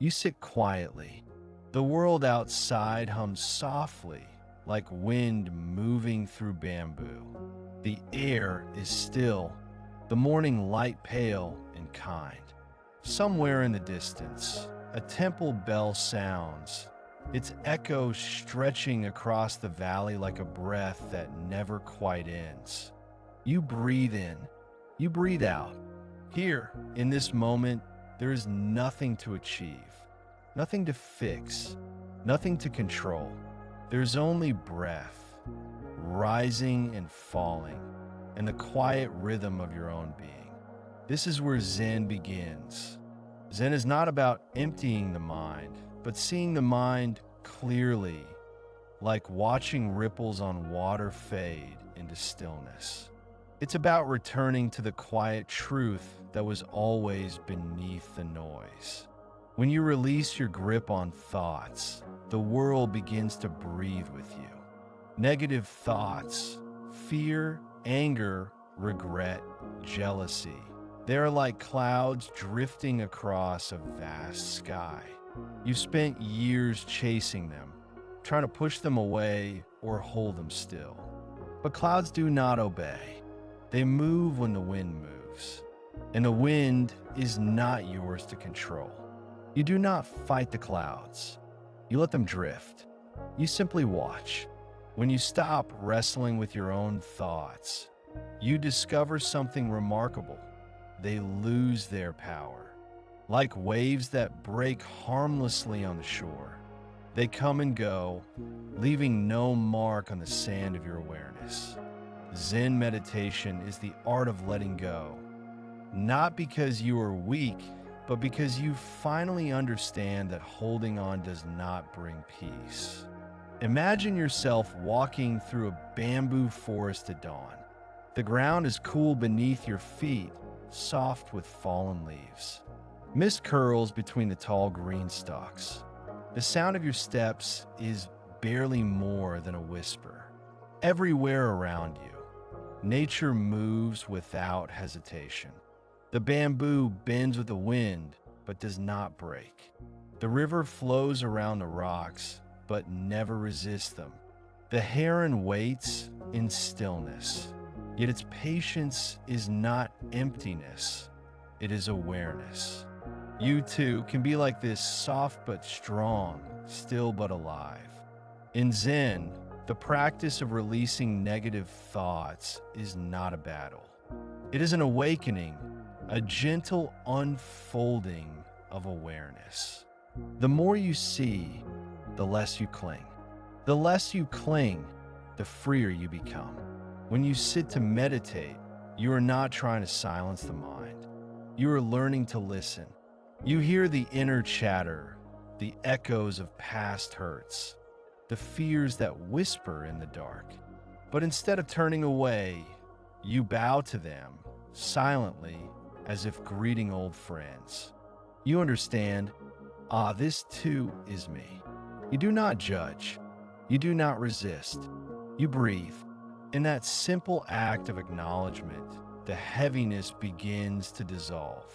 You sit quietly. The world outside hums softly, like wind moving through bamboo. The air is still, the morning light pale and kind. Somewhere in the distance, a temple bell sounds, its echo stretching across the valley like a breath that never quite ends. You breathe in, you breathe out. Here, in this moment, there is nothing to achieve, nothing to fix, nothing to control. There's only breath, rising and falling, and the quiet rhythm of your own being. This is where Zen begins. Zen is not about emptying the mind, but seeing the mind clearly, like watching ripples on water fade into stillness. It's about returning to the quiet truth that was always beneath the noise. When you release your grip on thoughts, the world begins to breathe with you. Negative thoughts, fear, anger, regret, jealousy, they are like clouds drifting across a vast sky. You've spent years chasing them, trying to push them away or hold them still. But clouds do not obey. They move when the wind moves, and the wind is not yours to control. You do not fight the clouds. You let them drift. You simply watch. When you stop wrestling with your own thoughts, you discover something remarkable. They lose their power. Like waves that break harmlessly on the shore, they come and go, leaving no mark on the sand of your awareness. Zen meditation is the art of letting go, not because you are weak, but because you finally understand that holding on does not bring peace. Imagine yourself walking through a bamboo forest at dawn. The ground is cool beneath your feet, soft with fallen leaves. Mist curls between the tall green stalks. The sound of your steps is barely more than a whisper. Everywhere around you, nature moves without hesitation. The bamboo bends with the wind, but does not break. The river flows around the rocks, but never resists them. The heron waits in stillness, yet its patience is not emptiness, it is awareness. You too can be like this, soft but strong, still but alive. In Zen, the practice of releasing negative thoughts is not a battle. It is an awakening, a gentle unfolding of awareness. The more you see, the less you cling. The less you cling, the freer you become. When you sit to meditate, you are not trying to silence the mind. You are learning to listen. You hear the inner chatter, the echoes of past hurts, the fears that whisper in the dark. But instead of turning away, you bow to them silently, as if greeting old friends. You understand, this too is me. You do not judge. You do not resist. You breathe. In that simple act of acknowledgement, the heaviness begins to dissolve.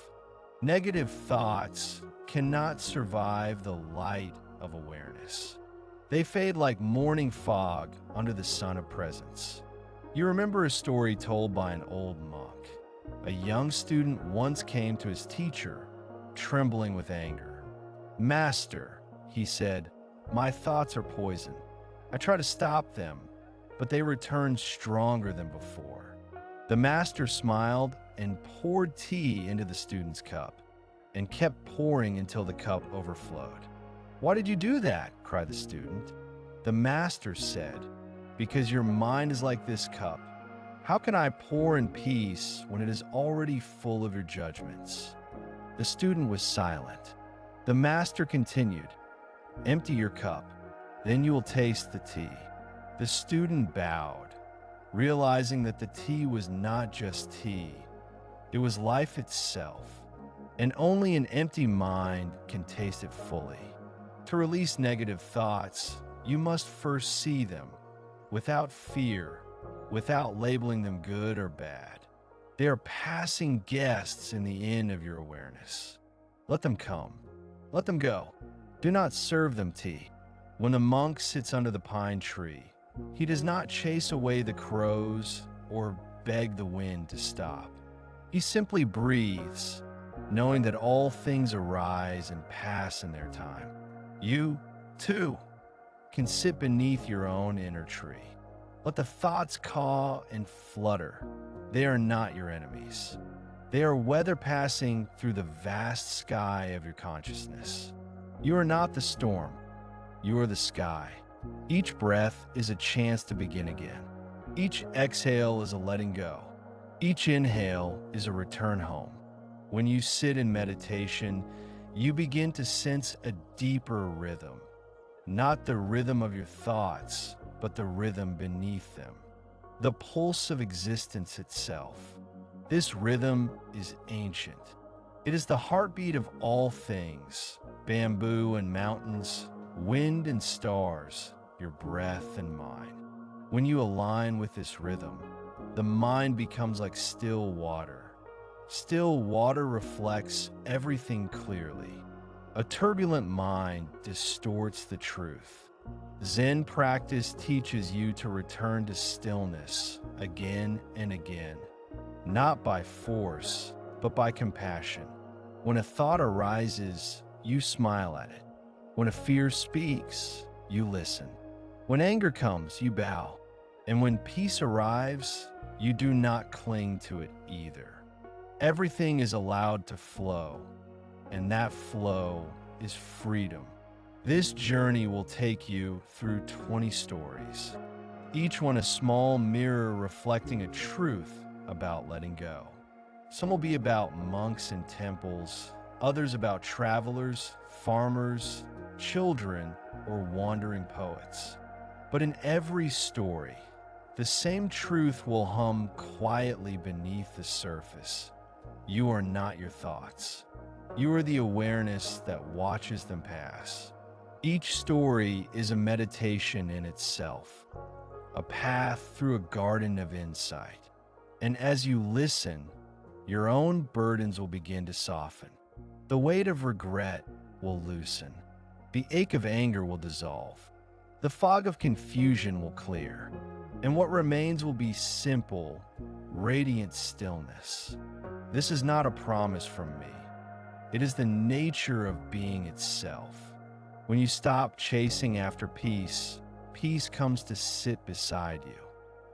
Negative thoughts cannot survive the light of awareness. They fade like morning fog under the sun of presence. You remember a story told by an old monk. A young student once came to his teacher, trembling with anger. "Master," he said, "my thoughts are poison. I try to stop them, but they return stronger than before." The master smiled and poured tea into the student's cup, and kept pouring until the cup overflowed. "Why did you do that?" cried the student. The master said, "Because your mind is like this cup. How can I pour in peace when it is already full of your judgments?" The student was silent. The master continued, "Empty your cup, then you will taste the tea." The student bowed, realizing that the tea was not just tea. It was life itself, and only an empty mind can taste it fully. To release negative thoughts, you must first see them, without fear, without labeling them good or bad. They are passing guests in the inn of your awareness. Let them come. Let them go. Do not serve them tea. When the monk sits under the pine tree, he does not chase away the crows or beg the wind to stop. He simply breathes, knowing that all things arise and pass in their time. You, too, can sit beneath your own inner tree. Let the thoughts caw and flutter. They are not your enemies. They are weather passing through the vast sky of your consciousness. You are not the storm. You are the sky. Each breath is a chance to begin again. Each exhale is a letting go. Each inhale is a return home. When you sit in meditation, you begin to sense a deeper rhythm. Not the rhythm of your thoughts, but the rhythm beneath them. The pulse of existence itself. This rhythm is ancient. It is the heartbeat of all things, bamboo and mountains, wind and stars, your breath and mine. When you align with this rhythm, the mind becomes like still water. Still water reflects everything clearly. A turbulent mind distorts the truth. Zen practice teaches you to return to stillness again and again, not by force, but by compassion. When a thought arises, you smile at it. When a fear speaks, you listen. When anger comes, you bow. And when peace arrives, you do not cling to it either. Everything is allowed to flow, and that flow is freedom. This journey will take you through 20 stories, each one a small mirror reflecting a truth about letting go. Some will be about monks and temples, others about travelers, farmers, children, or wandering poets. But in every story, the same truth will hum quietly beneath the surface. You are not your thoughts. You are the awareness that watches them pass. Each story is a meditation in itself, a path through a garden of insight. And as you listen, your own burdens will begin to soften. The weight of regret will loosen. The ache of anger will dissolve. The fog of confusion will clear. And what remains will be simple, radiant stillness. This is not a promise from me. It is the nature of being itself. When you stop chasing after peace, peace comes to sit beside you.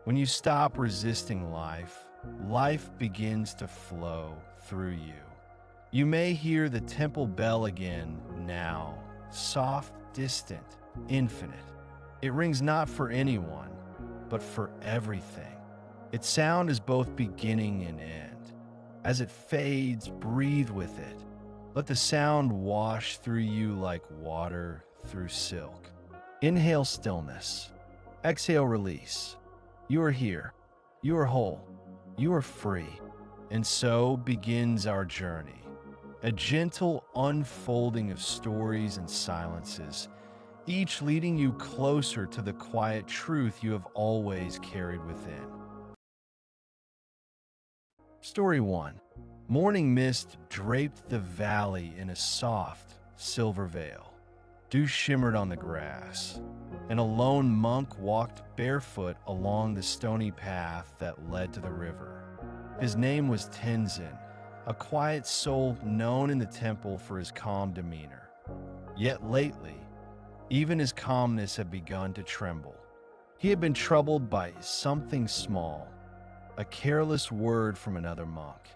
When you stop resisting life, life begins to flow through you. You may hear the temple bell again now, soft, distant, infinite. It rings not for anyone, but for everything. Its sound is both beginning and end. As it fades, breathe with it. Let the sound wash through you like water through silk. Inhale stillness. Exhale release. You are here. You are whole. You are free. And so begins our journey. A gentle unfolding of stories and silences, each leading you closer to the quiet truth you have always carried within. Story 1. Morning mist draped the valley in a soft, silver veil. Dew shimmered on the grass, and a lone monk walked barefoot along the stony path that led to the river. His name was Tenzin, a quiet soul known in the temple for his calm demeanor. Yet lately, even his calmness had begun to tremble. He had been troubled by something small, a careless word from another monk.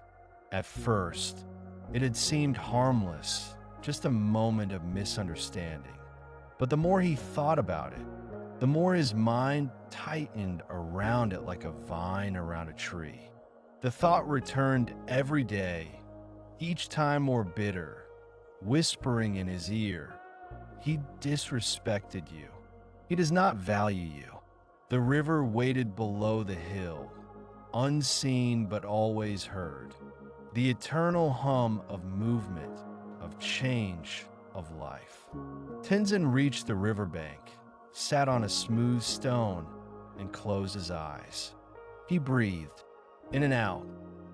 At first, it had seemed harmless, just a moment of misunderstanding. But the more he thought about it, the more his mind tightened around it like a vine around a tree. The thought returned every day, each time more bitter, whispering in his ear, "He disrespected you. He does not value you." The river waited below the hill, unseen but always heard. The eternal hum of movement, of change, of life. Tenzin reached the riverbank, sat on a smooth stone, and closed his eyes. He breathed, in and out,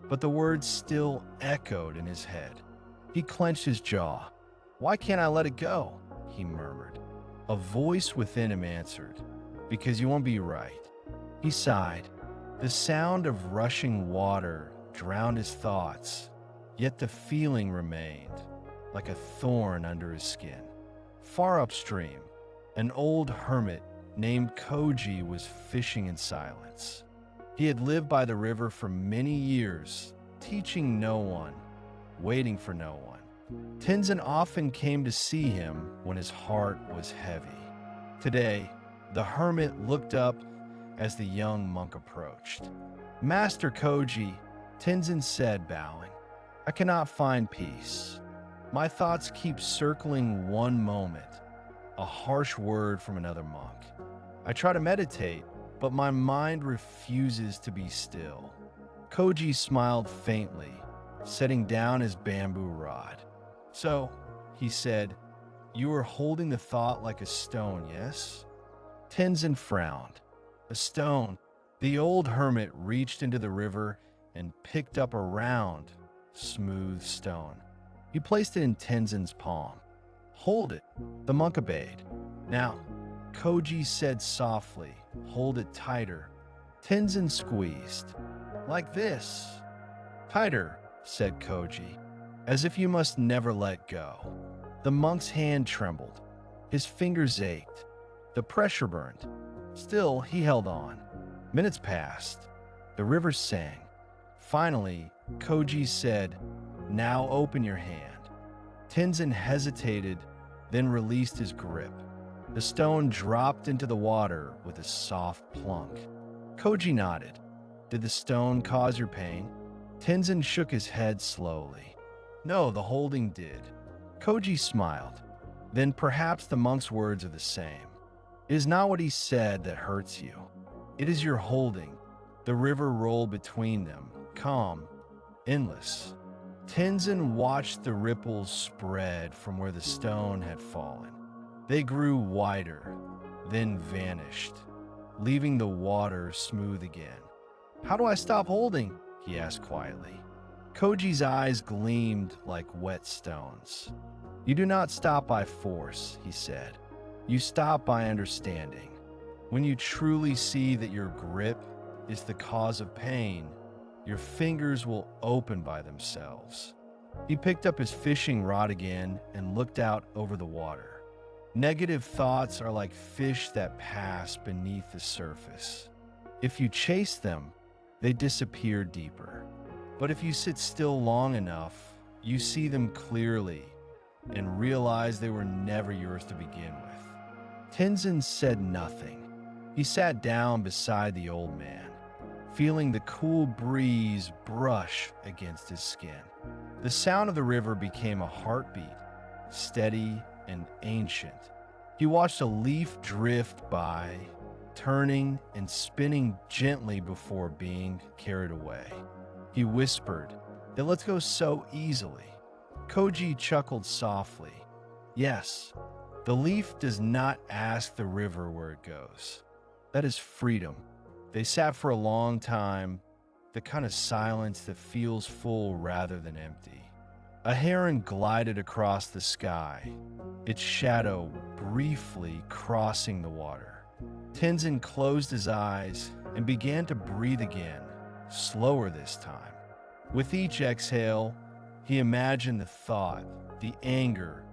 but the words still echoed in his head. He clenched his jaw. Why can't I let it go? He murmured. A voice within him answered, because you won't be right. He sighed. The sound of rushing water drowned his thoughts, yet the feeling remained, like a thorn under his skin. Far upstream, an old hermit named Koji was fishing in silence. He had lived by the river for many years, teaching no one, waiting for no one. Tenzin often came to see him when his heart was heavy. Today, the hermit looked up as the young monk approached. Master Koji, Tenzin said, bowing, I cannot find peace. My thoughts keep circling one moment, a harsh word from another monk. I try to meditate, but my mind refuses to be still. Koji smiled faintly, setting down his bamboo rod. So, he said, you are holding the thought like a stone, yes? Tenzin frowned. A stone. The old hermit reached into the river and picked up a round, smooth stone. He placed it in Tenzin's palm. Hold it, the monk obeyed. Now, Koji said softly, hold it tighter. Tenzin squeezed. Like this. Tighter, said Koji, as if you must never let go. The monk's hand trembled. His fingers ached. The pressure burned. Still, he held on. Minutes passed. The river sang. Finally, Koji said, now open your hand. Tenzin hesitated, then released his grip. The stone dropped into the water with a soft plunk. Koji nodded. Did the stone cause your pain? Tenzin shook his head slowly. No, the holding did. Koji smiled. Then perhaps the monk's words are the same. It is not what he said that hurts you. It is your holding. The river rolled between them, calm, endless. Tenzin watched the ripples spread from where the stone had fallen. They grew wider, then vanished, leaving the water smooth again. How do I stop holding? He asked quietly. Koji's eyes gleamed like wet stones. You do not stop by force, he said. You stop by understanding. When you truly see that your grip is the cause of pain, your fingers will open by themselves. He picked up his fishing rod again and looked out over the water. Negative thoughts are like fish that pass beneath the surface. If you chase them, they disappear deeper. But if you sit still long enough, you see them clearly and realize they were never yours to begin with. Tenzin said nothing. He sat down beside the old man, feeling the cool breeze brush against his skin. The sound of the river became a heartbeat, steady and ancient. He watched a leaf drift by, turning and spinning gently before being carried away. He whispered, "It lets go so easily." Koji chuckled softly. Yes, the leaf does not ask the river where it goes. That is freedom. They sat for a long time, the kind of silence that feels full rather than empty. A heron glided across the sky, its shadow briefly crossing the water. Tenzin closed his eyes and began to breathe again, slower this time. With each exhale, he imagined the thought, the anger,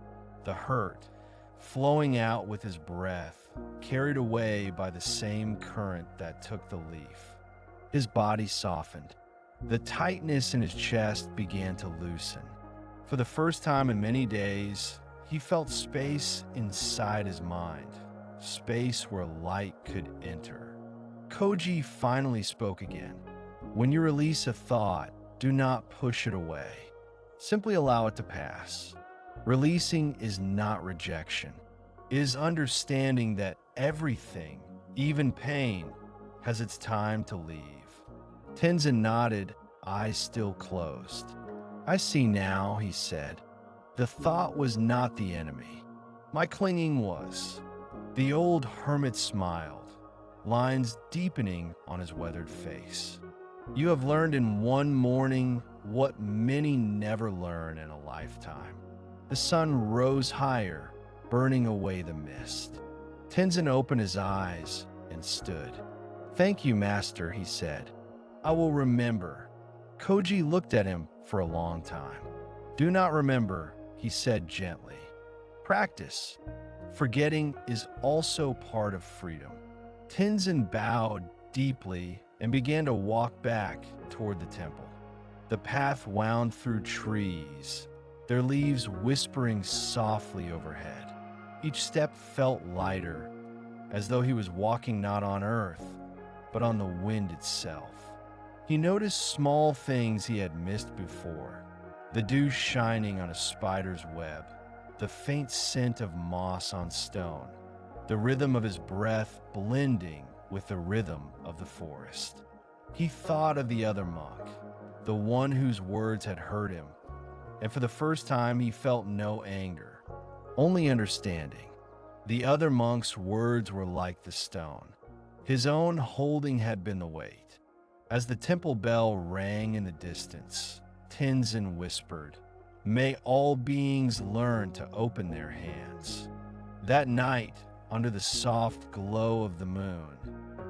the hurt, flowing out with his breath, carried away by the same current that took the leaf. His body softened. The tightness in his chest began to loosen. For the first time in many days, he felt space inside his mind, space where light could enter. Koji finally spoke again. When you release a thought, do not push it away. Simply allow it to pass. Releasing is not rejection. It is understanding that everything, even pain, has its time to leave. Tenzin nodded, eyes still closed. I see now, he said. The thought was not the enemy. My clinging was. The old hermit smiled, lines deepening on his weathered face. You have learned in one morning what many never learn in a lifetime. The sun rose higher, burning away the mist. Tenzin opened his eyes and stood. "Thank you, master," he said. "I will remember." Koji looked at him for a long time. "Do not remember," he said gently. "Practice. Forgetting is also part of freedom." Tenzin bowed deeply and began to walk back toward the temple. The path wound through trees, their leaves whispering softly overhead. Each step felt lighter, as though he was walking not on earth, but on the wind itself. He noticed small things he had missed before: the dew shining on a spider's web, the faint scent of moss on stone, the rhythm of his breath blending with the rhythm of the forest. He thought of the other monk, the one whose words had hurt him, and for the first time he felt no anger, only understanding. The other monk's words were like the stone. His own holding had been the weight. As the temple bell rang in the distance, Tenzin whispered, "May all beings learn to open their hands." That night, under the soft glow of the moon,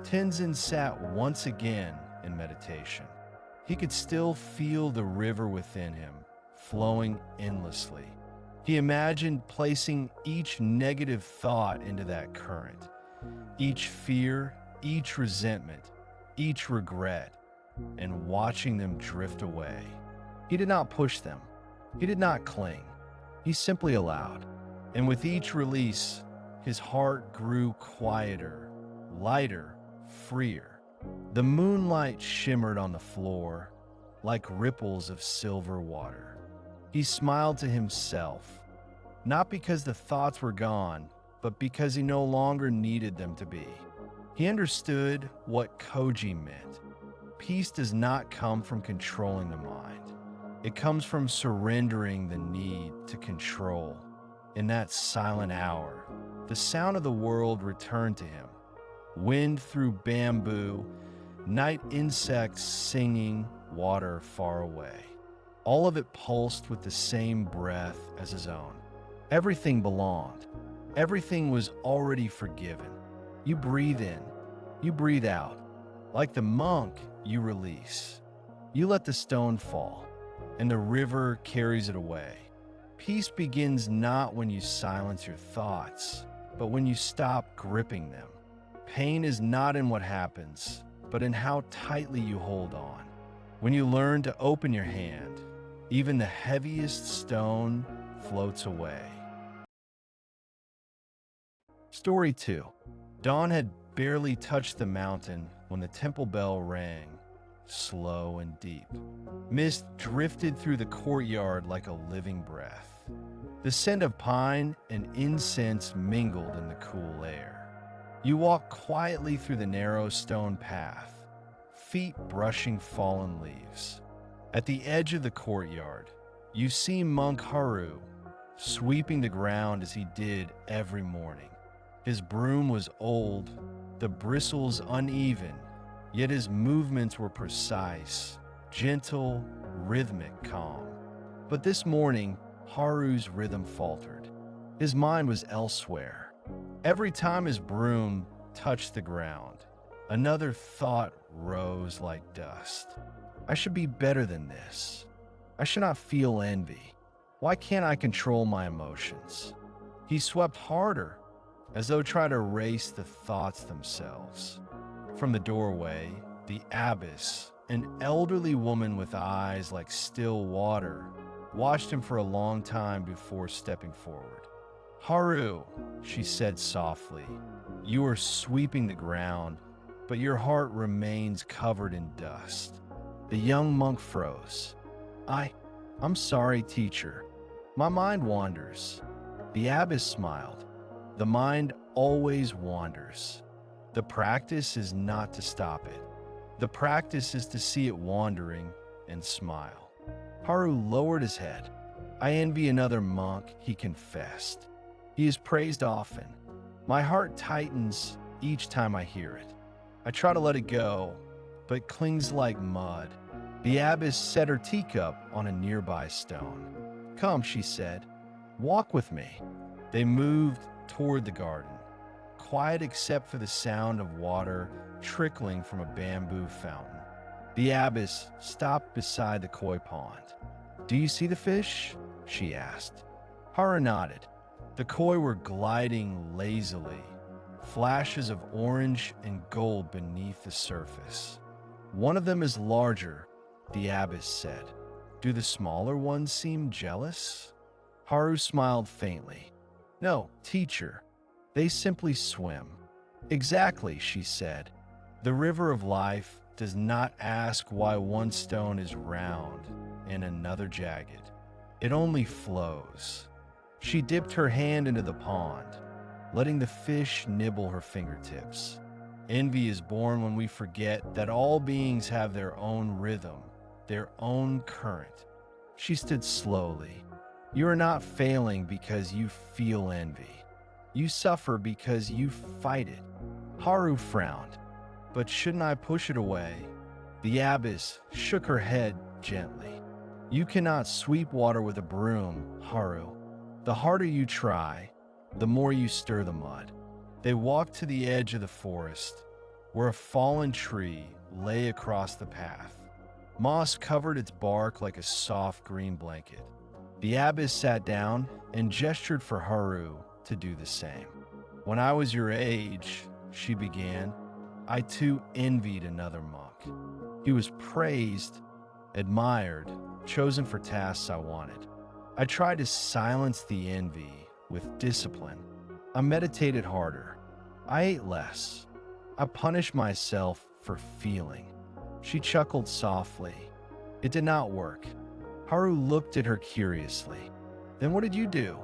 Tenzin sat once again in meditation. He could still feel the river within him, flowing endlessly. He imagined placing each negative thought into that current, each fear, each resentment, each regret, and watching them drift away. He did not push them. He did not cling. He simply allowed. And with each release, his heart grew quieter, lighter, freer. The moonlight shimmered on the floor like ripples of silver water. He smiled to himself, not because the thoughts were gone, but because he no longer needed them to be. He understood what Koji meant. Peace does not come from controlling the mind. It comes from surrendering the need to control. In that silent hour, the sound of the world returned to him. Wind through bamboo, night insects singing, water far away. All of it pulsed with the same breath as his own. Everything belonged. Everything was already forgiven. You breathe in, you breathe out. Like the monk, you release. You let the stone fall, and the river carries it away. Peace begins not when you silence your thoughts, but when you stop gripping them. Pain is not in what happens, but in how tightly you hold on. When you learn to open your hand, even the heaviest stone floats away. Story 2. Dawn had barely touched the mountain when the temple bell rang, slow and deep. Mist drifted through the courtyard like a living breath. The scent of pine and incense mingled in the cool air. You walk quietly through the narrow stone path, feet brushing fallen leaves. At the edge of the courtyard, you see Monk Haru sweeping the ground as he did every morning. His broom was old, the bristles uneven, yet his movements were precise, gentle, rhythmic, calm. But this morning, Haru's rhythm faltered. His mind was elsewhere. Every time his broom touched the ground, another thought rose like dust. I should be better than this. I should not feel envy. Why can't I control my emotions? He swept harder, as though trying to erase the thoughts themselves. From the doorway, the abbess, an elderly woman with eyes like still water, watched him for a long time before stepping forward. "Haru," she said softly, "you are sweeping the ground, but your heart remains covered in dust." The young monk froze. I'm sorry, teacher. My mind wanders." The abbess smiled. "The mind always wanders. The practice is not to stop it. The practice is to see it wandering and smile." Haru lowered his head. "I envy another monk," he confessed. "He is praised often. My heart tightens each time I hear it. I try to let it go, but it clings like mud." The abbess set her teacup on a nearby stone. "Come," she said, Walk with me. They moved toward the garden, quiet except for the sound of water trickling from a bamboo fountain. The abbess stopped beside the koi pond. "Do you see the fish?" she asked. Haru nodded. The koi were gliding lazily, flashes of orange and gold beneath the surface. "One of them is larger," the abbess said. "Do the smaller ones seem jealous?" Haru smiled faintly. "No, teacher. They simply swim." "Exactly," she said. "The river of life does not ask why one stone is round and another jagged. It only flows." She dipped her hand into the pond, letting the fish nibble her fingertips. Envy is born when we forget that all beings have their own rhythm, their own current. She stood slowly. "You are not failing because you feel envy. You suffer because you fight it." Haru frowned. "But shouldn't I push it away?" The abbess shook her head gently. "You cannot sweep water with a broom, Haru. The harder you try, the more you stir the mud." They walked to the edge of the forest, where a fallen tree lay across the path. Moss covered its bark like a soft green blanket. The abbess sat down and gestured for Haru to do the same. "When I was your age," she began, "I too envied another monk. He was praised, admired, chosen for tasks I wanted. I tried to silence the envy with discipline. I meditated harder. I ate less. I punished myself for feeling." She chuckled softly. "It did not work." Haru looked at her curiously. "Then what did you do?"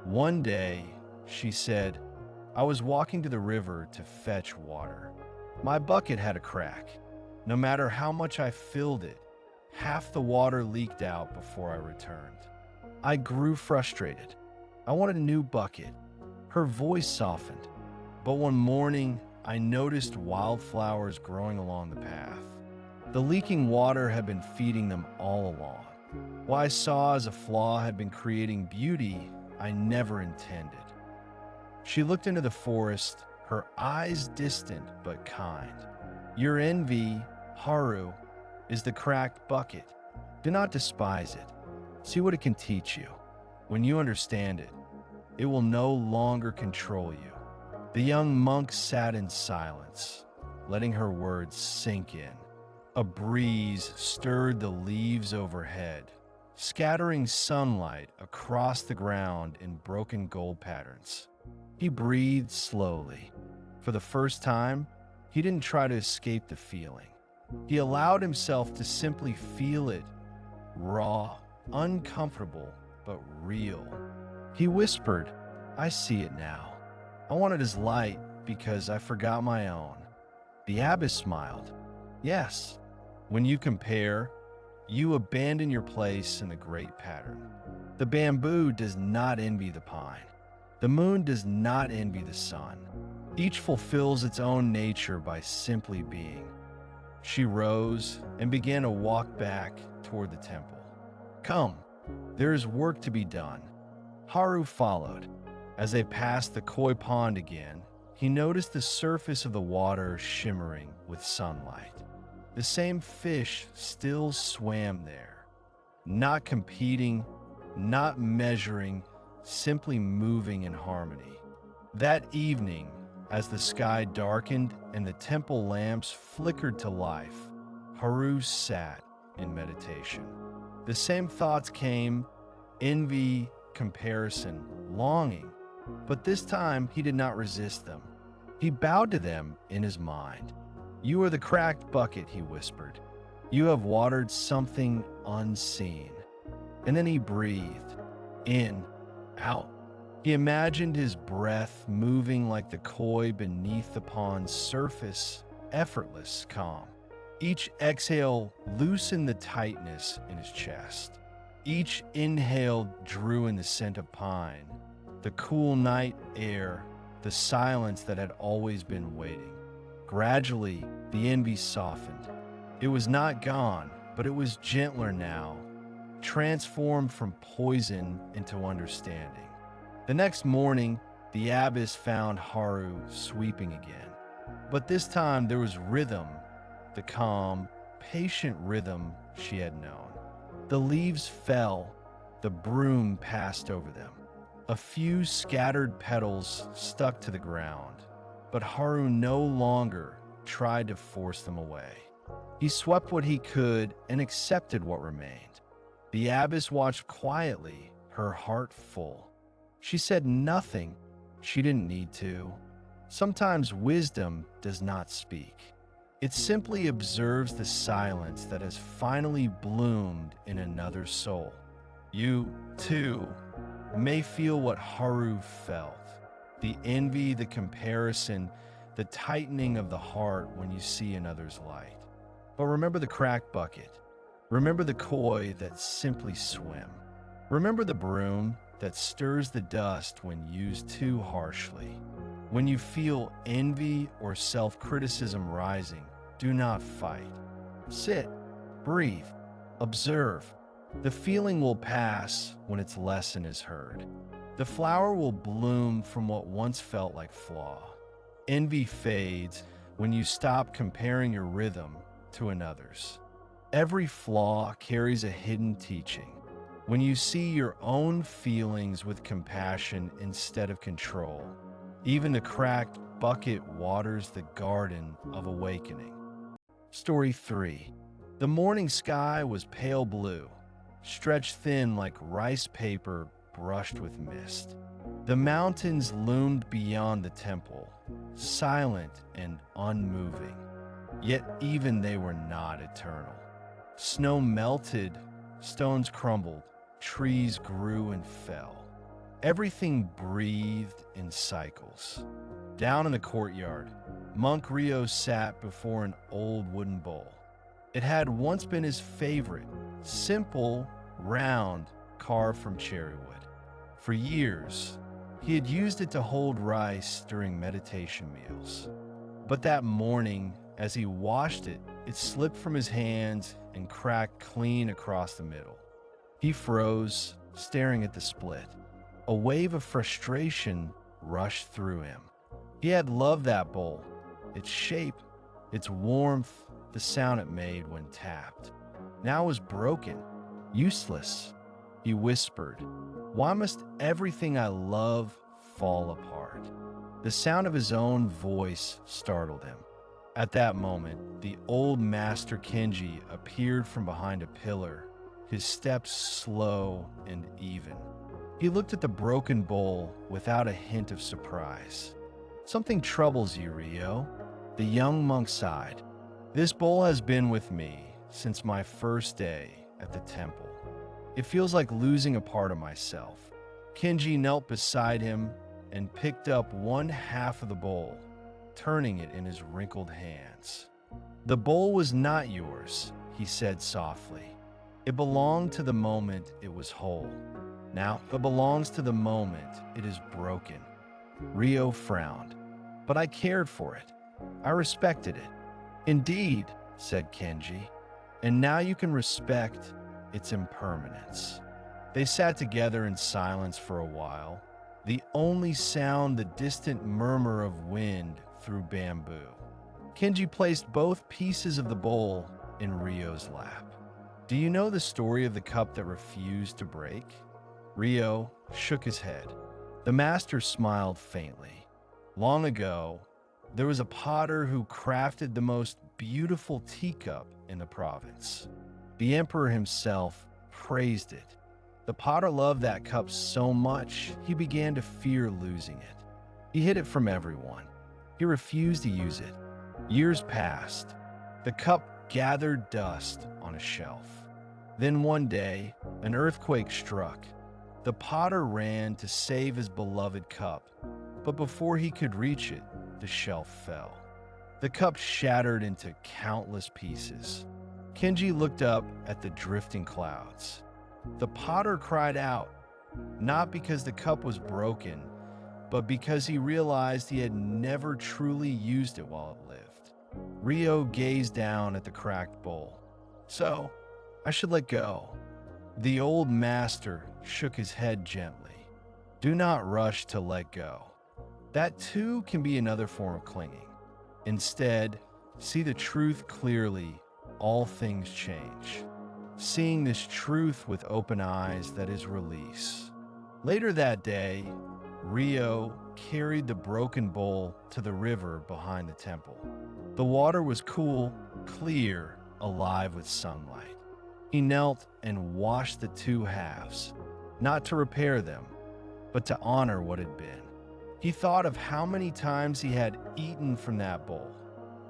"One day," she said, "I was walking to the river to fetch water. My bucket had a crack. No matter how much I filled it, half the water leaked out before I returned. I grew frustrated. I wanted a new bucket." Her voice softened. "But one morning, I noticed wildflowers growing along the path. The leaking water had been feeding them all along. What I saw as a flaw had been creating beauty I never intended." She looked into the forest, her eyes distant but kind. "Your envy, Haru, is the cracked bucket. Do not despise it. See what it can teach you. When you understand it, it will no longer control you." The young monk sat in silence, letting her words sink in. A breeze stirred the leaves overhead, scattering sunlight across the ground in broken gold patterns. He breathed slowly. For the first time, he didn't try to escape the feeling. He allowed himself to simply feel it, raw, uncomfortable, but real. He whispered, "I see it now. I wanted his light because I forgot my own." The abbess smiled. "Yes, when you compare, you abandon your place in the great pattern. The bamboo does not envy the pine. The moon does not envy the sun. Each fulfills its own nature by simply being." She rose and began to walk back toward the temple. "Come, there is work to be done." Haru followed. As they passed the koi pond again, he noticed the surface of the water shimmering with sunlight. The same fish still swam there, not competing, not measuring, simply moving in harmony. That evening, as the sky darkened and the temple lamps flickered to life, Haru sat in meditation. The same thoughts came: envy, comparison, longing. But this time he did not resist them. He bowed to them in his mind. "You are the cracked bucket," he whispered. "You have watered something unseen." And then he breathed, in, out. He imagined his breath moving like the koi beneath the pond's surface, effortless, calm. Each exhale loosened the tightness in his chest. Each inhale drew in the scent of pine, the cool night air, the silence that had always been waiting. Gradually, the envy softened. It was not gone, but it was gentler now, transformed from poison into understanding. The next morning, the abbess found Haru sweeping again. But this time there was rhythm, the calm, patient rhythm she had known. The leaves fell, the broom passed over them. A few scattered petals stuck to the ground, but Haru no longer tried to force them away. He swept what he could and accepted what remained. The abbess watched quietly, her heart full. She said nothing. She didn't need to. Sometimes wisdom does not speak. It simply observes the silence that has finally bloomed in another soul. You, too, may feel what Haru felt. The envy, the comparison, the tightening of the heart when you see another's light. But remember the cracked bucket. Remember the koi that simply swim. Remember the broom that stirs the dust when used too harshly. When you feel envy or self-criticism rising, do not fight. Sit, breathe, observe. The feeling will pass when its lesson is heard. The flower will bloom from what once felt like flaw. Envy fades when you stop comparing your rhythm to another's. Every flaw carries a hidden teaching. When you see your own feelings with compassion instead of control, even the cracked bucket waters the garden of awakening. Story 3. The morning sky was pale blue, stretched thin like rice paper brushed with mist. The mountains loomed beyond the temple, silent and unmoving, yet even they were not eternal. Snow melted, stones crumbled, trees grew and fell. Everything breathed in cycles. Down in the courtyard, Monk Rio sat before an old wooden bowl. It had once been his favorite, simple, round, carved from cherry wood. For years, he had used it to hold rice during meditation meals. But that morning, as he washed it, it slipped from his hands and cracked clean across the middle. He froze, staring at the split. A wave of frustration rushed through him. He had loved that bowl, its shape, its warmth, the sound it made when tapped. Now it was broken, useless. He whispered, "Why must everything I love fall apart?" The sound of his own voice startled him. At that moment, the old master Kenji appeared from behind a pillar, his steps slow and even. He looked at the broken bowl without a hint of surprise. "Something troubles you, Ryo." The young monk sighed. "This bowl has been with me since my first day at the temple. It feels like losing a part of myself." Kenji knelt beside him and picked up one half of the bowl, turning it in his wrinkled hands. "The bowl was not yours," he said softly. "It belonged to the moment it was whole. Now it belongs to the moment it is broken." Ryo frowned. "But I cared for it. I respected it." "Indeed," said Kenji, "and now you can respect its impermanence." They sat together in silence for a while, the only sound the distant murmur of wind through bamboo. Kenji placed both pieces of the bowl in Ryo's lap. "Do you know the story of the cup that refused to break?" Ryo shook his head. The master smiled faintly. "Long ago, there was a potter who crafted the most beautiful teacup in the province. The emperor himself praised it. The potter loved that cup so much, he began to fear losing it. He hid it from everyone. He refused to use it. Years passed. The cup gathered dust on a shelf. Then one day, an earthquake struck. The potter ran to save his beloved cup, but before he could reach it, the shelf fell. The cup shattered into countless pieces. Kenji looked up at the drifting clouds. The potter cried out, not because the cup was broken, but because he realized he had never truly used it while it lived. Ryo gazed down at the cracked bowl. "So, I should let go." The old master shook his head gently. Do not rush to let go. That too can be another form of clinging. Instead, see the truth clearly. All things change. Seeing this truth with open eyes, that is release. Later that day, Rio carried the broken bowl to the river behind the temple. The water was cool, clear, alive with sunlight. He knelt and washed the two halves, not to repair them, but to honor what had been. He thought of how many times he had eaten from that bowl,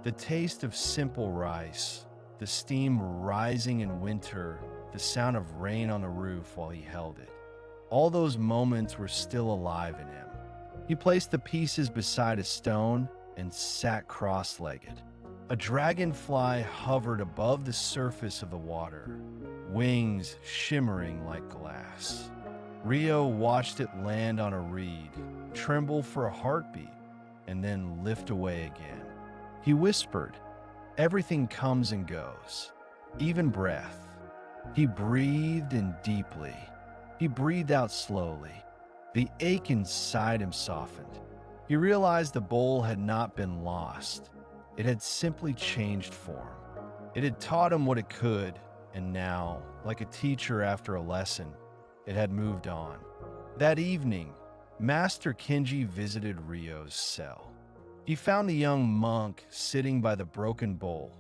the taste of simple rice, the steam rising in winter, the sound of rain on the roof while he held it. All those moments were still alive in him. He placed the pieces beside a stone and sat cross-legged. A dragonfly hovered above the surface of the water, wings shimmering like glass. Rio watched it land on a reed, tremble for a heartbeat, and then lift away again. He whispered, "Everything comes and goes, even breath." He breathed in deeply. He breathed out slowly. The ache inside him softened. He realized the bowl had not been lost. It had simply changed form. It had taught him what it could, and now, like a teacher after a lesson, it had moved on. That evening, Master Kenji visited Ryo's cell. He found the young monk sitting by the broken bowl,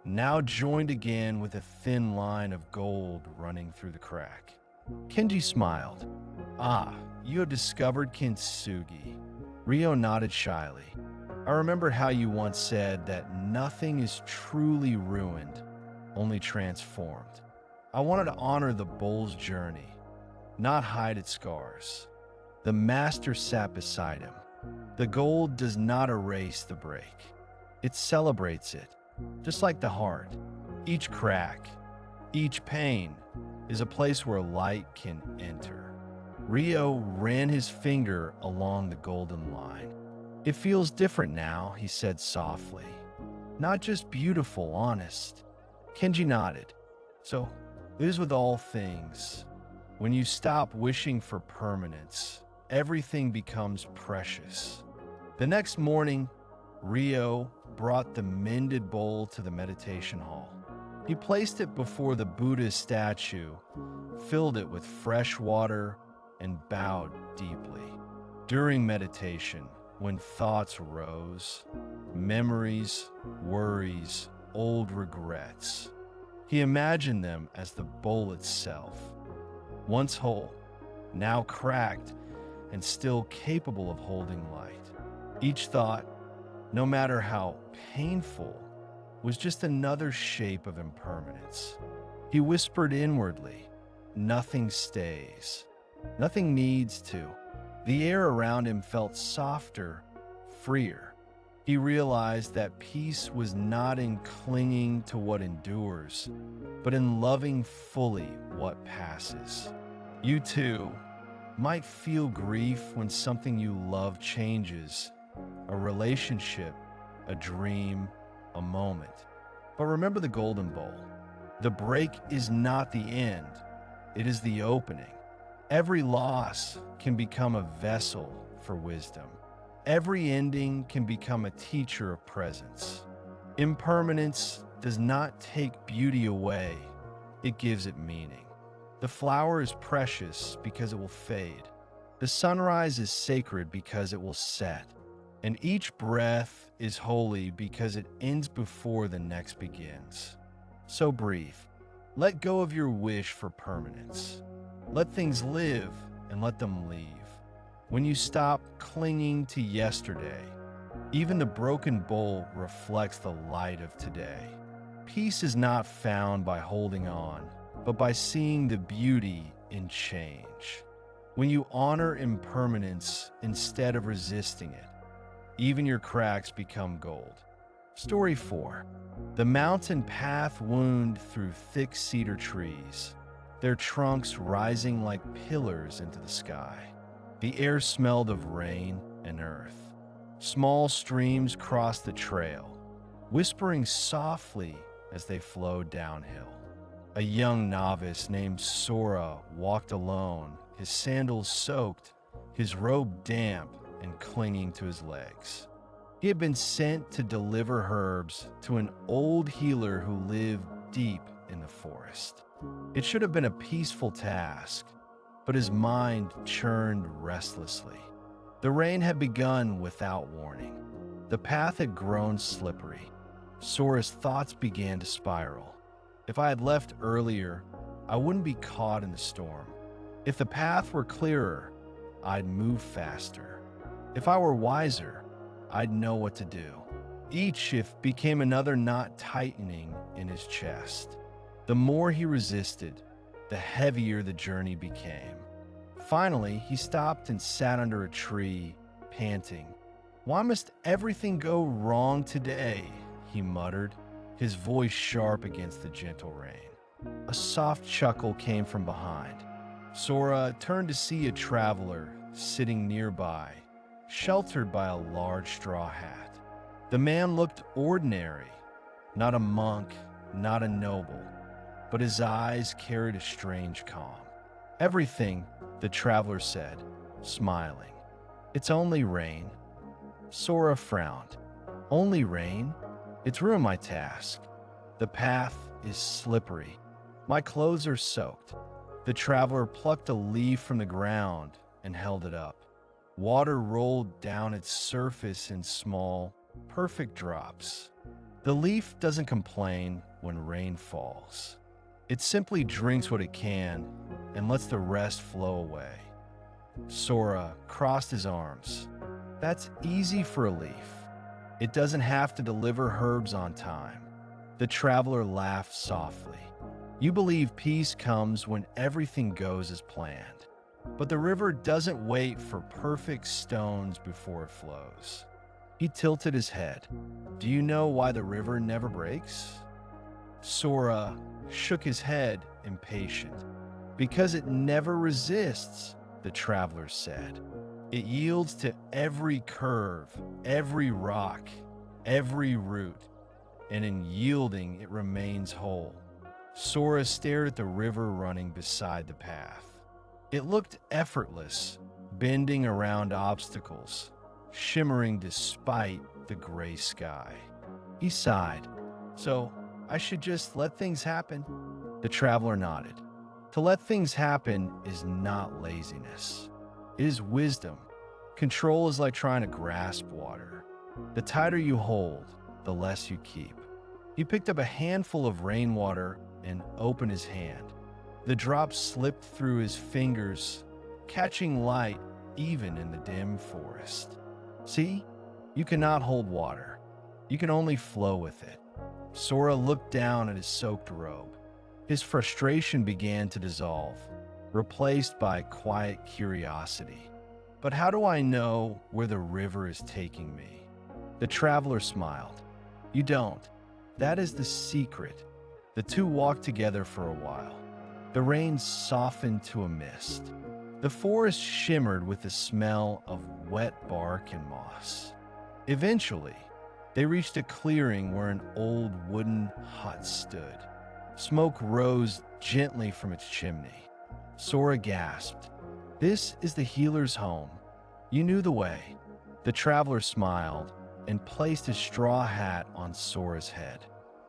now joined again with a thin line of gold running through the crack. Kenji smiled. "Ah, you have discovered kintsugi." Ryo nodded shyly. "I remember how you once said that nothing is truly ruined, only transformed. I wanted to honor the bowl's journey, not hide its scars." The master sat beside him. The gold does not erase the break. It celebrates it, just like the heart. Each crack, each pain is a place where light can enter. Rio ran his finger along the golden line. "It feels different now," he said softly. "Not just beautiful, honest." Kenji nodded. "So, it is with all things. When you stop wishing for permanence, everything becomes precious." The next morning, Rio brought the mended bowl to the meditation hall. He placed it before the Buddhist statue, filled it with fresh water, and bowed deeply. During meditation, when thoughts rose, memories, worries, old regrets, he imagined them as the bowl itself, once whole, now cracked, and still capable of holding light. Each thought, no matter how painful, was just another shape of impermanence. He whispered inwardly, "Nothing stays. Nothing needs to." The air around him felt softer, freer. He realized that peace was not in clinging to what endures, but in loving fully what passes. You too might feel grief when something you love changes, a relationship, a dream, a moment. But remember the golden bowl. The break is not the end, it is the opening. Every loss can become a vessel for wisdom. Every ending can become a teacher of presence. Impermanence does not take beauty away, it gives it meaning. The flower is precious because it will fade. The sunrise is sacred because it will set. And each breath is holy because it ends before the next begins. So breathe. Let go of your wish for permanence. Let things live and let them leave. When you stop clinging to yesterday, even the broken bowl reflects the light of today. Peace is not found by holding on, but by seeing the beauty in change. When you honor impermanence instead of resisting it, even your cracks become gold. Story 4. The mountain path wound through thick cedar trees, their trunks rising like pillars into the sky. The air smelled of rain and earth. Small streams crossed the trail, whispering softly as they flowed downhill. A young novice named Sora walked alone, his sandals soaked, his robe damp and clinging to his legs. He had been sent to deliver herbs to an old healer who lived deep in the forest. It should have been a peaceful task, but his mind churned restlessly. The rain had begun without warning. The path had grown slippery. Sora's thoughts began to spiral. If I had left earlier, I wouldn't be caught in the storm. If the path were clearer, I'd move faster. If I were wiser, I'd know what to do. Each shift became another knot tightening in his chest. The more he resisted, the heavier the journey became. Finally, he stopped and sat under a tree, panting. "Why must everything go wrong today?" he muttered, his voice sharp against the gentle rain. A soft chuckle came from behind. Sora turned to see a traveler sitting nearby, sheltered by a large straw hat. The man looked ordinary, not a monk, not a noble, but his eyes carried a strange calm. "Everything," the traveler said, smiling. "It's only rain." Sora frowned. "Only rain? It's ruined my task. The path is slippery. My clothes are soaked." The traveler plucked a leaf from the ground and held it up. Water rolled down its surface in small, perfect drops. The leaf doesn't complain when rain falls. It simply drinks what it can and lets the rest flow away. Sora crossed his arms. "That's easy for a leaf. It doesn't have to deliver herbs on time." The traveler laughed softly. "You believe peace comes when everything goes as planned. But the river doesn't wait for perfect stones before it flows." He tilted his head. "Do you know why the river never breaks?" Sora shook his head, impatient. "Because it never resists," the traveler said. "It yields to every curve, every rock, every root, and in yielding it remains whole." Sora stared at the river running beside the path. It looked effortless, bending around obstacles, shimmering despite the gray sky. He sighed. "So, I should just let things happen?" The traveler nodded. To let things happen is not laziness. It is wisdom. Control is like trying to grasp water. The tighter you hold, the less you keep. He picked up a handful of rainwater and opened his hand. The drops slipped through his fingers, catching light even in the dim forest. "See? You cannot hold water. You can only flow with it." Sora looked down at his soaked robe. His frustration began to dissolve, replaced by quiet curiosity. "But how do I know where the river is taking me?" The traveler smiled. "You don't. That is the secret." The two walked together for a while. The rain softened to a mist. The forest shimmered with the smell of wet bark and moss. Eventually, they reached a clearing where an old wooden hut stood. Smoke rose gently from its chimney. Sora gasped. "This is the healer's home. You knew the way." The traveler smiled and placed his straw hat on Sora's head.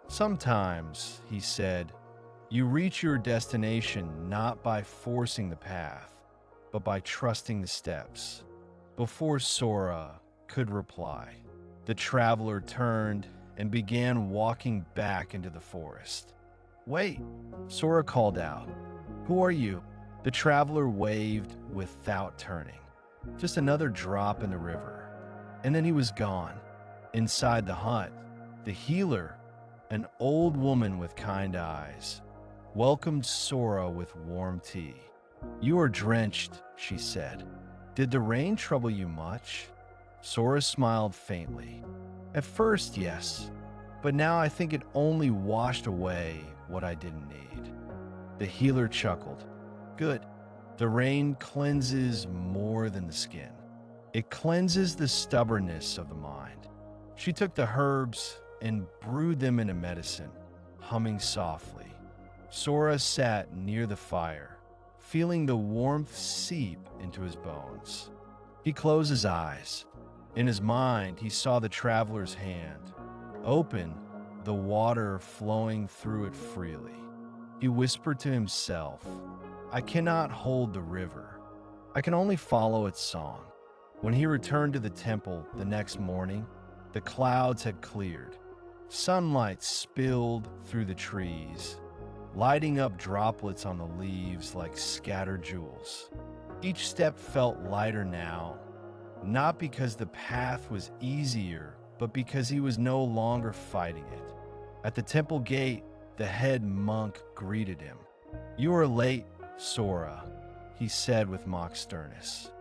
"Sometimes," he said, "you reach your destination not by forcing the path, but by trusting the steps." Before Sora could reply, the traveler turned and began walking back into the forest. "Wait," Sora called out. "Who are you?" The traveler waved without turning. Just another drop in the river. And then he was gone. Inside the hut, the healer, an old woman with kind eyes, welcomed Sora with warm tea. "You are drenched," she said. "Did the rain trouble you much?" Sora smiled faintly. "At first, yes, but now I think it only washed away what I didn't need." The healer chuckled. "Good. The rain cleanses more than the skin. It cleanses the stubbornness of the mind." She took the herbs and brewed them into medicine, humming softly. Sora sat near the fire, feeling the warmth seep into his bones. He closed his eyes. In his mind, he saw the traveler's hand, open, the water flowing through it freely. He whispered to himself, "I cannot hold the river. I can only follow its song." When he returned to the temple the next morning, the clouds had cleared. Sunlight spilled through the trees, lighting up droplets on the leaves like scattered jewels. Each step felt lighter now, not because the path was easier, but because he was no longer fighting it. At the temple gate, the head monk greeted him. "You are late, Sora," he said with mock sternness.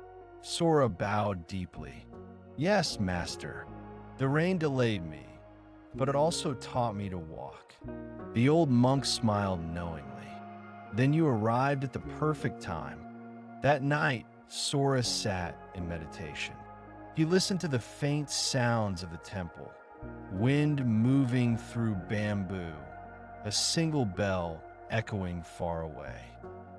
Sora bowed deeply. "Yes, master. The rain delayed me, but it also taught me to walk." The old monk smiled knowingly. "Then you arrived at the perfect time." That night, Sora sat in meditation. He listened to the faint sounds of the temple, wind moving through bamboo, a single bell echoing far away.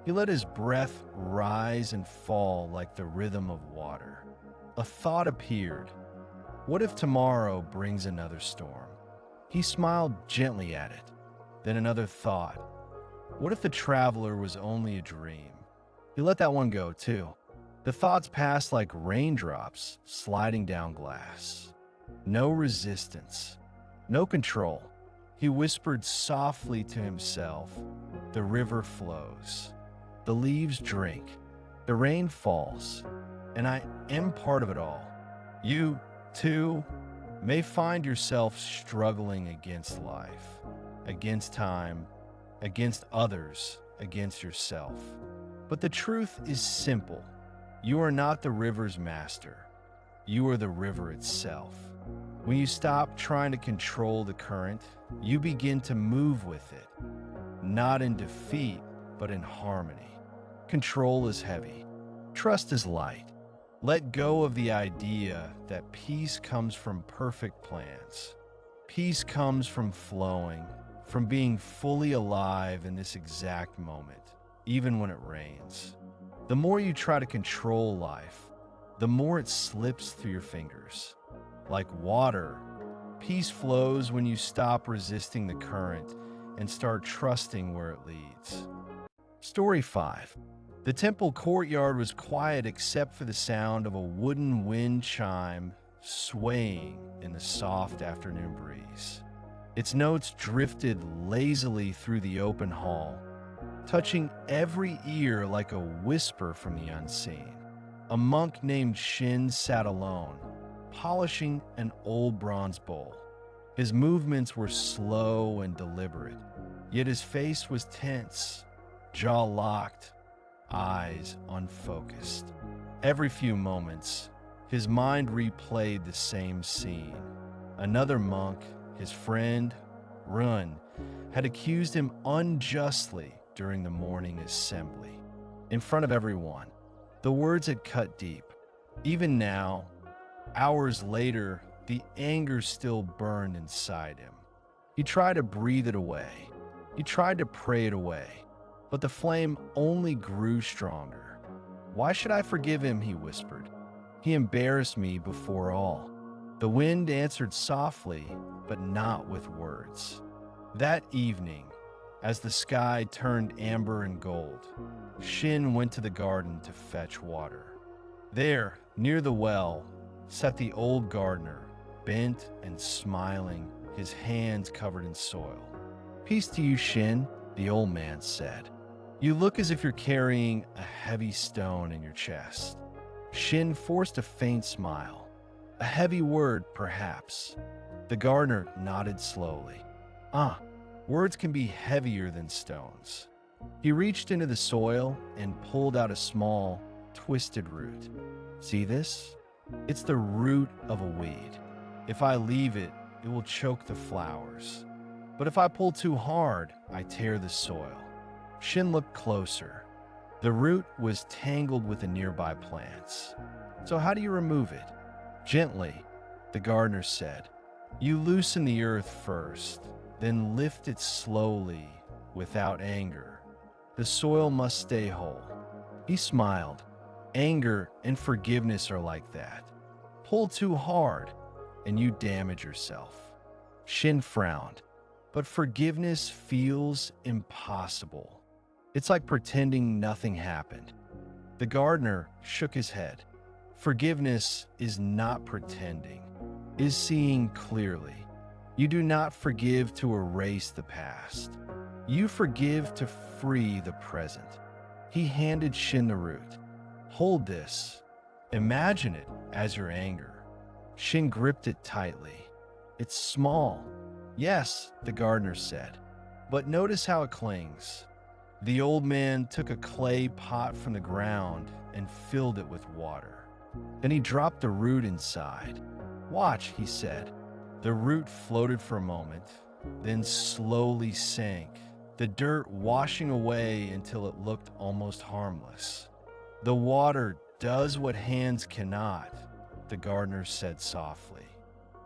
He let his breath rise and fall like the rhythm of water. A thought appeared. What if tomorrow brings another storm? He smiled gently at it. Then another thought. What if the traveler was only a dream? He let that one go too. The thoughts passed like raindrops sliding down glass. No resistance, no control. He whispered softly to himself, "The river flows. The leaves drink. The rain falls. And I am part of it all." You, too, may find yourself struggling against life, against time, against others, against yourself. But the truth is simple. You are not the river's master. You are the river itself. When you stop trying to control the current, you begin to move with it, not in defeat, but in harmony. Control is heavy. Trust is light. Let go of the idea that peace comes from perfect plans. Peace comes from flowing, from being fully alive in this exact moment, even when it rains. The more you try to control life, the more it slips through your fingers. Like water, peace flows when you stop resisting the current and start trusting where it leads. Story 5. The temple courtyard was quiet except for the sound of a wooden wind chime swaying in the soft afternoon breeze. Its notes drifted lazily through the open hall, touching every ear like a whisper from the unseen. A monk named Shin sat alone, polishing an old bronze bowl. His movements were slow and deliberate, yet his face was tense, jaw locked, eyes unfocused. Every few moments, his mind replayed the same scene. Another monk, his friend, Run, had accused him unjustly during the morning assembly. In front of everyone, the words had cut deep. Even now, hours later, the anger still burned inside him. He tried to breathe it away. He tried to pray it away. But the flame only grew stronger. "Why should I forgive him?" he whispered. "He embarrassed me before all." The wind answered softly, but not with words. That evening, as the sky turned amber and gold, Shin went to the garden to fetch water. There, near the well, sat the old gardener, bent and smiling, his hands covered in soil. "Peace to you, Shin," the old man said. "You look as if you're carrying a heavy stone in your chest." Shin forced a faint smile. A heavy word, perhaps. The gardener nodded slowly. Words can be heavier than stones." He reached into the soil and pulled out a small, twisted root. "See this? It's the root of a weed. If I leave it, it will choke the flowers. But if I pull too hard, I tear the soil." Shin looked closer. The root was tangled with the nearby plants. "So how do you remove it?" "Gently," the gardener said. "You loosen the earth first, then lift it slowly, without anger. The soil must stay whole. He smiled. Anger and forgiveness are like that. Pull too hard, and you damage yourself. Shin frowned. But forgiveness feels impossible. It's like pretending nothing happened. The gardener shook his head. Forgiveness is not pretending, is seeing clearly. You do not forgive to erase the past. You forgive to free the present. He handed Shin the root. Hold this. Imagine it as your anger. Shin gripped it tightly. It's small. Yes, the gardener said, but notice how it clings. The old man took a clay pot from the ground and filled it with water. Then he dropped the root inside. Watch, he said. The root floated for a moment, then slowly sank, the dirt washing away until it looked almost harmless. The water does what hands cannot, the gardener said softly.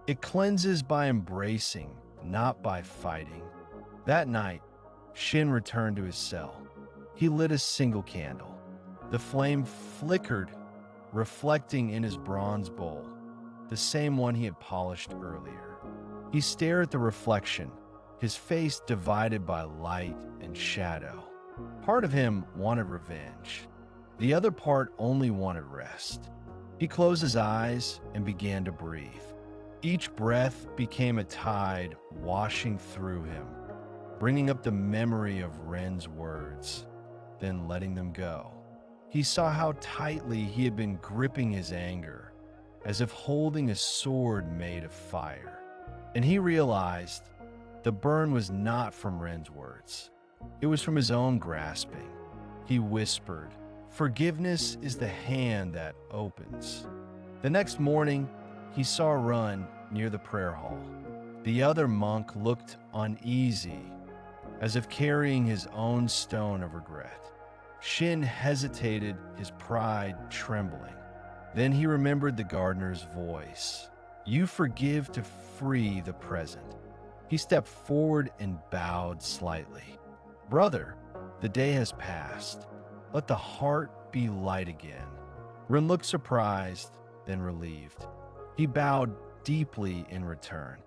It cleanses by embracing, not by fighting. That night, Shin returned to his cell. He lit a single candle. The flame flickered, reflecting in his bronze bowl, the same one he had polished earlier. He stared at the reflection, his face divided by light and shadow. Part of him wanted revenge. The other part only wanted rest. He closed his eyes and began to breathe. Each breath became a tide washing through him, bringing up the memory of Ren's words, then letting them go. He saw how tightly he had been gripping his anger, as if holding a sword made of fire. And he realized the burn was not from Ren's words. It was from his own grasping. He whispered, "Forgiveness is the hand that opens." The next morning, he saw Ren near the prayer hall. The other monk looked uneasy, as if carrying his own stone of regret. Shin hesitated, his pride trembling. Then he remembered the gardener's voice. "You forgive to free the present." He stepped forward and bowed slightly. "Brother, the day has passed. Let the heart be light again." Ren looked surprised, then relieved. He bowed deeply in return.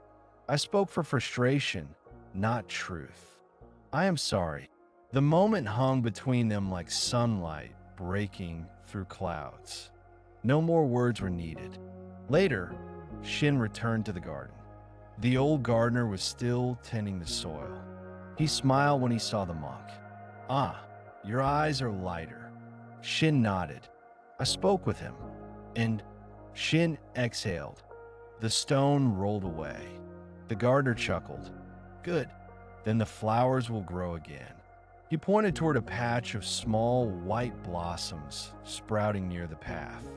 "I spoke for frustration, not truth. I am sorry." The moment hung between them like sunlight breaking through clouds. No more words were needed. Later, Shin returned to the garden. The old gardener was still tending the soil. He smiled when he saw the monk. "Ah, your eyes are lighter." Shin nodded. "I spoke with him." And Shin exhaled. The stone rolled away. The gardener chuckled. "Good, then the flowers will grow again." He pointed toward a patch of small white blossoms sprouting near the path.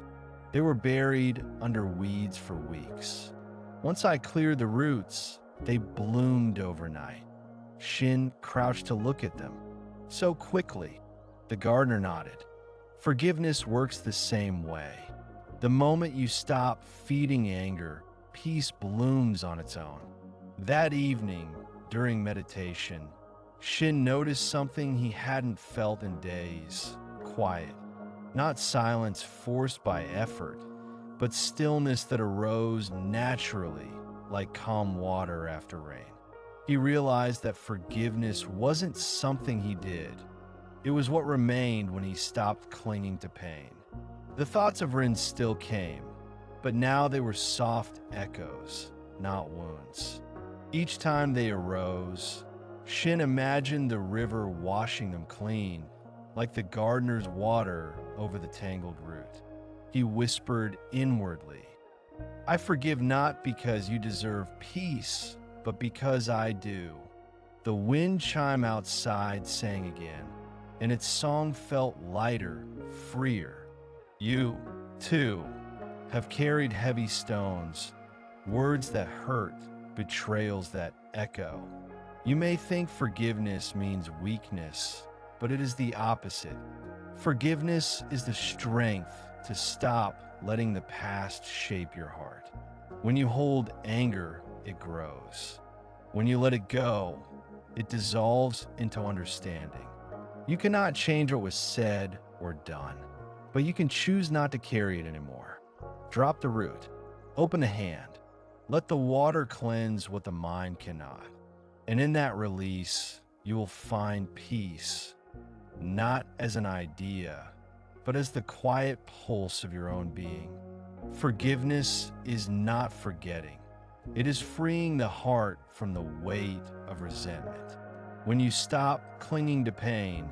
They were buried under weeds for weeks. Once I cleared the roots, they bloomed overnight. Shin crouched to look at them. So quickly. The gardener nodded. Forgiveness works the same way. The moment you stop feeding anger, peace blooms on its own. That evening, during meditation, Shin noticed something he hadn't felt in days. Quiet. Not silence forced by effort, but stillness that arose naturally, like calm water after rain. He realized that forgiveness wasn't something he did. It was what remained when he stopped clinging to pain. The thoughts of Rin still came, but now they were soft echoes, not wounds. Each time they arose, Shin imagined the river washing them clean, like the gardener's water over the tangled root. He whispered inwardly, "I forgive not because you deserve peace, but because I do." The wind chime outside sang again, and its song felt lighter, freer. You, too, have carried heavy stones, words that hurt, betrayals that echo. You may think forgiveness means weakness, but it is the opposite. Forgiveness is the strength to stop letting the past shape your heart. When you hold anger, it grows. When you let it go, it dissolves into understanding. You cannot change what was said or done, but you can choose not to carry it anymore. Drop the root, open the hand, let the water cleanse what the mind cannot. And in that release, you will find peace, not as an idea, but as the quiet pulse of your own being. Forgiveness is not forgetting. It is freeing the heart from the weight of resentment. When you stop clinging to pain,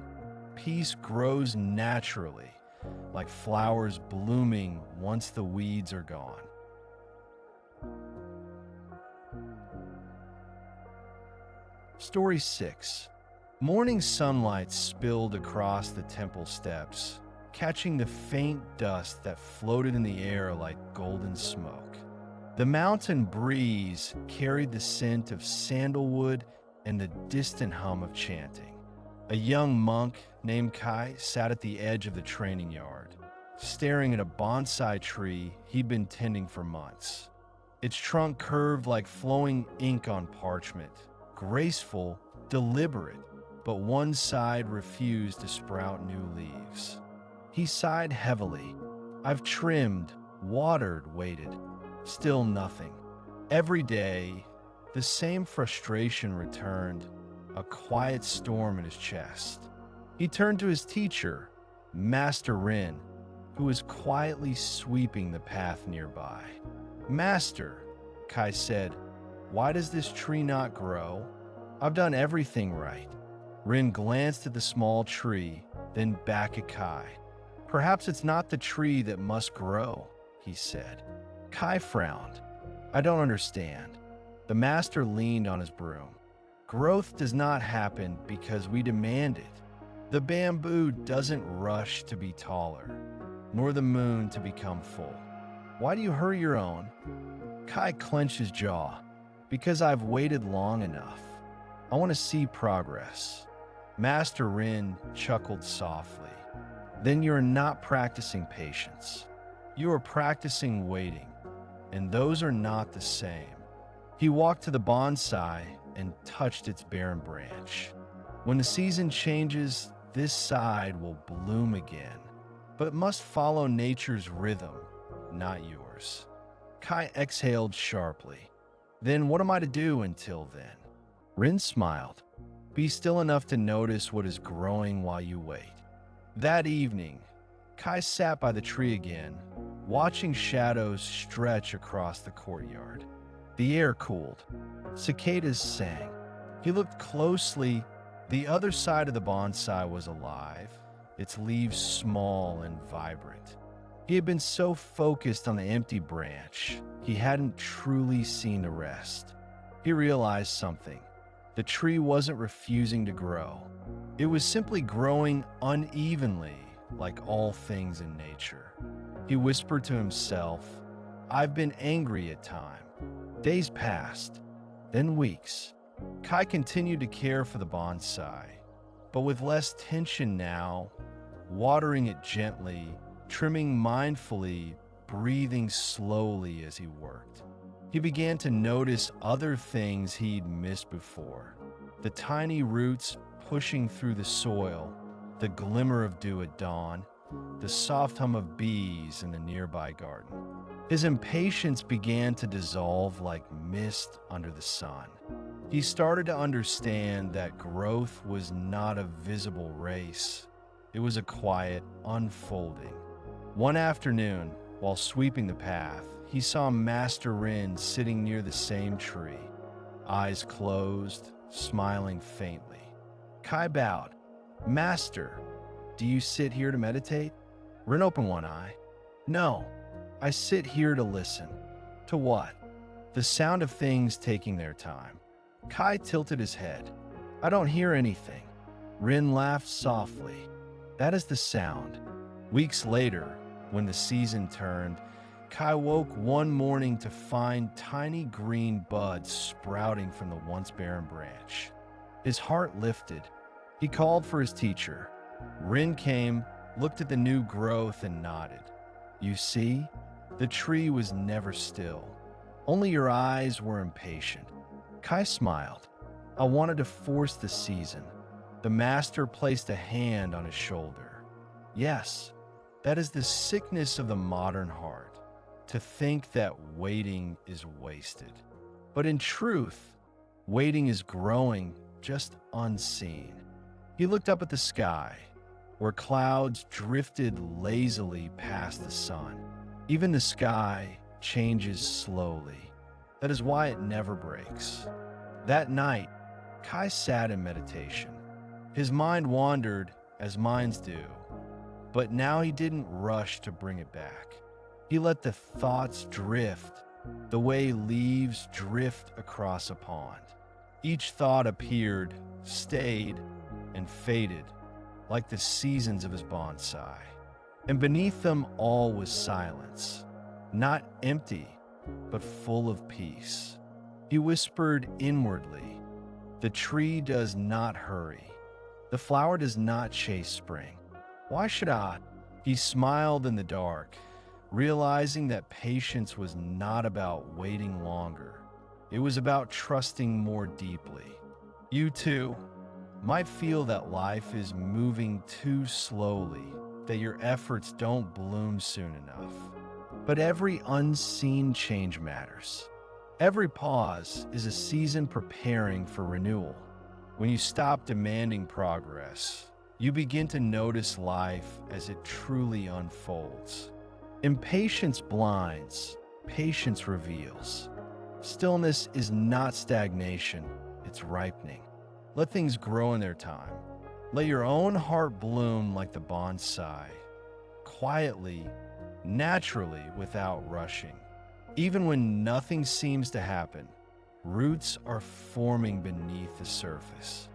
peace grows naturally, like flowers blooming once the weeds are gone. Story 6. Morning sunlight spilled across the temple steps, catching the faint dust that floated in the air like golden smoke. The mountain breeze carried the scent of sandalwood and the distant hum of chanting. A young monk named Kai sat at the edge of the training yard, staring at a bonsai tree he'd been tending for months. Its trunk curved like flowing ink on parchment, graceful, deliberate, but one side refused to sprout new leaves. He sighed heavily. I've trimmed, watered, waited. Still nothing. Every day, the same frustration returned, a quiet storm in his chest. He turned to his teacher, Master Rin, who was quietly sweeping the path nearby. Master, Kai said, why does this tree not grow? I've done everything right. Rin glanced at the small tree, then back at Kai. Perhaps it's not the tree that must grow, he said. Kai frowned. I don't understand. The master leaned on his broom. Growth does not happen because we demand it. The bamboo doesn't rush to be taller, nor the moon to become full. Why do you hurry your own? Kai clenched his jaw. Because I've waited long enough. I want to see progress. Master Rin chuckled softly. Then you're not practicing patience. You are practicing waiting, and those are not the same. He walked to the bonsai and touched its barren branch. When the season changes, this side will bloom again, but it must follow nature's rhythm, not yours. Kai exhaled sharply. Then what am I to do until then? Rin smiled. Be still enough to notice what is growing while you wait. That evening, Kai sat by the tree again, watching shadows stretch across the courtyard. The air cooled. Cicadas sang. He looked closely. The other side of the bonsai was alive, its leaves small and vibrant. He had been so focused on the empty branch, he hadn't truly seen the rest. He realized something. The tree wasn't refusing to grow. It was simply growing unevenly, like all things in nature. He whispered to himself, I've been angry at time. Days passed, then weeks. Kai continued to care for the bonsai, but with less tension now, watering it gently, trimming mindfully, breathing slowly as he worked. He began to notice other things he'd missed before. The tiny roots pushing through the soil, the glimmer of dew at dawn, the soft hum of bees in the nearby garden. His impatience began to dissolve like mist under the sun. He started to understand that growth was not a visible race. It was a quiet unfolding. One afternoon, while sweeping the path, he saw Master Rin sitting near the same tree, eyes closed, smiling faintly. Kai bowed. Master, do you sit here to meditate? Rin opened one eye. No, I sit here to listen. To what? The sound of things taking their time. Kai tilted his head. I don't hear anything. Rin laughed softly. That is the sound. Weeks later, when the season turned, Kai woke one morning to find tiny green buds sprouting from the once barren branch. His heart lifted. He called for his teacher. Rin came, looked at the new growth, and nodded. You see, the tree was never still. Only your eyes were impatient. Kai smiled. I wanted to force the season. The master placed a hand on his shoulder. Yes, that is the sickness of the modern heart, to think that waiting is wasted. But in truth, waiting is growing, just unseen. He looked up at the sky, where clouds drifted lazily past the sun. Even the sky changes slowly. That is why it never breaks. That night, Kai sat in meditation. His mind wandered, as minds do, but now he didn't rush to bring it back. He let the thoughts drift, the way leaves drift across a pond. Each thought appeared, stayed, and faded, like the seasons of his bonsai. And beneath them all was silence, not empty, but full of peace. He whispered inwardly, "The tree does not hurry. The flower does not chase spring. Why should I?" He smiled in the dark, realizing that patience was not about waiting longer. It was about trusting more deeply. You too might feel that life is moving too slowly, that your efforts don't bloom soon enough. But every unseen change matters. Every pause is a season preparing for renewal. When you stop demanding progress, you begin to notice life as it truly unfolds. Impatience blinds, patience reveals. Stillness is not stagnation, it's ripening. Let things grow in their time. Let your own heart bloom like the bonsai, quietly, naturally, without rushing. Even when nothing seems to happen, roots are forming beneath the surface.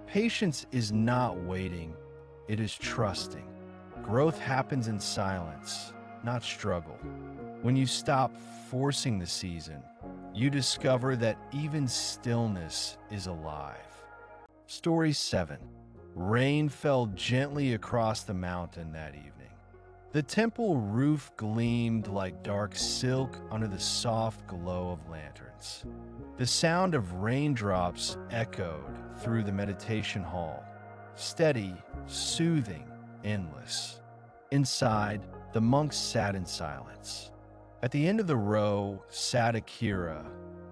Patience is not waiting, it is trusting. Growth happens in silence, not struggle. When you stop forcing the season, you discover that even stillness is alive. Story 7. Rain fell gently across the mountain that evening. The temple roof gleamed like dark silk under the soft glow of lanterns. The sound of raindrops echoed through the meditation hall, steady, soothing, endless. Inside, the monks sat in silence. At the end of the row sat Akira,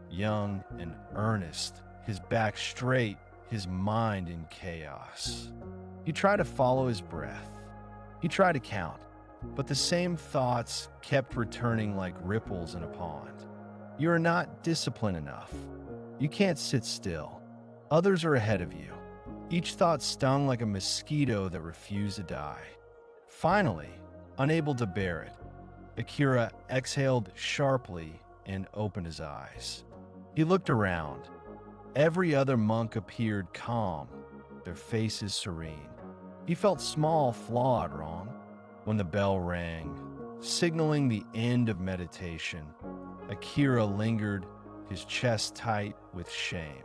young and earnest, his back straight, his mind in chaos. He tried to follow his breath. He tried to count, but the same thoughts kept returning like ripples in a pond. You are not disciplined enough. You can't sit still. Others are ahead of you. Each thought stung like a mosquito that refused to die. Finally, unable to bear it, Akira exhaled sharply and opened his eyes. He looked around. Every other monk appeared calm, their faces serene. He felt small, flawed, wrong. When the bell rang, signaling the end of meditation, Akira lingered, his chest tight with shame.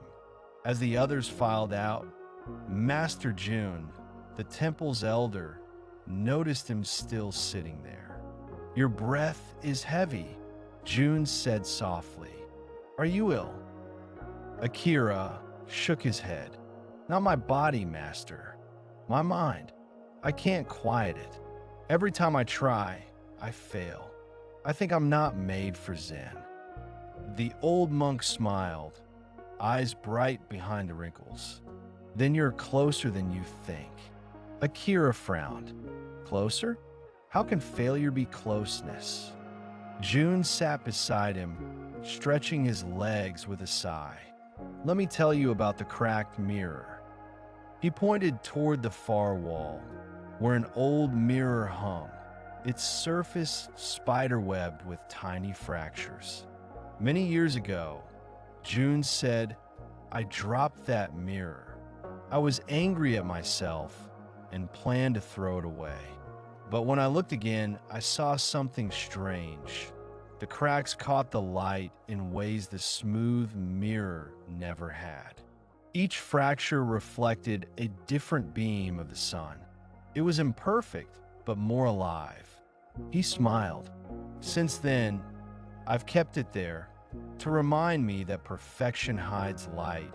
As the others filed out, Master Jun, the temple's elder, noticed him still sitting there. "Your breath is heavy," Jun said softly. "Are you ill?" Akira shook his head. "Not my body, Master. My mind. I can't quiet it. Every time I try, I fail. I think I'm not made for Zen." The old monk smiled, eyes bright behind the wrinkles. "Then you're closer than you think." Akira frowned. "Closer? How can failure be closeness?" Jun sat beside him, stretching his legs with a sigh. "Let me tell you about the cracked mirror." He pointed toward the far wall, where an old mirror hung, its surface spiderwebbed with tiny fractures. Many years ago, Jun said, "I dropped that mirror. I was angry at myself and planned to throw it away. But when I looked again, I saw something strange. The cracks caught the light in ways the smooth mirror never had. Each fracture reflected a different beam of the sun. It was imperfect, but more alive." He smiled. "Since then, I've kept it there to remind me that perfection hides light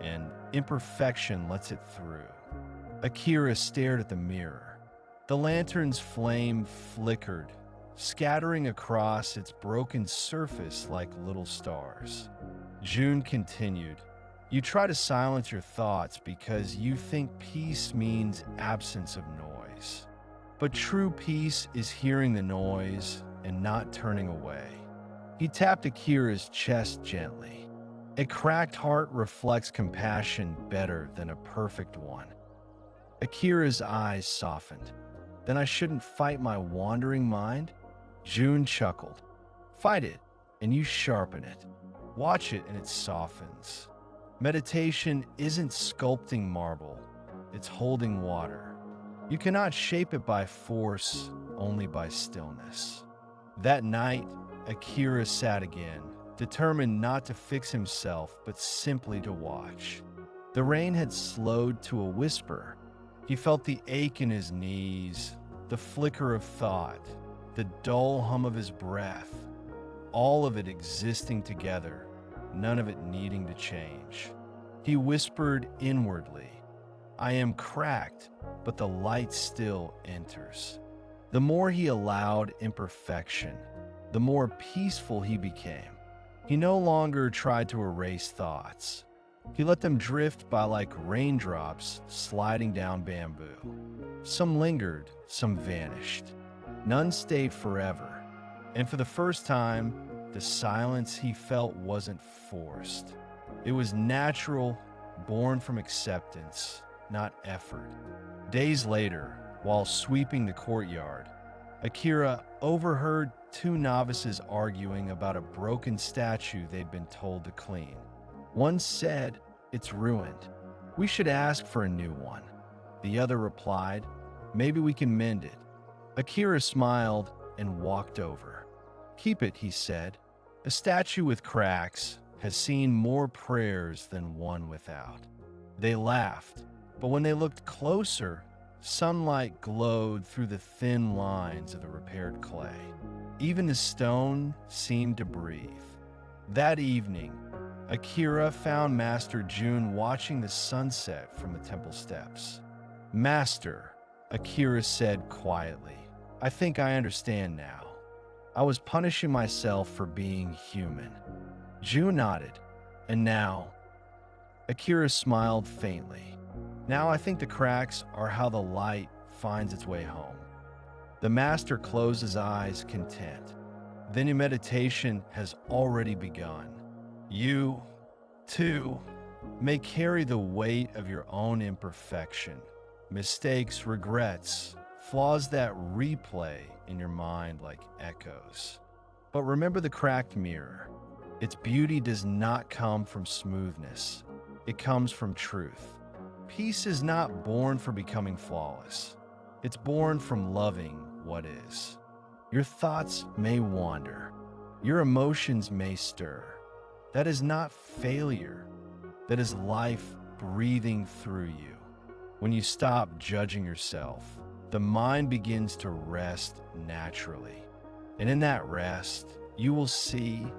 and imperfection lets it through. Akira stared at the mirror. The lantern's flame flickered, scattering across its broken surface like little stars. June continued, "You try to silence your thoughts because you think peace means absence of noise. But true peace is hearing the noise and not turning away." He tapped Akira's chest gently. "A cracked heart reflects compassion better than a perfect one." Akira's eyes softened. "Then I shouldn't fight my wandering mind?" June chuckled. "Fight it, and you sharpen it. Watch it, and it softens. Meditation isn't sculpting marble, it's holding water. You cannot shape it by force, only by stillness." That night, Akira sat again, determined not to fix himself, but simply to watch. The rain had slowed to a whisper. He felt the ache in his knees, the flicker of thought, the dull hum of his breath, all of it existing together, none of it needing to change. He whispered inwardly, "I am cracked, but the light still enters." The more he allowed imperfection, the more peaceful he became. He no longer tried to erase thoughts. He let them drift by like raindrops sliding down bamboo. Some lingered, some vanished. None stayed forever. And for the first time, the silence he felt wasn't forced. It was natural, born from acceptance, not effort. Days later, while sweeping the courtyard, Akira overheard two novices arguing about a broken statue they'd been told to clean. One said, "It's ruined. We should ask for a new one." The other replied, "Maybe we can mend it." Akira smiled and walked over. "Keep it," he said. "A statue with cracks has seen more prayers than one without." They laughed, but when they looked closer, sunlight glowed through the thin lines of the repaired clay. Even the stone seemed to breathe. That evening, Akira found Master June watching the sunset from the temple steps. "Master," Akira said quietly, "I think I understand now. I was punishing myself for being human." June nodded. "And now?" Akira smiled faintly. "Now I think the cracks are how the light finds its way home." The master closed his eyes, content. "Then your meditation has already begun. You, too, may carry the weight of your own imperfection, mistakes, regrets, flaws that replay in your mind like echoes. But remember the cracked mirror. Its beauty does not come from smoothness. It comes from truth. Peace is not born for becoming flawless. It's born from loving what is. Your thoughts may wander. Your emotions may stir. That is not failure. That is life breathing through you. When you stop judging yourself, the mind begins to rest naturally. And in that rest, you will see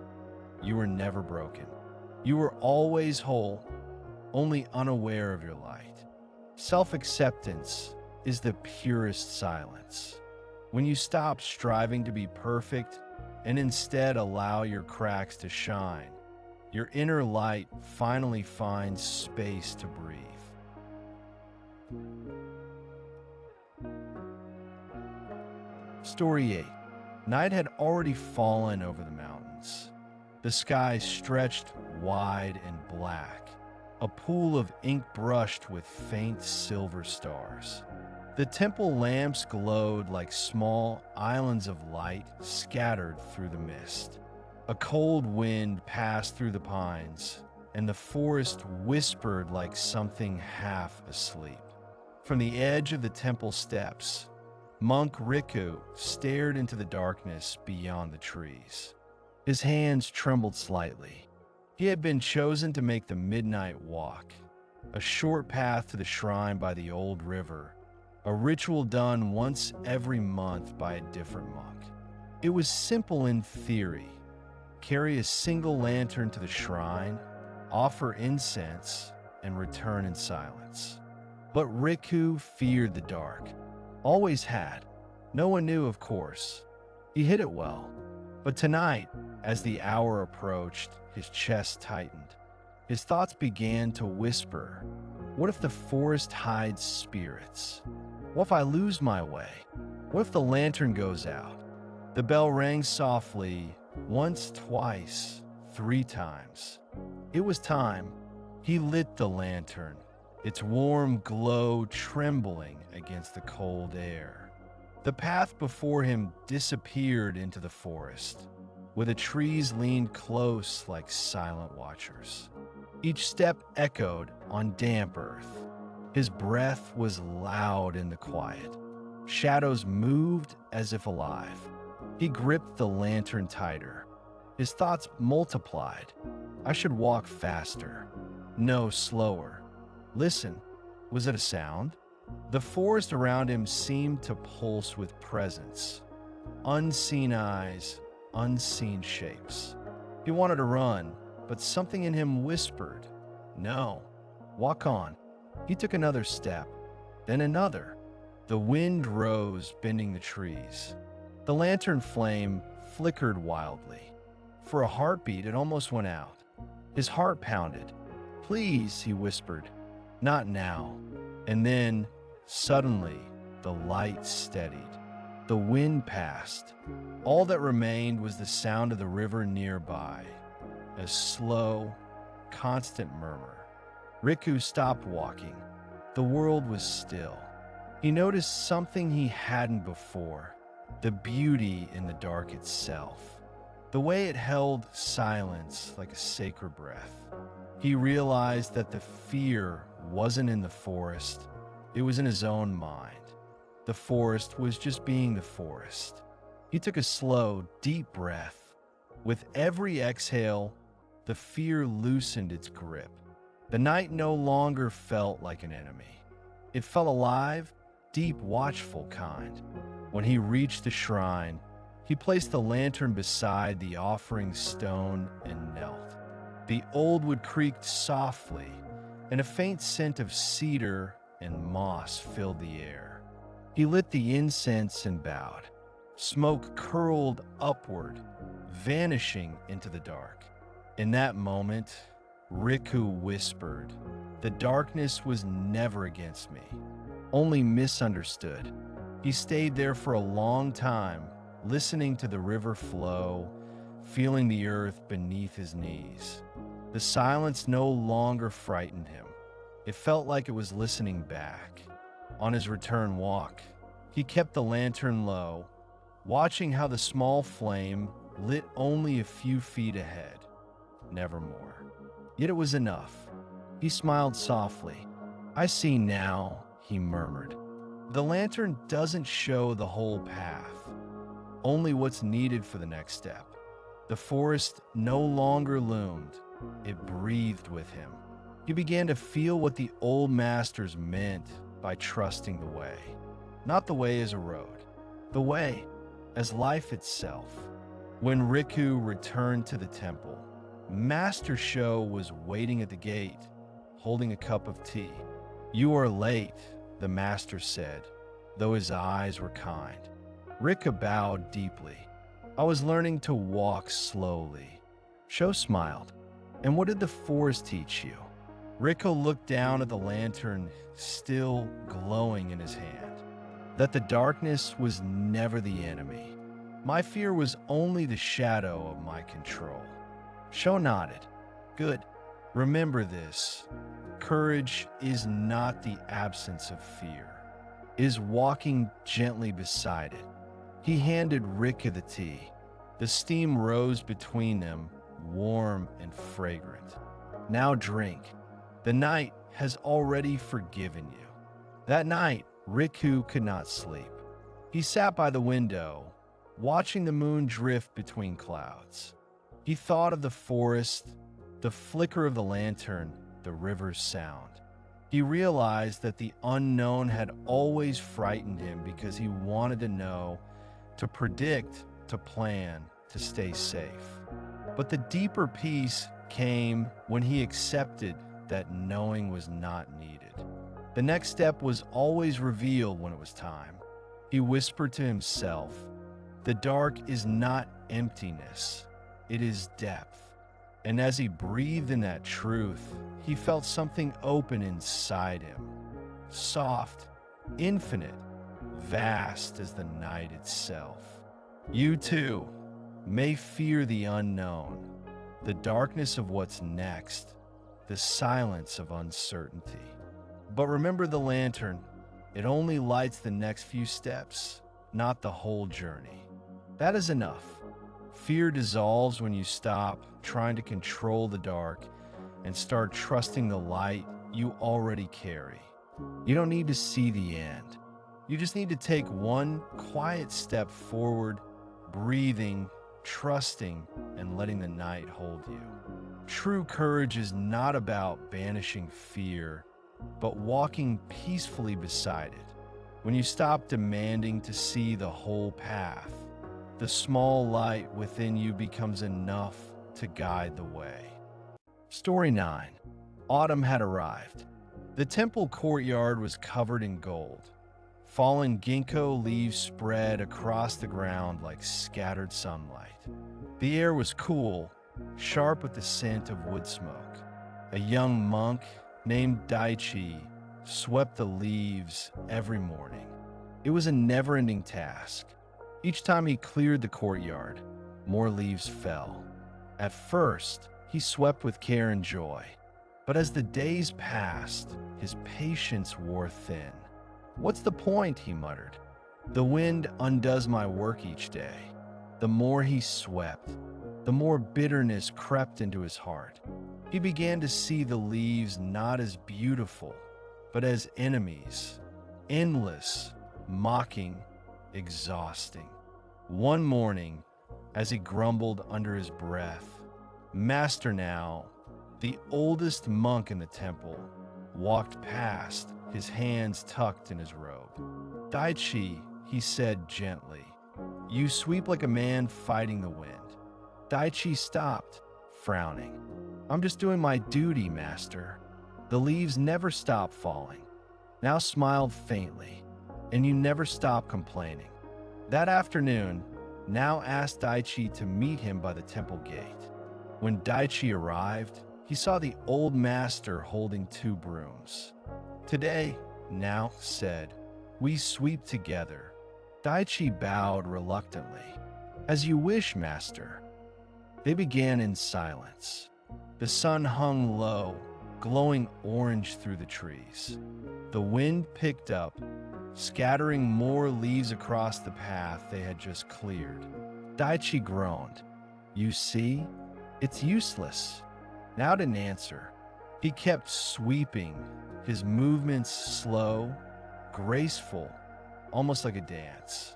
you were never broken. You were always whole, only unaware of your light. Self-acceptance is the purest silence. When you stop striving to be perfect and instead allow your cracks to shine, your inner light finally finds space to breathe. Story 8. Night had already fallen over the mountains. The sky stretched wide and black, a pool of ink brushed with faint silver stars. The temple lamps glowed like small islands of light scattered through the mist. A cold wind passed through the pines, and the forest whispered like something half asleep. From the edge of the temple steps, Monk Riku stared into the darkness beyond the trees. His hands trembled slightly. He had been chosen to make the midnight walk, a short path to the shrine by the old river, a ritual done once every month by a different monk. It was simple in theory. Carry a single lantern to the shrine, offer incense, and return in silence. But Riku feared the dark. Always had. No one knew, of course. He hid it well. But tonight, as the hour approached, his chest tightened. His thoughts began to whisper. What if the forest hides spirits? What if I lose my way? What if the lantern goes out? The bell rang softly, once, twice, 3 times. It was time. He lit the lantern, its warm glow trembling against the cold air. The path before him disappeared into the forest, where the trees leaned close like silent watchers. Each step echoed on damp earth. His breath was loud in the quiet. Shadows moved as if alive. He gripped the lantern tighter. His thoughts multiplied. I should walk faster. No, slower. Listen, was it a sound? The forest around him seemed to pulse with presence. Unseen eyes, unseen shapes. He wanted to run, but something in him whispered, no, walk on. He took another step, then another. The wind rose, bending the trees. The lantern flame flickered wildly. For a heartbeat, it almost went out. His heart pounded. Please, he whispered, not now. And then, suddenly, the light steadied. The wind passed. All that remained was the sound of the river nearby, a slow, constant murmur. Riku stopped walking. The world was still. He noticed something he hadn't before, the beauty in the dark itself, the way it held silence like a sacred breath. He realized that the fear wasn't in the forest, it was in his own mind. The forest was just being the forest. He took a slow, deep breath. With every exhale, the fear loosened its grip. The night no longer felt like an enemy. It felt alive, deep, watchful kind. When he reached the shrine, he placed the lantern beside the offering stone and knelt. The old wood creaked softly, and a faint scent of cedar and moss filled the air. He lit the incense and bowed. Smoke curled upward, vanishing into the dark. In that moment, Riku whispered, "The darkness was never against me, only misunderstood." He stayed there for a long time, listening to the river flow, feeling the earth beneath his knees. The silence no longer frightened him. It felt like it was listening back. On his return walk, he kept the lantern low, watching how the small flame lit only a few feet ahead, never more. Yet it was enough. He smiled softly. "I see now," he murmured. "The lantern doesn't show the whole path, only what's needed for the next step." The forest no longer loomed. It breathed with him. He began to feel what the old masters meant by trusting the way. Not the way as a road, the way as life itself. When Riku returned to the temple, Master Sho was waiting at the gate, holding a cup of tea. "You are late," the master said, though his eyes were kind. Riku bowed deeply. "I was learning to walk slowly." Sho smiled. "And what did the forest teach you?" Riku looked down at the lantern, still glowing in his hand. "That the darkness was never the enemy. My fear was only the shadow of my control." Sho nodded. "Good. Remember this. Courage is not the absence of fear. It is walking gently beside it." He handed Riku the tea. The steam rose between them, warm and fragrant. "Now drink. The night has already forgiven you." That night, Riku could not sleep. He sat by the window, watching the moon drift between clouds. He thought of the forest, the flicker of the lantern, the river's sound. He realized that the unknown had always frightened him because he wanted to know, to predict, to plan, to stay safe. But the deeper peace came when he accepted that knowing was not needed. The next step was always revealed when it was time. He whispered to himself, "The dark is not emptiness, it is depth." And as he breathed in that truth, he felt something open inside him. Soft, infinite, vast as the night itself. You too may fear the unknown, the darkness of what's next, the silence of uncertainty. But remember the lantern, it only lights the next few steps, not the whole journey. That is enough. Fear dissolves when you stop trying to control the dark and start trusting the light you already carry. You don't need to see the end. You just need to take one quiet step forward, breathing, trusting, and letting the night hold you. True courage is not about banishing fear, but walking peacefully beside it. When you stop demanding to see the whole path, the small light within you becomes enough to guide the way. Story 9. Autumn had arrived. The temple courtyard was covered in gold. Fallen ginkgo leaves spread across the ground like scattered sunlight. The air was cool, sharp with the scent of wood smoke. A young monk named Daichi swept the leaves every morning. It was a never-ending task. Each time he cleared the courtyard, more leaves fell. At first, he swept with care and joy. But as the days passed, his patience wore thin. "What's the point?" he muttered. "The wind undoes my work each day." The more he swept, the more bitterness crept into his heart. He began to see the leaves not as beautiful, but as enemies, endless, mocking, exhausting. One morning, as he grumbled under his breath, Master Now, the oldest monk in the temple, walked past, his hands tucked in his robe. "Daichi," he said gently, "you sweep like a man fighting the wind." Daichi stopped, frowning. "I'm just doing my duty, Master." The leaves never stopped falling. Now smiled faintly, "And you never stop complaining." That afternoon, Now asked Daichi to meet him by the temple gate. When Daichi arrived, he saw the old master holding 2 brooms. "Today," Now said, "we sweep together." Daichi bowed reluctantly. "As you wish, Master." They began in silence. The sun hung low, glowing orange through the trees. The wind picked up, scattering more leaves across the path they had just cleared. Daichi groaned. "You see, it's useless." Now didn't answer. He kept sweeping, his movements slow, graceful, almost like a dance.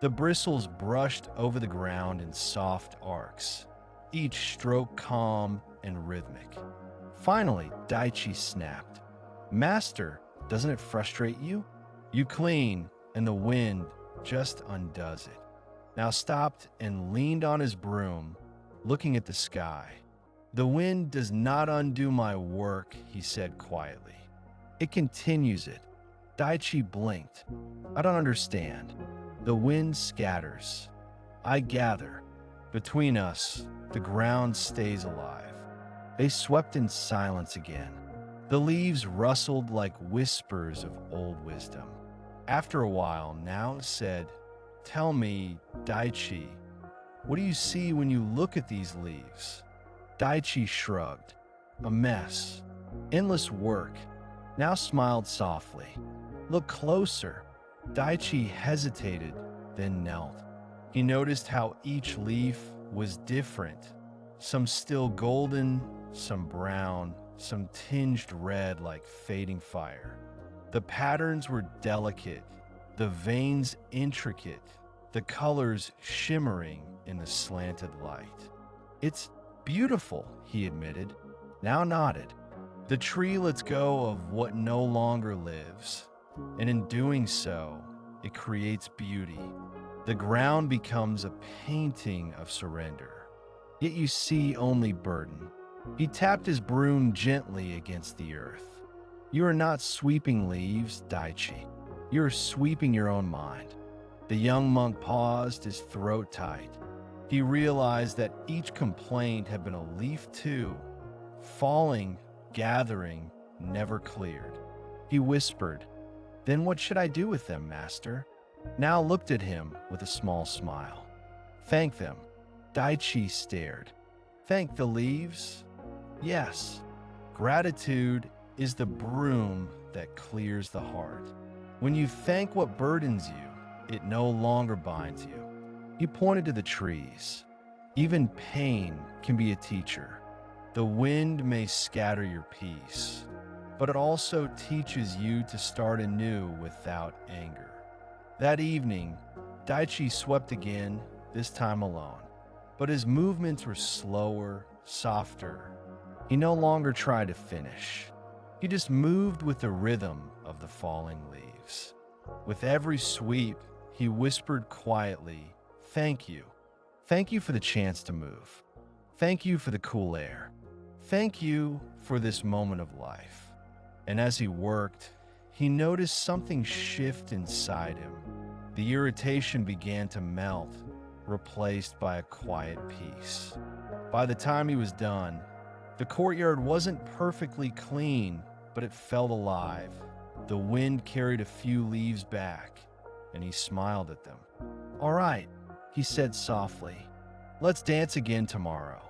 The bristles brushed over the ground in soft arcs, each stroke calm and rhythmic. Finally, Daichi snapped. "Master, doesn't it frustrate you? You clean, and the wind just undoes it." Now stopped and leaned on his broom, looking at the sky. "The wind does not undo my work," he said quietly. "It continues it." Daichi blinked. "I don't understand." "The wind scatters. I gather. Between us, the ground stays alive." They swept in silence again. The leaves rustled like whispers of old wisdom. After a while, Now said, "Tell me, Daichi, what do you see when you look at these leaves?" Daichi shrugged. "A mess. Endless work." Now smiled softly. "Look closer." Daichi hesitated, then knelt. He noticed how each leaf was different. Some still golden, some brown, some tinged red like fading fire. The patterns were delicate, the veins intricate, the colors shimmering in the slanted light. "It's beautiful," he admitted. Now nodded. "The tree lets go of what no longer lives, and in doing so, it creates beauty. The ground becomes a painting of surrender. Yet you see only burden. He tapped his broom gently against the earth. You are not sweeping leaves, Daichi. You are sweeping your own mind. The young monk paused, his throat tight. He realized that each complaint had been a leaf too, falling, gathering, never cleared. He whispered, "Then what should I do with them, master?" Now looked at him with a small smile. "Thank them." Daichi stared. "Thank the leaves?" "Yes. Gratitude is the broom that clears the heart. When you thank what burdens you, it no longer binds you." He pointed to the trees. Even pain can be a teacher. The wind may scatter your peace, but it also teaches you to start anew without anger. That evening, Daichi swept again, this time alone. But his movements were slower, softer. He no longer tried to finish. He just moved with the rhythm of the falling leaves. With every sweep, he whispered quietly, "Thank you. Thank you for the chance to move. Thank you for the cool air. Thank you for this moment of life." And as he worked, he noticed something shift inside him. The irritation began to melt, replaced by a quiet peace. By the time he was done, the courtyard wasn't perfectly clean, but it felt alive. The wind carried a few leaves back, and he smiled at them. "All right," he said softly. "Let's dance again tomorrow."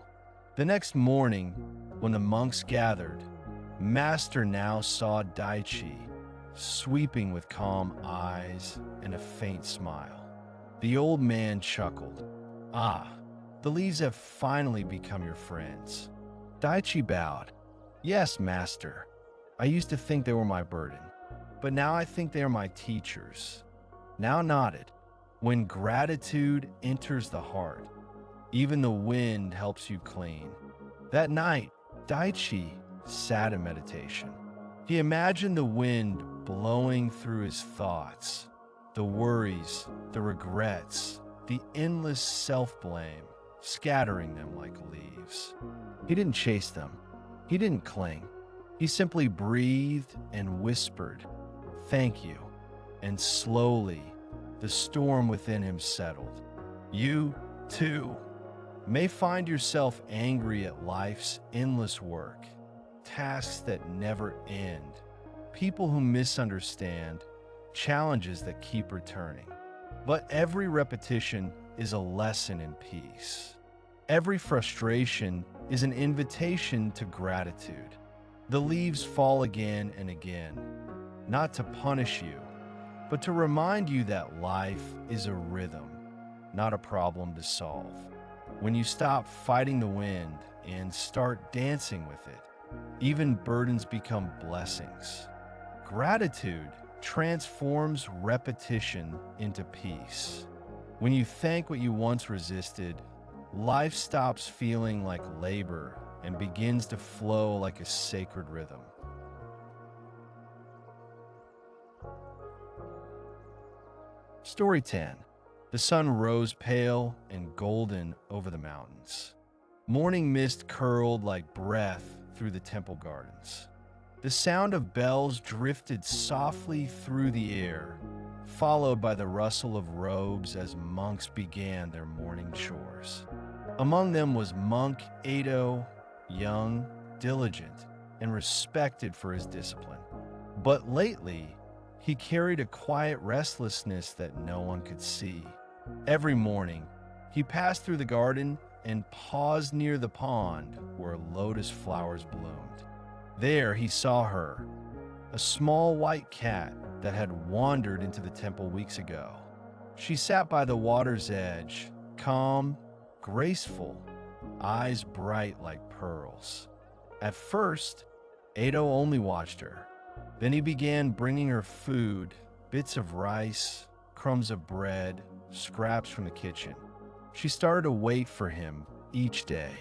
The next morning, when the monks gathered, Master now saw Daichi, sweeping with calm eyes and a faint smile. The old man chuckled. "Ah, the leaves have finally become your friends." Daichi bowed. "Yes, Master. I used to think they were my burden, but now I think they are my teachers." Now nodded. When gratitude enters the heart, even the wind helps you clean. That night, Daichi sat in meditation. He imagined the wind blowing through his thoughts, the worries, the regrets, the endless self-blame, scattering them like leaves. He didn't chase them. He didn't cling. He simply breathed and whispered, "Thank you." And slowly, the storm within him settled. You, too, may find yourself angry at life's endless work, tasks that never end, people who misunderstand, challenges that keep returning. But every repetition is a lesson in peace. Every frustration is an invitation to gratitude. The leaves fall again and again, not to punish you, but to remind you that life is a rhythm, not a problem to solve. When you stop fighting the wind and start dancing with it, even burdens become blessings. Gratitude transforms repetition into peace. When you thank what you once resisted, life stops feeling like labor and begins to flow like a sacred rhythm. Story 10. The sun rose pale and golden over the mountains. Morning mist curled like breath through the temple gardens. The sound of bells drifted softly through the air, followed by the rustle of robes as monks began their morning chores. Among them was monk Edo, young, diligent, and respected for his discipline. But lately, he carried a quiet restlessness that no one could see. Every morning, he passed through the garden and paused near the pond where lotus flowers bloomed. There he saw her, a small white cat that had wandered into the temple weeks ago. She sat by the water's edge, calm, graceful, eyes bright like pearls. At first, Edo only watched her. Then he began bringing her food, bits of rice, crumbs of bread, scraps from the kitchen. She started to wait for him each day.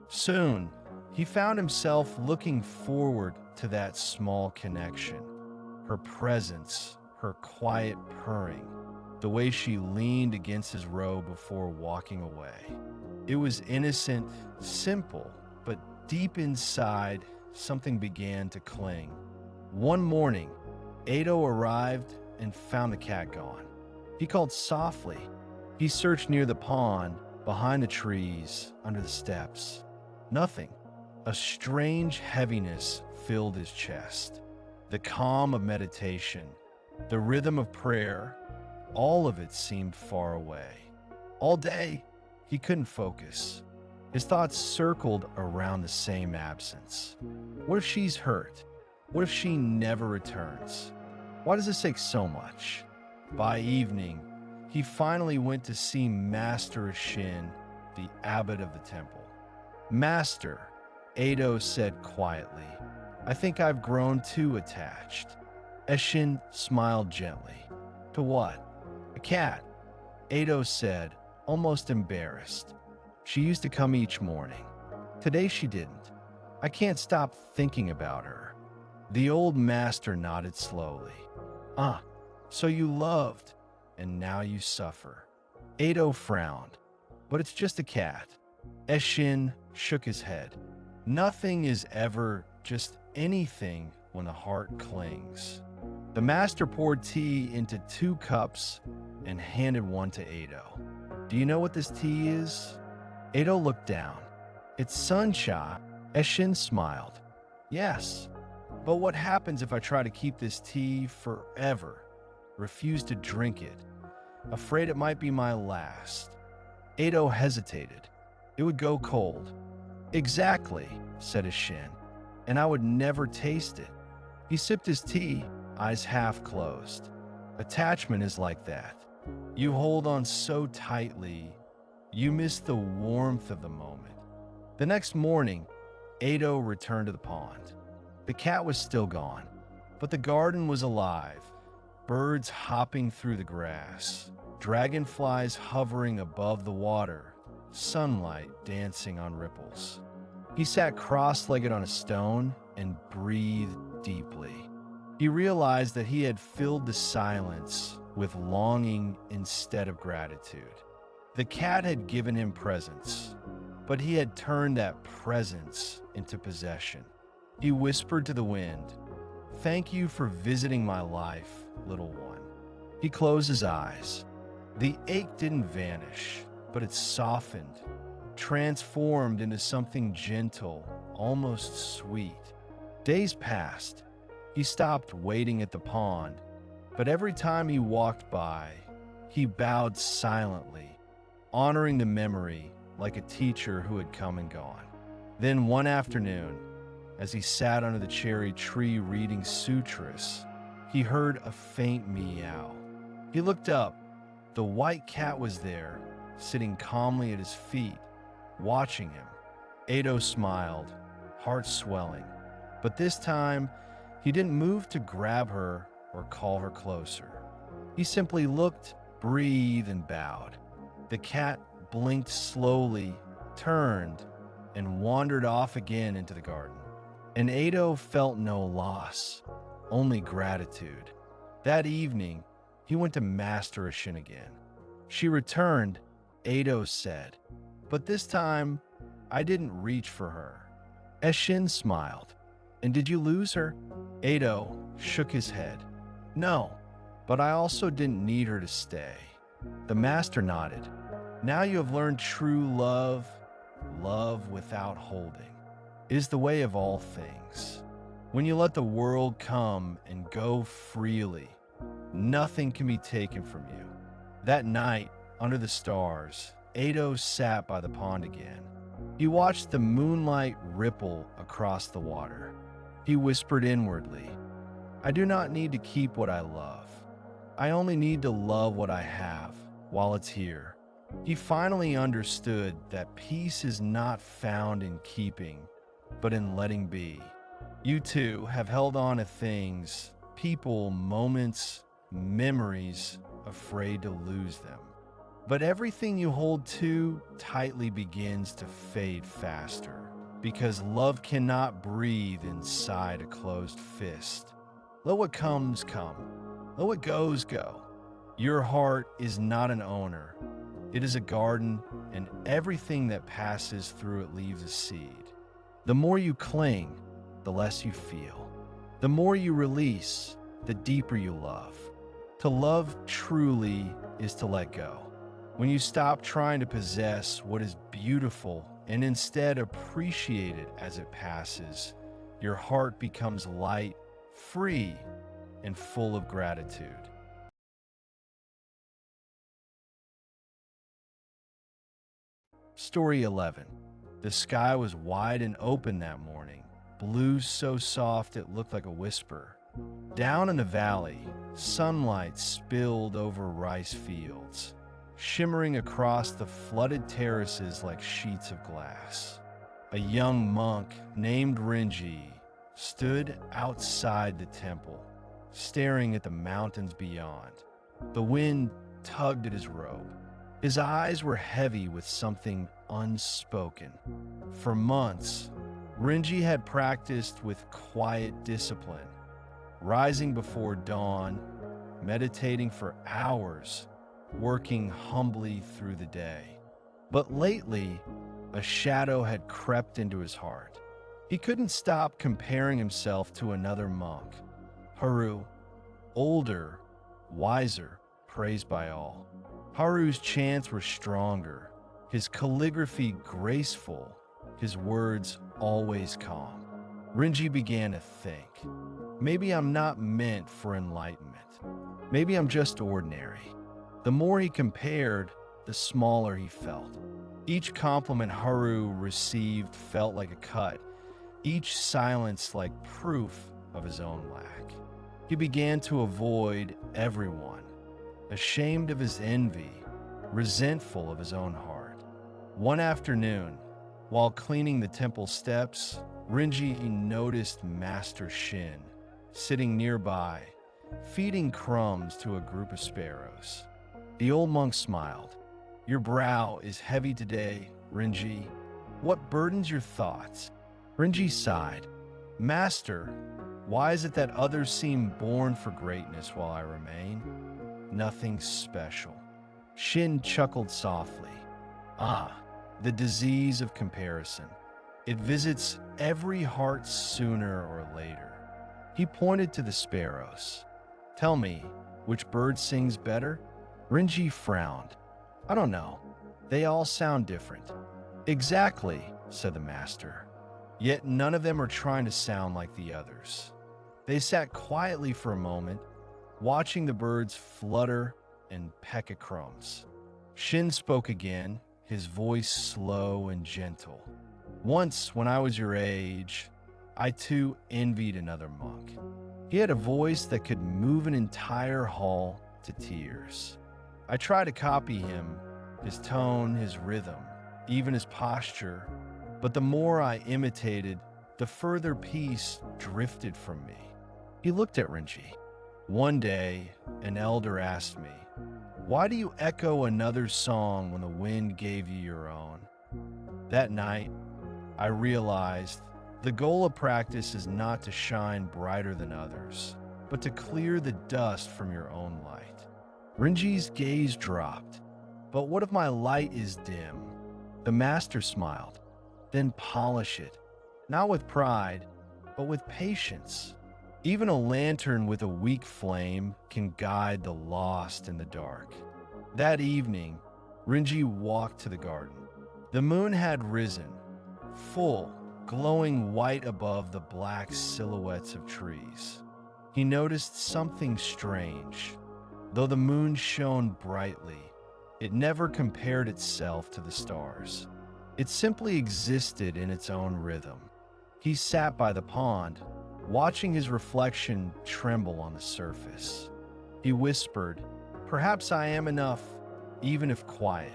Soon, he found himself looking forward to that small connection. Her presence, her quiet purring, the way she leaned against his robe before walking away. It was innocent, simple, but Deep inside, something began to cling. One morning, Ado arrived and found the cat gone. He called softly. He searched near the pond, behind the trees, under the steps. Nothing. A strange heaviness filled his chest. The calm of meditation, the rhythm of prayer, all of it seemed far away. All day, he couldn't focus. His thoughts circled around the same absence. What if she's hurt? What if she never returns? Why does this take so much? By evening, he finally went to see Master Shin, the abbot of the temple. Master, Ado said quietly, I think I've grown too attached. Eshin smiled gently. To what? A cat, Ado said, almost embarrassed. She used to come each morning. Today she didn't. I can't stop thinking about her. The old master nodded slowly. Ah, so you loved, and now you suffer. Ado frowned. But it's just a cat. Eshin shook his head. Nothing is ever just anything when the heart clings. The master poured tea into 2 cups and handed one to Ado. Do you know what this tea is? Ado looked down. It's sunshine. Eshin smiled. Yes, but what happens if I try to keep this tea forever? Refuse to drink it. Afraid it might be my last. Ado hesitated. It would go cold. Exactly, said Eshin, and I would never taste it. He sipped his tea, eyes half closed. Attachment is like that. You hold on so tightly, you miss the warmth of the moment. The next morning, Ado returned to the pond. The cat was still gone, but the garden was alive. Birds hopping through the grass, dragonflies hovering above the water, sunlight dancing on ripples. He sat cross-legged on a stone and breathed deeply. He realized that he had filled the silence with longing instead of gratitude. The cat had given him presence, but he had turned that presence into possession. He whispered to the wind, "Thank you for visiting my life, little one." He closed his eyes. The ache didn't vanish, but it softened, transformed into something gentle, almost sweet. Days passed. He stopped waiting at the pond, but every time he walked by, he bowed silently, honoring the memory like a teacher who had come and gone. Then one afternoon, as he sat under the cherry tree reading sutras, he heard a faint meow. He looked up. The white cat was there, sitting calmly at his feet, watching him. Ado smiled, heart swelling, but this time he didn't move to grab her or call her closer. He simply looked, breathed, and bowed. The cat blinked slowly, turned, and wandered off again into the garden. And Ado felt no loss, only gratitude. That evening, he went to Master Ashin again. She returned, Ado said, but this time, I didn't reach for her. Eshin smiled. And did you lose her? Ado shook his head. No, but I also didn't need her to stay. The master nodded. Now you have learned true love, love without holding. It is the way of all things. When you let the world come and go freely, nothing can be taken from you. That night, under the stars, Ado sat by the pond again. He watched the moonlight ripple across the water. He whispered inwardly, I do not need to keep what I love. I only need to love what I have while it's here. He finally understood that peace is not found in keeping, but in letting be. You too have held on to things, people, moments, memories, afraid to lose them. But everything you hold too tightly begins to fade faster, because love cannot breathe inside a closed fist. Let what comes come. Let what goes go. Your heart is not an owner. It is a garden, and everything that passes through it leaves a seed. The more you cling, the less you feel. The more you release, the deeper you love. To love truly is to let go. When you stop trying to possess what is beautiful and instead appreciate it as it passes, your heart becomes light, free, and full of gratitude. Story 11. The sky was wide and open that morning, blue so soft it looked like a whisper. Down in the valley, sunlight spilled over rice fields, shimmering across the flooded terraces like sheets of glass. A young monk named Renji stood outside the temple, staring at the mountains beyond. The wind tugged at his robe. His eyes were heavy with something unspoken. For months, Renji had practiced with quiet discipline, rising before dawn, meditating for hours, working humbly through the day. But lately, a shadow had crept into his heart. He couldn't stop comparing himself to another monk, Haru, older, wiser, praised by all. Haru's chants were stronger, his calligraphy graceful, his words always calm. Renji began to think, maybe I'm not meant for enlightenment. Maybe I'm just ordinary. The more he compared, the smaller he felt. Each compliment Haru received felt like a cut, each silence like proof of his own lack. He began to avoid everyone, ashamed of his envy, resentful of his own heart. One afternoon, while cleaning the temple steps, Renji noticed Master Shin sitting nearby, feeding crumbs to a group of sparrows. The old monk smiled. Your brow is heavy today, Renji. What burdens your thoughts? Renji sighed. Master, why is it that others seem born for greatness while I remain? Nothing special. Shin chuckled softly. Ah, the disease of comparison. It visits every heart sooner or later. He pointed to the sparrows. Tell me, which bird sings better? Renji frowned. I don't know. They all sound different. Exactly, said the master. Yet none of them are trying to sound like the others. They sat quietly for a moment, watching the birds flutter and peck at crumbs. Shin spoke again, his voice slow and gentle. Once, when I was your age, I too envied another monk. He had a voice that could move an entire hall to tears. I tried to copy him, his tone, his rhythm, even his posture, but the more I imitated, the further peace drifted from me. He looked at Renji. One day, an elder asked me, why do you echo another song when the wind gave you your own? That night, I realized the goal of practice is not to shine brighter than others, but to clear the dust from your own light. Renji's gaze dropped. But what if my light is dim? The master smiled. Then polish it, not with pride, but with patience. Even a lantern with a weak flame can guide the lost in the dark. That evening, Renji walked to the garden. The moon had risen, full, glowing white above the black silhouettes of trees. He noticed something strange. Though the moon shone brightly, it never compared itself to the stars. It simply existed in its own rhythm. He sat by the pond, watching his reflection tremble on the surface. He whispered, perhaps I am enough, even if quiet.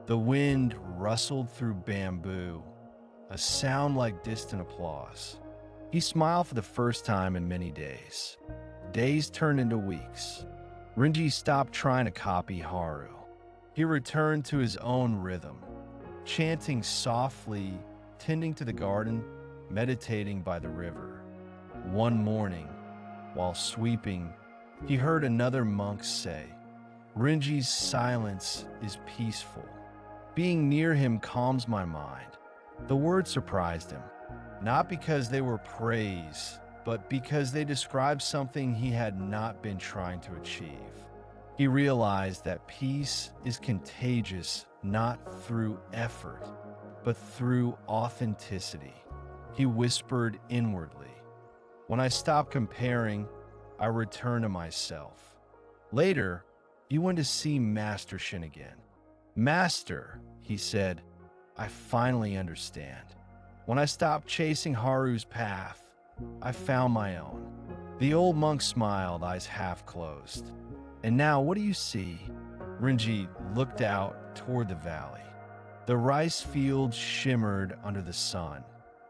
The wind rustled through bamboo, a sound like distant applause. He smiled for the first time in many days. Days turned into weeks. Renji stopped trying to copy Haru. He returned to his own rhythm, chanting softly, tending to the garden, meditating by the river. One morning, while sweeping, he heard another monk say, Renji's silence is peaceful. Being near him calms my mind. The word surprised him. not because they were praise, but because they described something he had not been trying to achieve. He realized that peace is contagious not through effort, but through authenticity. He whispered inwardly, "When I stop comparing, I return to myself." Later, he went to see Master Shin again. "Master," he said, "I finally understand. When I stopped chasing Haru's path, I found my own." The old monk smiled, eyes half closed. "And now, what do you see?" Rinji looked out toward the valley. The rice fields shimmered under the sun,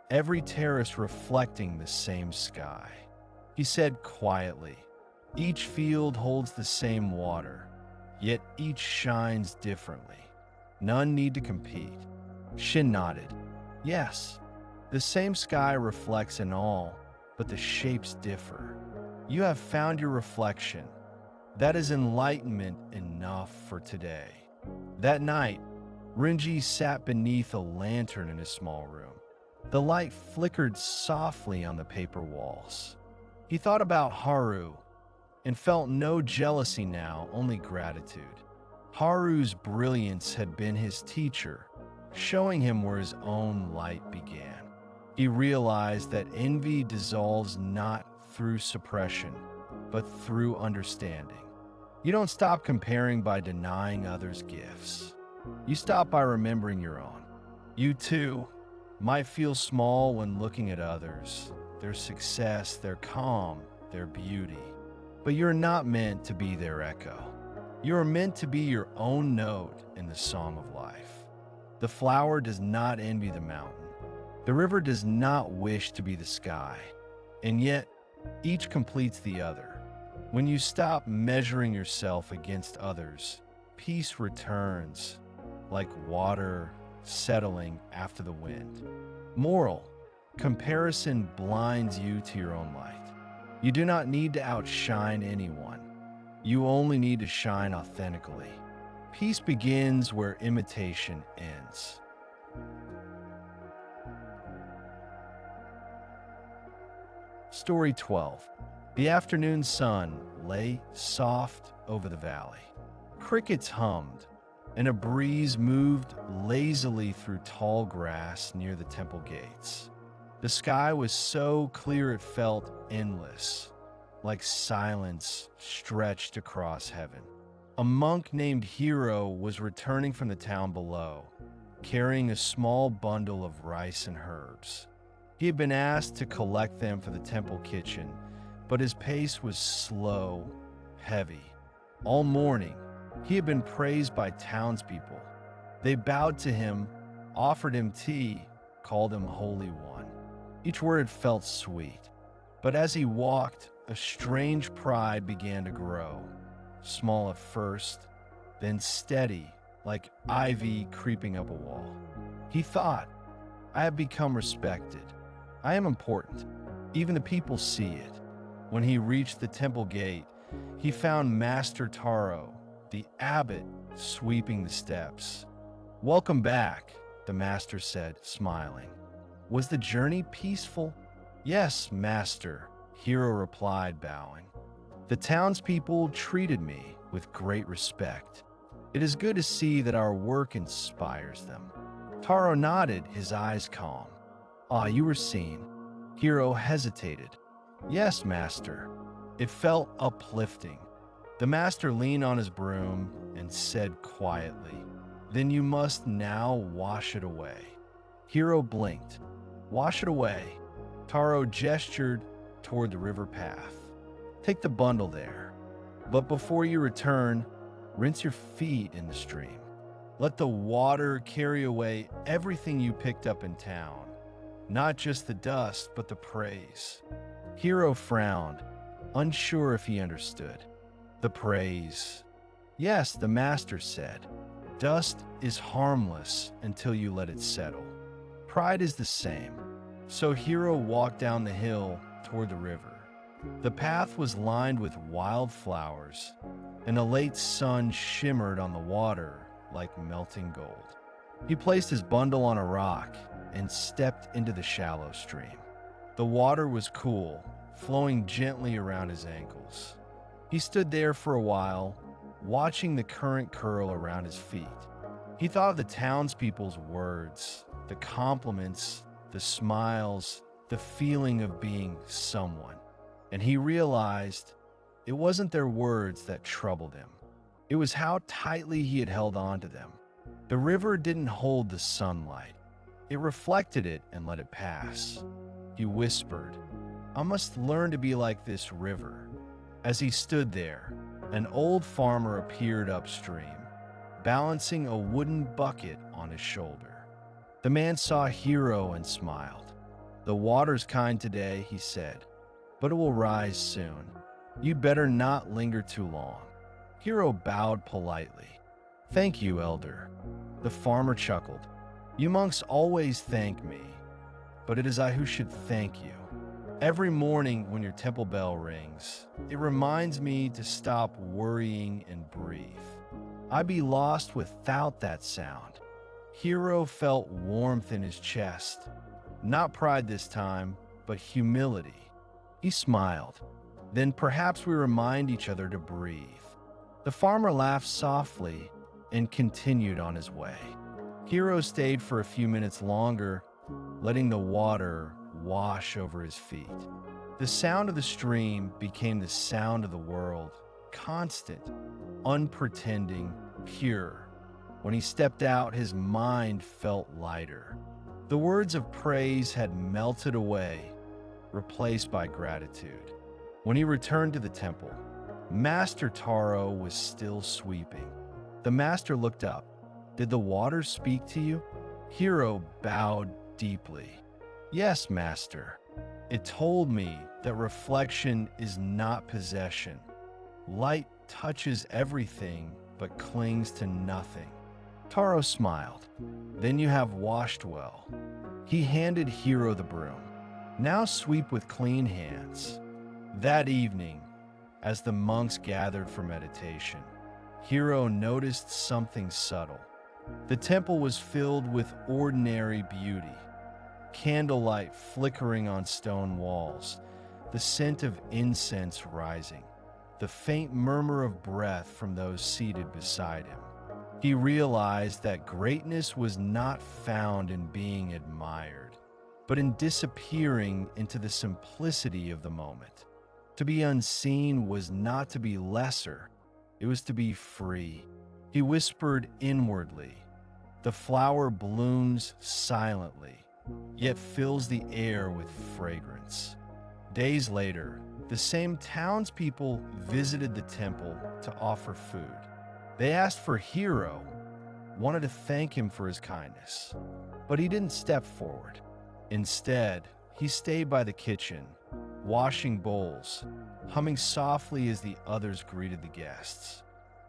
every terrace reflecting the same sky. He said quietly, "Each field holds the same water, yet each shines differently. None need to compete." Shin nodded. "Yes, the same sky reflects in all, but the shapes differ. You have found your reflection. That is enlightenment enough for today." That night, Rinji sat beneath a lantern in his small room. The light flickered softly on the paper walls. He thought about Haru and felt no jealousy now, only gratitude. Haru's brilliance had been his teacher, showing him where his own light began. He realized that envy dissolves not through suppression, but through understanding. You don't stop comparing by denying others' gifts. You stop by remembering your own. You too might feel small when looking at others, their success, their calm, their beauty. But you're not meant to be their echo. You are meant to be your own note in the song of life. The flower does not envy the mountain. The river does not wish to be the sky. And yet, each completes the other. When you stop measuring yourself against others, peace returns, like water settling after the wind. Moral: comparison blinds you to your own light. You do not need to outshine anyone. You only need to shine authentically. Peace begins where imitation ends. Story 12. The afternoon sun lay soft over the valley. Crickets hummed, and a breeze moved lazily through tall grass near the temple gates. The sky was so clear it felt endless, like silence stretched across heaven. A monk named Hiro was returning from the town below, carrying a small bundle of rice and herbs. He had been asked to collect them for the temple kitchen, but his pace was slow, heavy. All morning, he had been praised by townspeople. They bowed to him, offered him tea, called him Holy One. Each word felt sweet. But as he walked, a strange pride began to grow. Small at first, then steady, like ivy creeping up a wall. He thought, "I have become respected. I am important. Even the people see it." When he reached the temple gate, he found Master Taro, the abbot, sweeping the steps. "Welcome back," the master said, smiling. "Was the journey peaceful?" "Yes, master," Hiro replied, bowing. "The townspeople treated me with great respect. It is good to see that our work inspires them." Taro nodded, his eyes calm. "Ah, you were seen." Hiro hesitated. "Yes, master." It felt uplifting. The master leaned on his broom and said quietly, "Then you must now wash it away." Hiro blinked. "Wash it away." Taro gestured toward the river path. "Take the bundle there. But before you return, rinse your feet in the stream. Let the water carry away everything you picked up in town. Not just the dust, but the praise." Hiro frowned, unsure if he understood. "The praise." "Yes," the master said. "Dust is harmless until you let it settle. Pride is the same." So Hiro walked down the hill toward the river. The path was lined with wildflowers, and a late sun shimmered on the water like melting gold. He placed his bundle on a rock and stepped into the shallow stream. The water was cool, flowing gently around his ankles. He stood there for a while, watching the current curl around his feet. He thought of the townspeople's words, the compliments, the smiles, the feeling of being someone. And he realized it wasn't their words that troubled him. It was how tightly he had held on to them. The river didn't hold the sunlight. It reflected it and let it pass. He whispered, "I must learn to be like this river." As he stood there, an old farmer appeared upstream, balancing a wooden bucket on his shoulder. The man saw Hero and smiled. "The water's kind today," he said, "but it will rise soon. You'd better not linger too long." Hero bowed politely. "Thank you, elder." The farmer chuckled. "You monks always thank me, but it is I who should thank you. Every morning when your temple bell rings, it reminds me to stop worrying and breathe. I'd be lost without that sound." Hero felt warmth in his chest. Not pride this time, but humility. He smiled. "Then perhaps we remind each other to breathe." The farmer laughed softly and continued on his way. Hero stayed for a few minutes longer, letting the water wash over his feet. The sound of the stream became the sound of the world, constant, unpretending, pure. When he stepped out, his mind felt lighter. The words of praise had melted away, replaced by gratitude. When he returned to the temple, Master Taro was still sweeping. The master looked up. "Did the water speak to you?" Hero bowed deeply. "Yes, master. It told me that reflection is not possession. Light touches everything but clings to nothing." Taro smiled. "Then you have washed well." He handed Hero the broom. "Now sweep with clean hands." That evening, as the monks gathered for meditation, Hero noticed something subtle. The temple was filled with ordinary beauty. Candlelight flickering on stone walls, the scent of incense rising, the faint murmur of breath from those seated beside him. He realized that greatness was not found in being admired, but in disappearing into the simplicity of the moment. To be unseen was not to be lesser, it was to be free. He whispered inwardly, "The flower blooms silently, yet fills the air with fragrance." Days later, the same townspeople visited the temple to offer food. They asked for Hero, wanted to thank him for his kindness, but he didn't step forward. Instead, he stayed by the kitchen, washing bowls, humming softly as the others greeted the guests.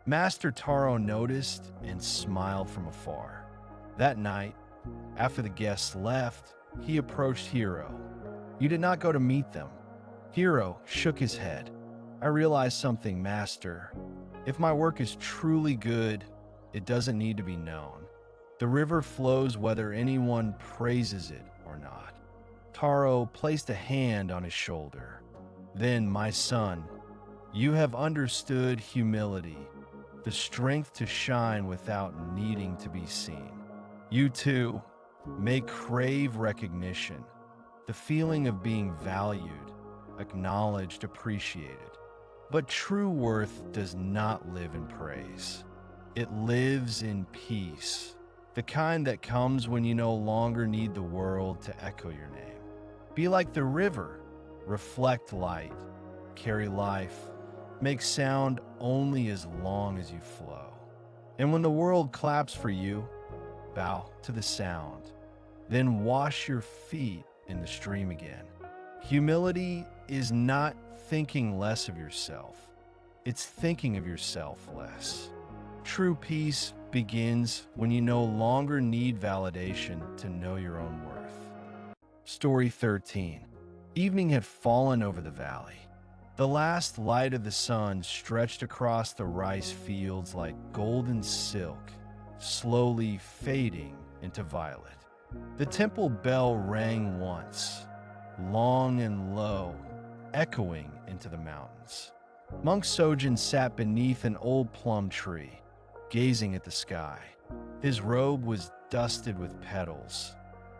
Master Taro noticed and smiled from afar. That night, after the guests left, he approached Hero. "You did not go to meet them." Hero shook his head. "I realized something, Master. If my work is truly good, it doesn't need to be known. The river flows whether anyone praises it or not." Taro placed a hand on his shoulder. "Then, my son, you have understood humility, the strength to shine without needing to be seen. You too may crave recognition, the feeling of being valued, acknowledged, appreciated. But true worth does not live in praise. It lives in peace, the kind that comes when you no longer need the world to echo your name. Be like the river, reflect light, carry life, make sound only as long as you flow. And when the world claps for you, bow to the sound, then wash your feet in the stream again." Humility is not thinking less of yourself. It's thinking of yourself less. True peace begins when you no longer need validation to know your own worth. Story 13. Evening had fallen over the valley. The last light of the sun stretched across the rice fields like golden silk. slowly fading into violet. The temple bell rang once, long and low, echoing into the mountains. Monk Sojin sat beneath an old plum tree, gazing at the sky. His robe was dusted with petals,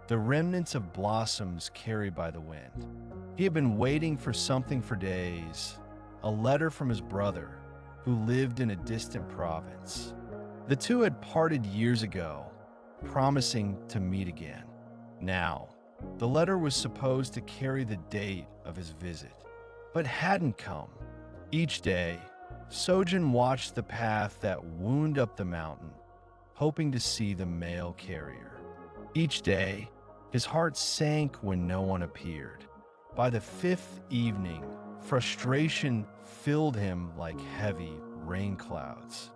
the remnants of blossoms carried by the wind. He had been waiting for something for days, a letter from his brother, who lived in a distant province. The two had parted years ago, promising to meet again. Now, the letter was supposed to carry the date of his visit, but hadn't come. Each day, Sojin watched the path that wound up the mountain, hoping to see the mail carrier. Each day, his heart sank when no one appeared. By the fifth evening, frustration filled him like heavy rain clouds.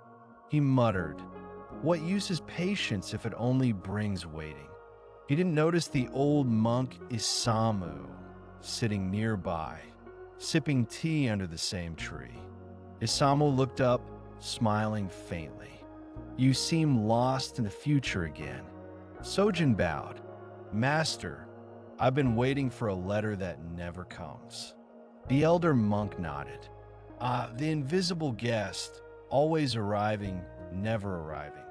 He muttered, "What use is patience if it only brings waiting?" He didn't notice the old monk Isamu sitting nearby, sipping tea under the same tree. Isamu looked up, smiling faintly. "You seem lost in the future again." Sojin bowed. "Master, I've been waiting for a letter that never comes." The elder monk nodded. The invisible guest, always arriving, never arriving."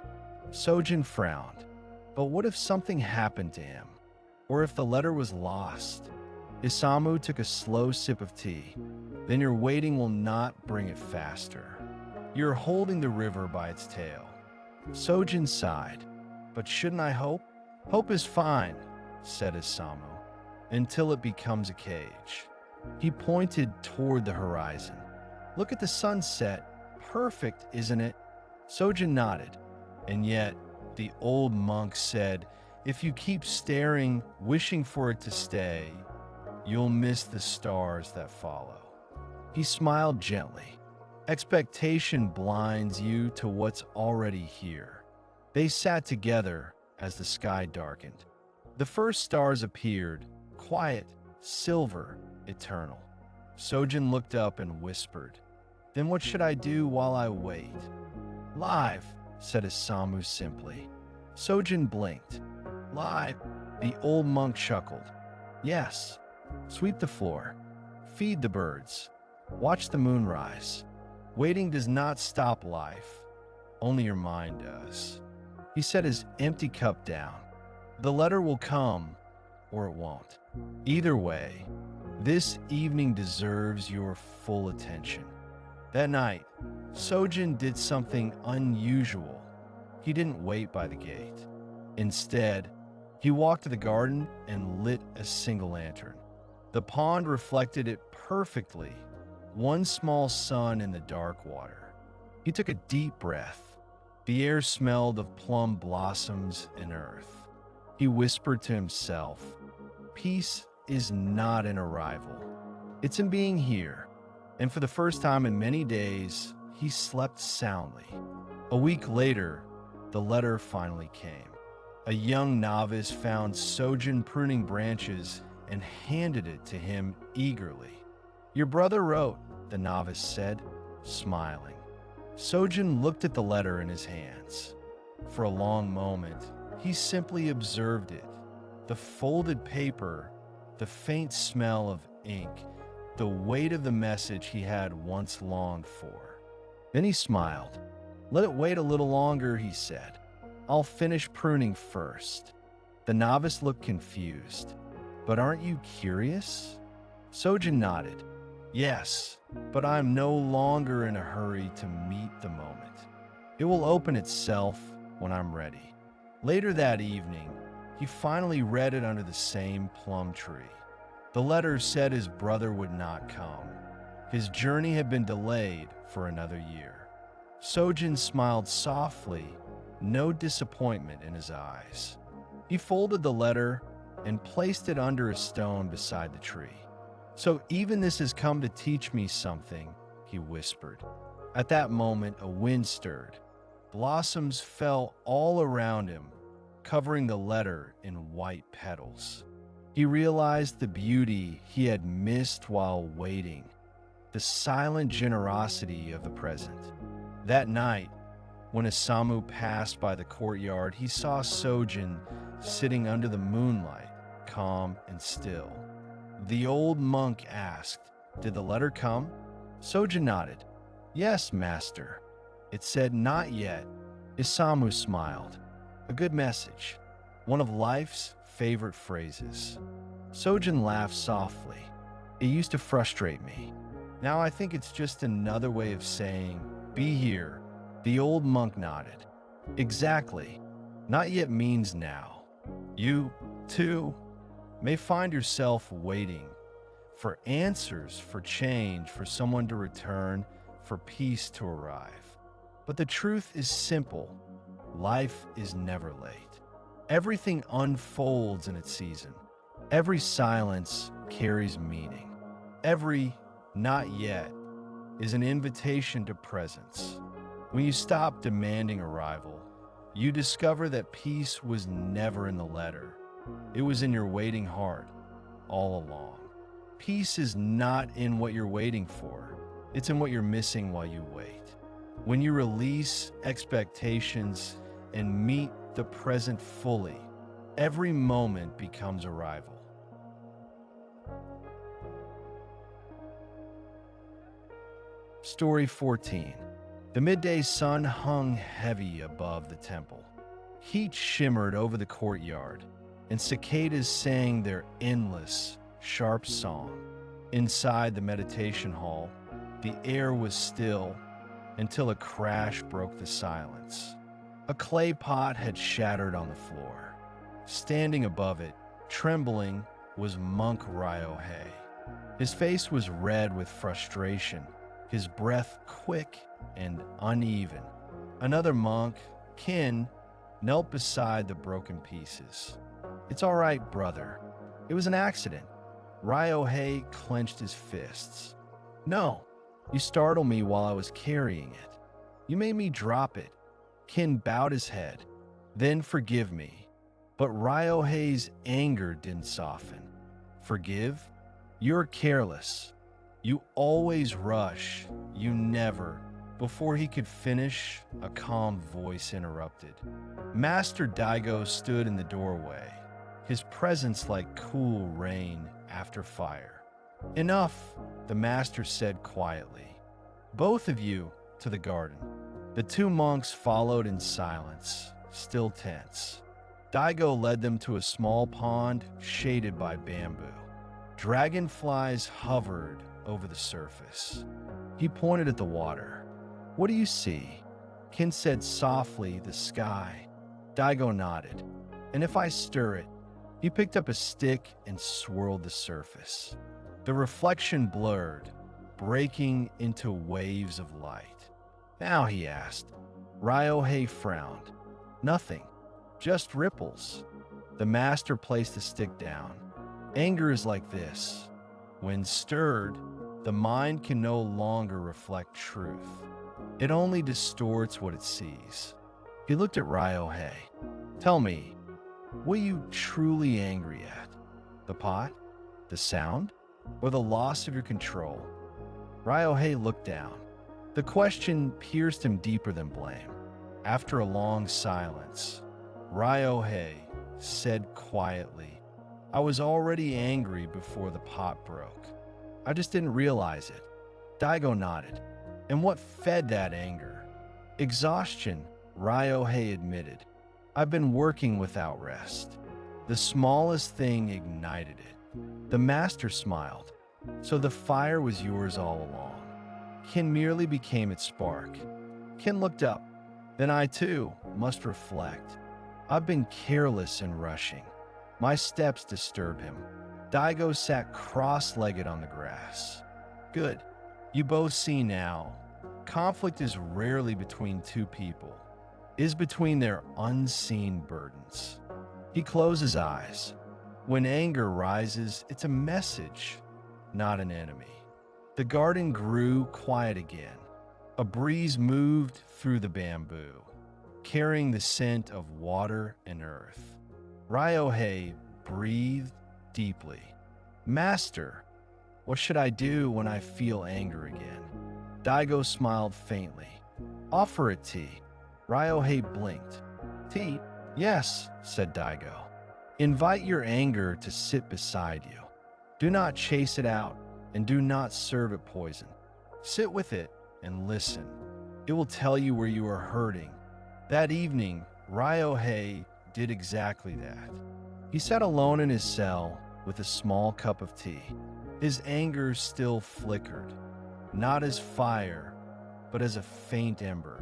Sojin frowned. But what if something happened to him? Or if the letter was lost? Isamu took a slow sip of tea. "Then your waiting will not bring it faster. You're holding the river by its tail." Sojin sighed. "But shouldn't I hope?" "Hope is fine," said Isamu, "until it becomes a cage." He pointed toward the horizon. "Look at the sunset. Perfect, isn't it?" Sojin nodded. "And yet," the old monk said, "if you keep staring, wishing for it to stay, you'll miss the stars that follow." He smiled gently. "Expectation blinds you to what's already here." They sat together as the sky darkened. The first stars appeared, quiet, silver, eternal. Sojin looked up and whispered, "Then what should I do while I wait?" "Live," said Isamu simply. Sojin blinked. "Live?" The old monk chuckled. "Yes. Sweep the floor. Feed the birds. Watch the moon rise. Waiting does not stop life. Only your mind does." He set his empty cup down. "The letter will come, or it won't. Either way, this evening deserves your full attention." That night, Sojin did something unusual. He didn't wait by the gate. Instead, he walked to the garden and lit a single lantern. The pond reflected it perfectly, one small sun in the dark water. He took a deep breath. The air smelled of plum blossoms and earth. He whispered to himself, "Peace is not an arrival. It's in being here." And for the first time in many days, he slept soundly. A week later, the letter finally came. A young novice found Sojin pruning branches and handed it to him eagerly. "Your brother wrote," the novice said, smiling. Sojin looked at the letter in his hands. For a long moment, he simply observed it. The folded paper, the faint smell of ink, the weight of the message he had once longed for. Then he smiled. "Let it wait a little longer," he said. "I'll finish pruning first." The novice looked confused. "But aren't you curious?" Sojin nodded. "Yes, but I'm no longer in a hurry to meet the moment. It will open itself when I'm ready." Later that evening, he finally read it under the same plum tree. The letter said his brother would not come. His journey had been delayed for another year. Sojin smiled softly, no disappointment in his eyes. He folded the letter and placed it under a stone beside the tree. "So even this has come to teach me something," he whispered. At that moment, a wind stirred. Blossoms fell all around him, covering the letter in white petals. He realized the beauty he had missed while waiting, the silent generosity of the present. That night, When Isamu passed by the courtyard, he saw Sojin sitting under the moonlight, calm and still. The old monk asked, "Did the letter come?" Sojin nodded. "Yes, master." It said, "Not yet." Isamu smiled. "A good message. One of life's favorite phrases." Sojin laughed softly. "It used to frustrate me. Now I think it's just another way of saying, 'Be here.'" The old monk nodded. "Exactly. Not yet means now. You, too, may find yourself waiting for answers, for change, for someone to return, for peace to arrive. But the truth is simple. Life is never late. Everything unfolds in its season. Every silence carries meaning. Every "not yet" is an invitation to presence. When you stop demanding arrival, you discover that peace was never in the letter. It was in your waiting heart all along. Peace is not in what you're waiting for. It's in what you're missing while you wait. When you release expectations and meet the present fully, every moment becomes arrival. Story 14. The midday sun hung heavy above the temple. Heat shimmered over the courtyard, and cicadas sang their endless, sharp song. Inside the meditation hall, the air was still until a crash broke the silence. A clay pot had shattered on the floor. Standing above it, trembling, was Monk Ryohei. His face was red with frustration, his breath quick and uneven. Another monk, Kin, knelt beside the broken pieces. "It's all right, brother. It was an accident." Ryohei clenched his fists. "No, you startled me while I was carrying it. You made me drop it." Kin bowed his head. "Then forgive me." But Ryohei's anger didn't soften. "Forgive? You're careless. You always rush. You never." Before he could finish, a calm voice interrupted. Master Daigo stood in the doorway, his presence like cool rain after fire. "Enough," the master said quietly. "Both of you to the garden." The two monks followed in silence, still tense. Daigo led them to a small pond shaded by bamboo. Dragonflies hovered over the surface. He pointed at the water. "What do you see?" Kin said softly, "The sky." Daigo nodded. "And if I stir it?" He picked up a stick and swirled the surface. The reflection blurred, breaking into waves of light. "Now," he asked. Ryohei frowned. "Nothing, just ripples." The master placed the stick down. "Anger is like this. When stirred, the mind can no longer reflect truth. It only distorts what it sees." He looked at Ryohei. "Tell me, what are you truly angry at? The pot? The sound? Or the loss of your control?" Ryohei looked down. The question pierced him deeper than blame. After a long silence, Ryohei said quietly, "I was already angry before the pot broke. I just didn't realize it." Daigo nodded. "And what fed that anger?" "Exhaustion," Ryohei admitted. "I've been working without rest." The smallest thing ignited it. The master smiled. "So the fire was yours all along. Kin merely became its spark." Kin looked up. "Then I too must reflect. I've been careless and rushing." My steps disturb him. Daigo sat cross-legged on the grass. "Good. You both see now. Conflict is rarely between two people. It is between their unseen burdens." He closed his eyes. When anger rises, it's a message, not an enemy. The garden grew quiet again. A breeze moved through the bamboo, carrying the scent of water and earth. Ryohei breathed deeply. "Master, what should I do when I feel anger again?" Daigo smiled faintly. "Offer it tea." Ryohei blinked. Tea? Yes, said Daigo. Invite your anger to sit beside you. Do not chase it out, and do not serve it poison. Sit with it and listen. It will tell you where you are hurting. That evening, Ryohei did exactly that. He sat alone in his cell with a small cup of tea. His anger still flickered, not as fire, but as a faint ember.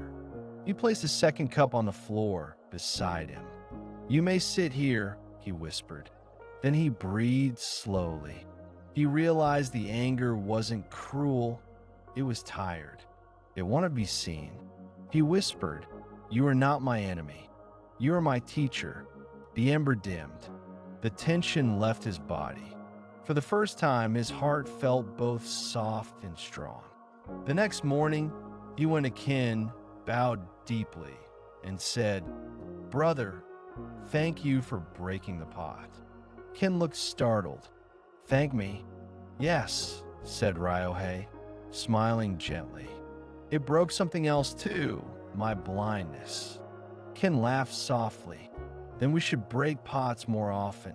He placed a second cup on the floor beside him. You may sit here, he whispered. Then he breathed slowly. He realized the anger wasn't cruel, it was tired. It wanted to be seen. He whispered, You are not my enemy. You are my teacher. The ember dimmed. The tension left his body. For the first time, his heart felt both soft and strong. The next morning, he went to Ken, bowed deeply, and said, Brother, thank you for breaking the pot. Ken looked startled. Thank me? Yes, said Ryohei, smiling gently. It broke something else too, my blindness. Ken laughed softly. Then we should break pots more often.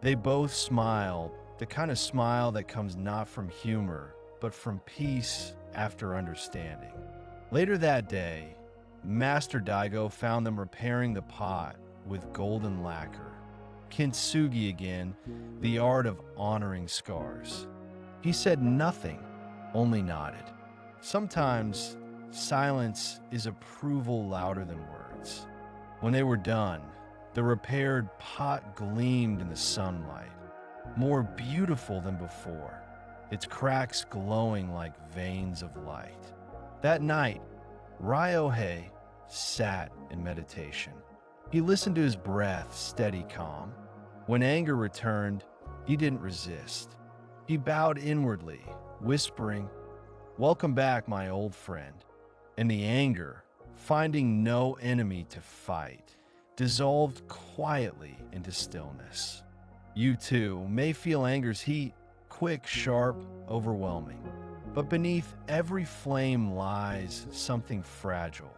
They both smiled, the kind of smile that comes not from humor, but from peace after understanding. Later that day, Master Daigo found them repairing the pot with golden lacquer. Kintsugi again, the art of honoring scars. He said nothing, only nodded. Sometimes silence is approval louder than words. When they were done, the repaired pot gleamed in the sunlight, more beautiful than before, its cracks glowing like veins of light. That night, Ryohei sat in meditation. He listened to his breath, steady calm. When anger returned, he didn't resist. He bowed inwardly, whispering, Welcome back, my old friend. And the anger, finding no enemy to fight, dissolved quietly into stillness. You too may feel anger's heat, quick, sharp, overwhelming. But beneath every flame lies something fragile.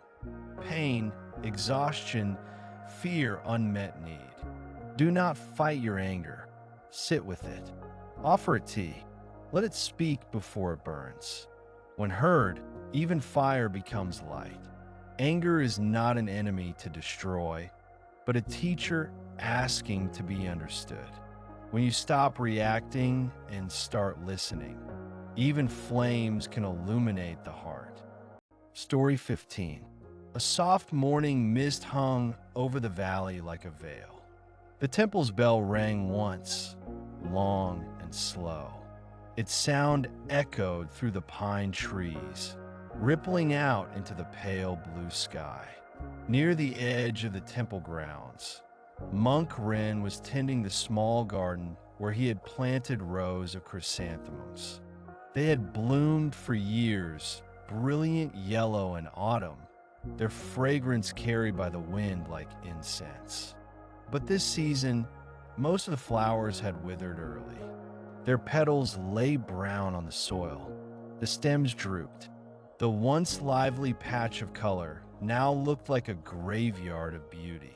Pain, exhaustion, fear, unmet need. Do not fight your anger. Sit with it. Offer it tea. Let it speak before it burns. When heard, even fire becomes light. Anger is not an enemy to destroy, but a teacher asking to be understood. When you stop reacting and start listening, even flames can illuminate the heart. Story 15. A soft morning mist hung over the valley like a veil. The temple's bell rang once, long and slow. Its sound echoed through the pine trees, rippling out into the pale blue sky. Near the edge of the temple grounds, Monk Ren was tending the small garden where he had planted rows of chrysanthemums. They had bloomed for years, brilliant yellow in autumn, their fragrance carried by the wind like incense. But this season, most of the flowers had withered early. Their petals lay brown on the soil. The stems drooped. The once lively patch of color now looked like a graveyard of beauty.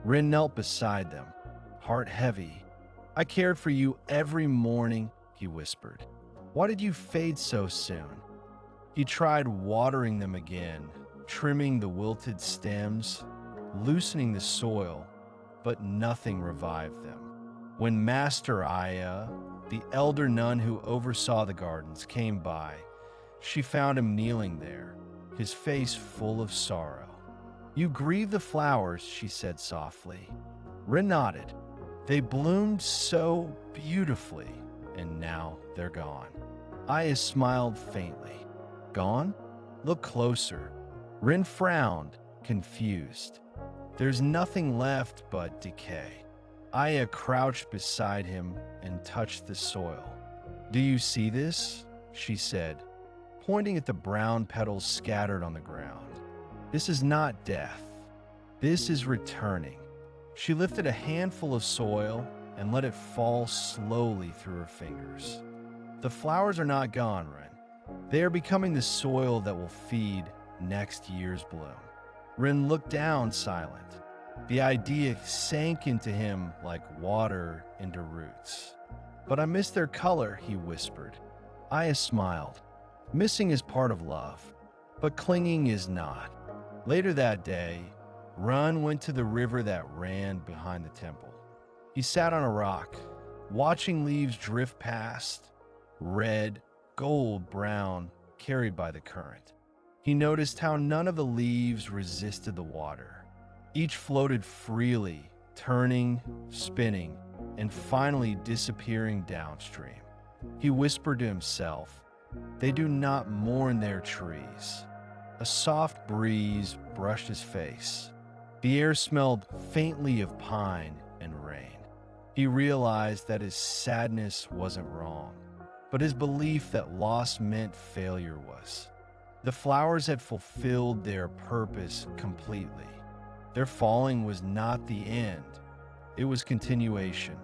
Rin knelt beside them, heart heavy. I cared for you every morning, he whispered. Why did you fade so soon? He tried watering them again, trimming the wilted stems, loosening the soil, but nothing revived them. When Master Aya, the elder nun who oversaw the gardens, came by, she found him kneeling there, his face full of sorrow. You grieve the flowers, she said softly. Rin nodded. They bloomed so beautifully, and now they're gone. Aya smiled faintly. Gone? Look closer. Rin frowned, confused. There's nothing left but decay. Aya crouched beside him and touched the soil. Do you see this? She said, pointing at the brown petals scattered on the ground. This is not death. This is returning. She lifted a handful of soil and let it fall slowly through her fingers. The flowers are not gone, Ren. They are becoming the soil that will feed next year's bloom. Rin looked down, silent. The idea sank into him like water into roots. "But I miss their color," he whispered. Aya smiled. "Missing is part of love, but clinging is not." Later that day, Rin went to the river that ran behind the temple. He sat on a rock, watching leaves drift past, red, gold, brown, carried by the current. He noticed how none of the leaves resisted the water. Each floated freely, turning, spinning, and finally disappearing downstream. He whispered to himself, "They do not mourn their trees." A soft breeze brushed his face. The air smelled faintly of pine and rain. He realized that his sadness wasn't wrong, but his belief that loss meant failure was. The flowers had fulfilled their purpose completely. Their falling was not the end, it was continuation.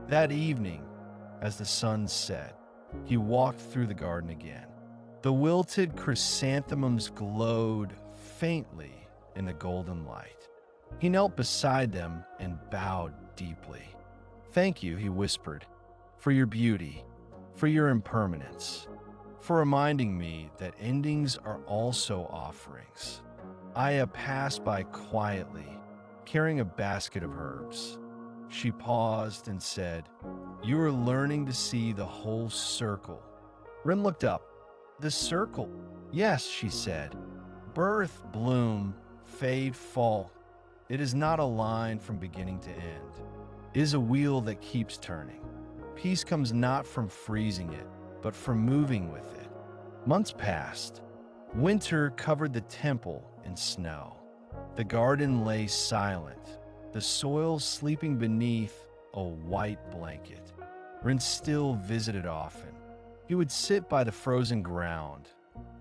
That evening, as the sun set, he walked through the garden again. The wilted chrysanthemums glowed faintly in the golden light. He knelt beside them and bowed deeply. "Thank you," he whispered, "for your beauty, for your impermanence, for reminding me that endings are also offerings." Aya passed by quietly, carrying a basket of herbs. She paused and said, "You are learning to see the whole circle." Rin looked up. "The circle?" "Yes," she said. "Birth, bloom, fade, fall. It is not a line from beginning to end. It is a wheel that keeps turning. Peace comes not from freezing it, but from moving with it." Months passed. Winter covered the temple in snow. The garden lay silent, the soil sleeping beneath a white blanket. Rin still visited often. He would sit by the frozen ground,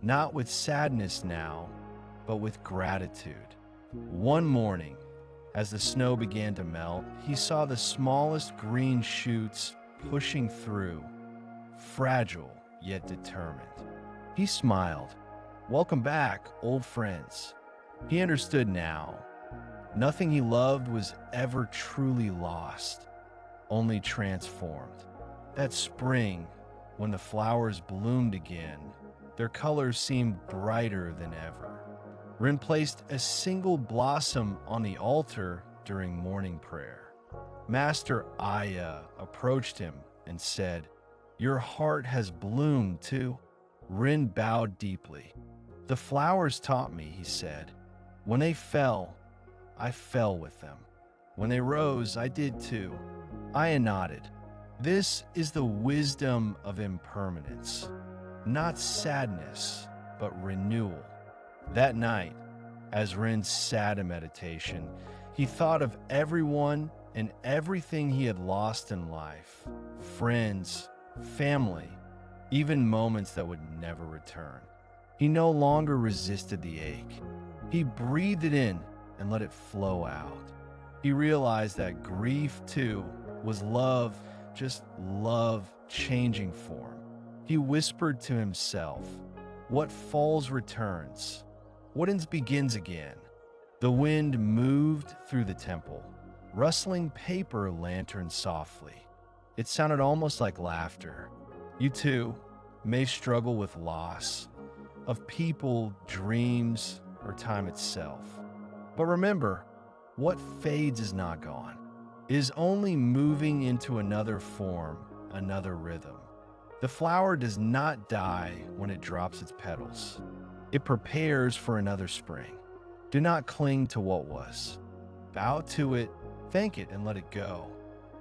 not with sadness now, but with gratitude. One morning, as the snow began to melt, he saw the smallest green shoots pushing through, fragile yet determined. He smiled. "Welcome back, old friends." He understood now. Nothing he loved was ever truly lost, only transformed. That spring, when the flowers bloomed again, their colors seemed brighter than ever. Rin placed a single blossom on the altar during morning prayer. Master Aya approached him and said, "Your heart has bloomed too." Rin bowed deeply. "The flowers taught me," he said. "When they fell, I fell with them. When they rose, I did too." Aya nodded. "This is the wisdom of impermanence. Not sadness, but renewal." That night, as Rin sat in meditation, he thought of everyone and everything he had lost in life. Friends, family, even moments that would never return. He no longer resisted the ache. He breathed it in and let it flow out. He realized that grief, too, was love, just love changing form. He whispered to himself, "What falls returns. What ends begins again." The wind moved through the temple, rustling paper lanterns softly. It sounded almost like laughter. You too may struggle with loss of people, dreams, or time itself. But remember, what fades is not gone. It is only moving into another form, another rhythm. The flower does not die when it drops its petals. It prepares for another spring. Do not cling to what was. Bow to it, thank it, and let it go.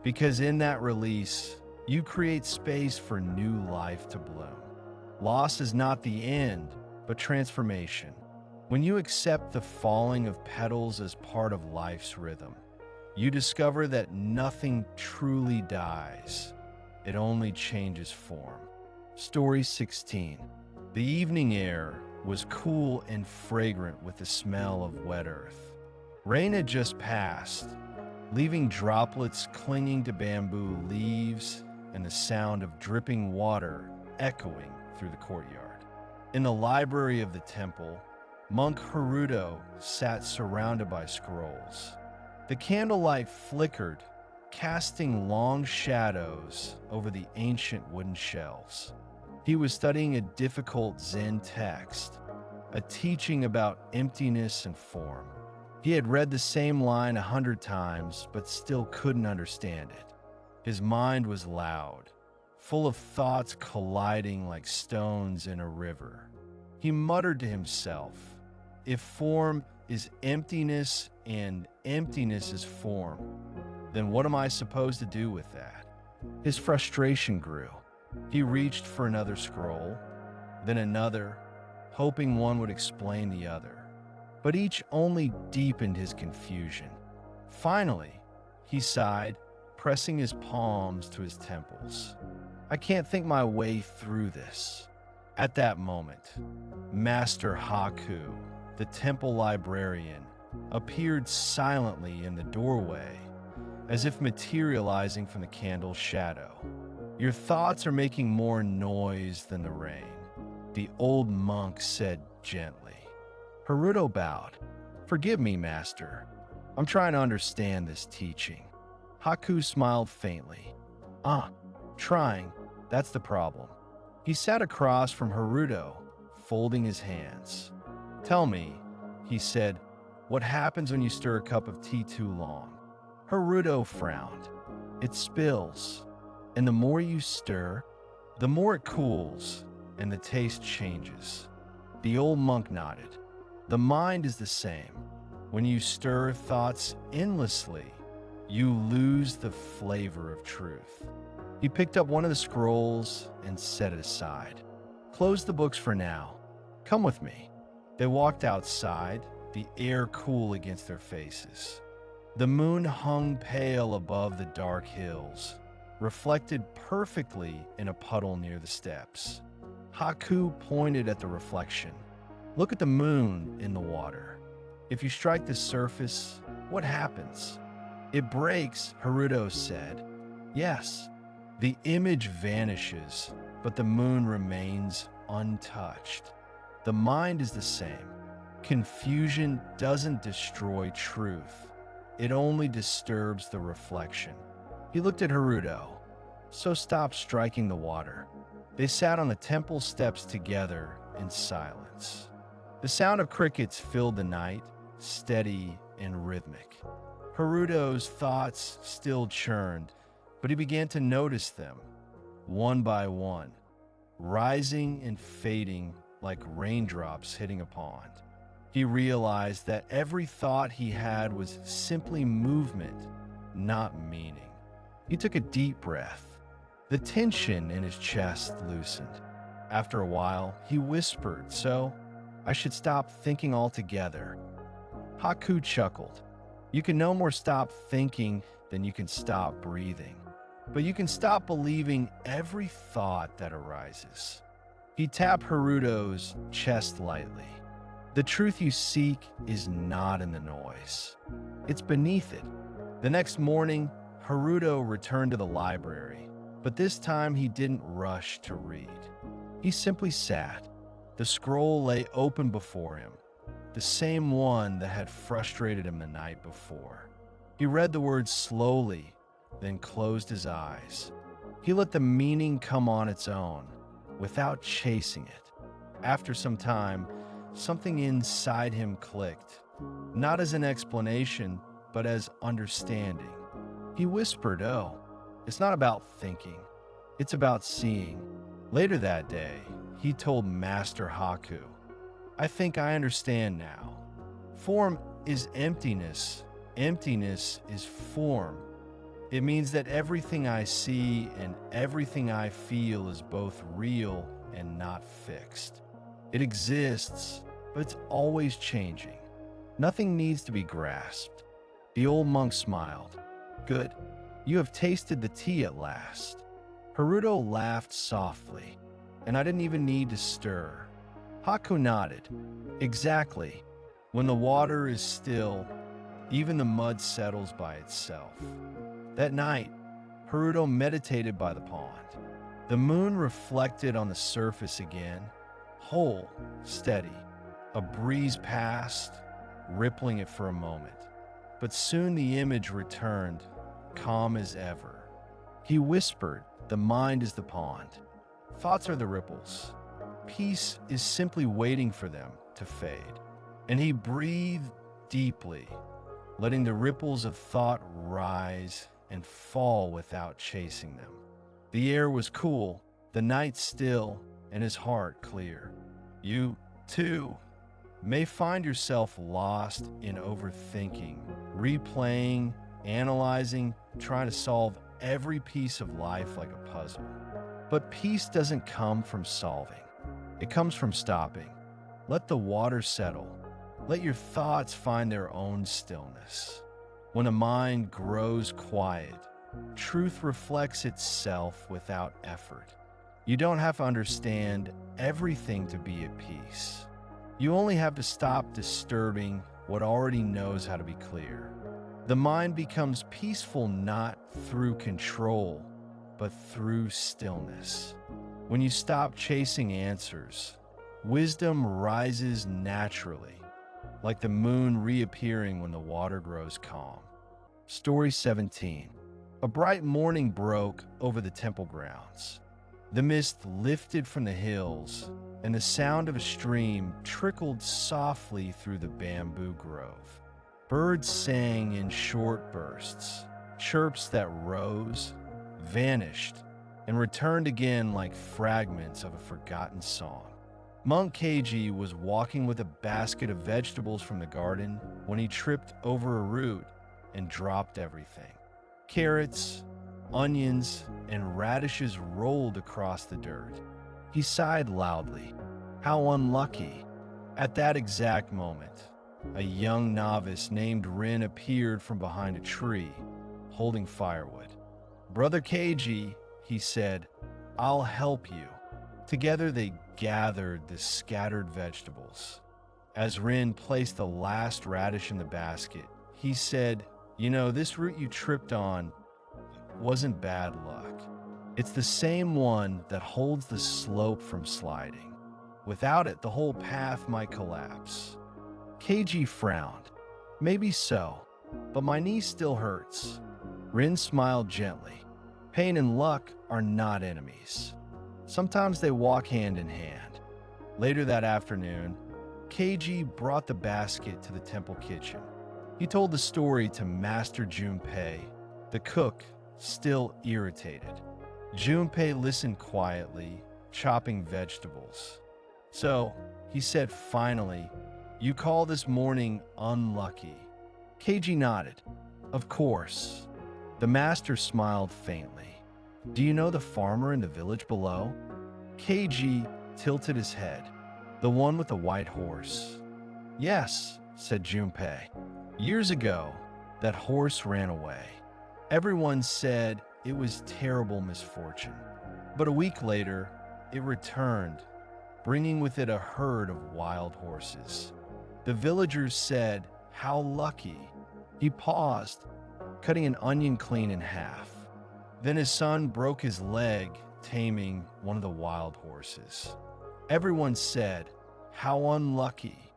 Because in that release, you create space for new life to bloom. Loss is not the end, but transformation. When you accept the falling of petals as part of life's rhythm, you discover that nothing truly dies. It only changes form. Story 16. The evening air was cool and fragrant with the smell of wet earth. Rain had just passed, leaving droplets clinging to bamboo leaves and the sound of dripping water echoing through the courtyard. In the library of the temple, Monk Haruto sat surrounded by scrolls. The candlelight flickered, casting long shadows over the ancient wooden shelves. He was studying a difficult Zen text, a teaching about emptiness and form. He had read the same line 100 times, but still couldn't understand it. His mind was loud, full of thoughts colliding like stones in a river. He muttered to himself, "If form is emptiness and emptiness is form, then what am I supposed to do with that?" His frustration grew. He reached for another scroll, then another, hoping one would explain the other. But each only deepened his confusion. Finally, he sighed, pressing his palms to his temples. "I can't think my way through this." At that moment, Master Haku, the temple librarian, appeared silently in the doorway, as if materializing from the candle's shadow. "Your thoughts are making more noise than the rain," the old monk said gently. Haruto bowed. "Forgive me, Master. I'm trying to understand this teaching." Haku smiled faintly. Trying. That's the problem." He sat across from Haruto, folding his hands. "Tell me," he said, "what happens when you stir a cup of tea too long?" Haruto frowned. "It spills, and the more you stir, the more it cools, and the taste changes." The old monk nodded. "The mind is the same. When you stir thoughts endlessly, you lose the flavor of truth." He picked up one of the scrolls and set it aside. "Close the books for now. Come with me." They walked outside, the air cool against their faces. The moon hung pale above the dark hills, reflected perfectly in a puddle near the steps. Haku pointed at the reflection. "Look at the moon in the water. If you strike the surface, what happens?" "It breaks," Haruto said. "Yes." The image vanishes, but the moon remains untouched. The mind is the same. Confusion doesn't destroy truth. It only disturbs the reflection. He looked at Haruto. "So stop striking the water." They sat on the temple steps together in silence. The sound of crickets filled the night, steady and rhythmic. Haruto's thoughts still churned, but he began to notice them, one by one, rising and fading like raindrops hitting a pond. He realized that every thought he had was simply movement, not meaning. He took a deep breath. The tension in his chest loosened. After a while, he whispered, "So, I should stop thinking altogether." Haku chuckled. "You can no more stop thinking than you can stop breathing. But you can stop believing every thought that arises." He tapped Haruto's chest lightly. "The truth you seek is not in the noise. It's beneath it." The next morning, Haruto returned to the library, but this time he didn't rush to read. He simply sat. The scroll lay open before him, the same one that had frustrated him the night before. He read the words slowly, then closed his eyes. He let the meaning come on its own, without chasing it. After some time, something inside him clicked, not as an explanation, but as understanding. He whispered, "Oh, it's not about thinking, it's about seeing." Later that day, he told Master Haku, "I think I understand now. Form is emptiness. Emptiness is form. It means that everything I see and everything I feel is both real and not fixed. It exists, but it's always changing. Nothing needs to be grasped." The old monk smiled. "Good. You have tasted the tea at last." Haruto laughed softly, "And I didn't even need to stir." Haku nodded. "Exactly. When the water is still, even the mud settles by itself." That night, Haruto meditated by the pond. The moon reflected on the surface again, whole, steady. A breeze passed, rippling it for a moment. But soon the image returned, calm as ever. He whispered, "The mind is the pond. Thoughts are the ripples. Peace is simply waiting for them to fade." And he breathed deeply, letting the ripples of thought rise and fall without chasing them. The air was cool, the night still, and his heart clear. You, too, may find yourself lost in overthinking, replaying, analyzing, trying to solve every piece of life like a puzzle. But peace doesn't come from solving. It comes from stopping. Let the water settle. Let your thoughts find their own stillness. When a mind grows quiet, truth reflects itself without effort. You don't have to understand everything to be at peace. You only have to stop disturbing what already knows how to be clear. The mind becomes peaceful not through control, but through stillness. When you stop chasing answers, wisdom rises naturally, like the moon reappearing when the water grows calm. Story 17. A bright morning broke over the temple grounds. The mist lifted from the hills, and the sound of a stream trickled softly through the bamboo grove. Birds sang in short bursts, chirps that rose, vanished, and returned again like fragments of a forgotten song. Monk Keiji was walking with a basket of vegetables from the garden when he tripped over a root and dropped everything. Carrots, onions, and radishes rolled across the dirt. He sighed loudly. How unlucky. At that exact moment, a young novice named Rin appeared from behind a tree, holding firewood. "Brother Keiji," he said, "I'll help you." Together they gathered the scattered vegetables. As Rin placed the last radish in the basket, he said, "You know, this root you tripped on wasn't bad luck. It's the same one that holds the slope from sliding. Without it, the whole path might collapse." Keiji frowned. "Maybe so, but my knee still hurts." Rin smiled gently. "Pain and luck are not enemies. Sometimes they walk hand in hand." Later that afternoon, Keiji brought the basket to the temple kitchen. He told the story to Master Junpei, the cook, still irritated. Junpei listened quietly, chopping vegetables. "So," he said finally, "you call this morning unlucky?" Keiji nodded. "Of course." The master smiled faintly. "Do you know the farmer in the village below?" Keiji tilted his head. "The one with the white horse?" "Yes," said Junpei. "Years ago, that horse ran away. Everyone said it was terrible misfortune. But a week later, it returned, bringing with it a herd of wild horses. The villagers said, 'How lucky.'" He paused, cutting an onion clean in half. Then his son broke his leg, taming one of the wild horses. Everyone said, "How unlucky."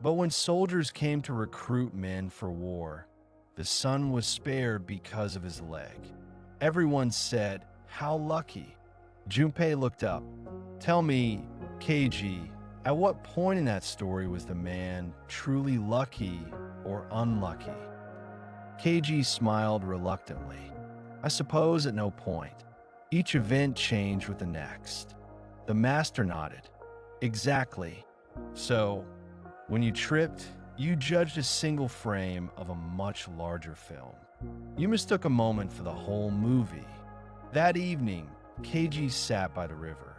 But when soldiers came to recruit men for war, the son was spared because of his leg. Everyone said, "How lucky." Junpei looked up. "Tell me, Keiji, at what point in that story was the man truly lucky or unlucky?" Keiji smiled reluctantly. "I suppose at no point. Each event changed with the next." The master nodded. "Exactly. So, when you tripped, you judged a single frame of a much larger film. You mistook a moment for the whole movie." That evening, Keiji sat by the river.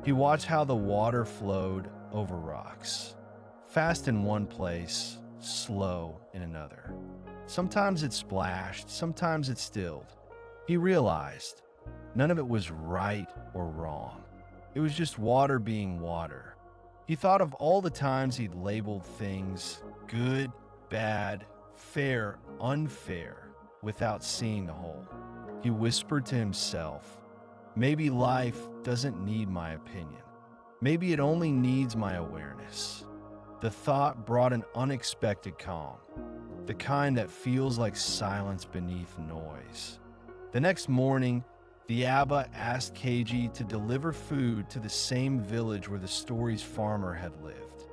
He watched how the water flowed over rocks, fast in one place, slow in another. Sometimes it splashed, sometimes it stilled. He realized none of it was right or wrong. It was just water being water. He thought of all the times he'd labeled things good, bad, fair, unfair, without seeing the whole. He whispered to himself, "Maybe life doesn't need my opinion. Maybe it only needs my awareness." The thought brought an unexpected calm, the kind that feels like silence beneath noise. The next morning, the Abba asked Keiji to deliver food to the same village where the story's farmer had lived.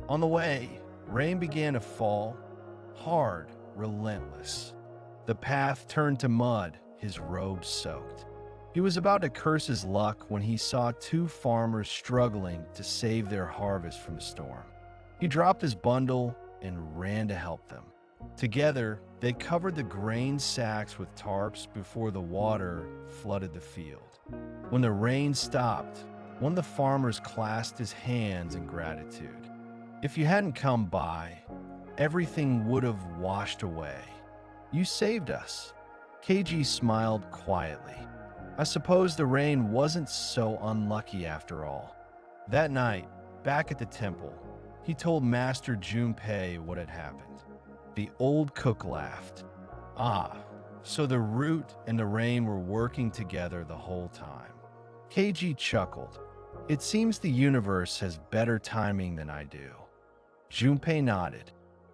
On the way, rain began to fall, hard, relentless. The path turned to mud, his robes soaked. He was about to curse his luck when he saw two farmers struggling to save their harvest from the storm. He dropped his bundle and ran to help them. Together, they covered the grain sacks with tarps before the water flooded the field. When the rain stopped, one of the farmers clasped his hands in gratitude. "If you hadn't come by, everything would have washed away. You saved us." Keiji smiled quietly. I suppose the rain wasn't so unlucky after all. That night, back at the temple, he told Master Junpei what had happened. The old cook laughed. "Ah, so the root and the rain were working together the whole time." Keiji chuckled. "It seems the universe has better timing than I do." Junpei nodded.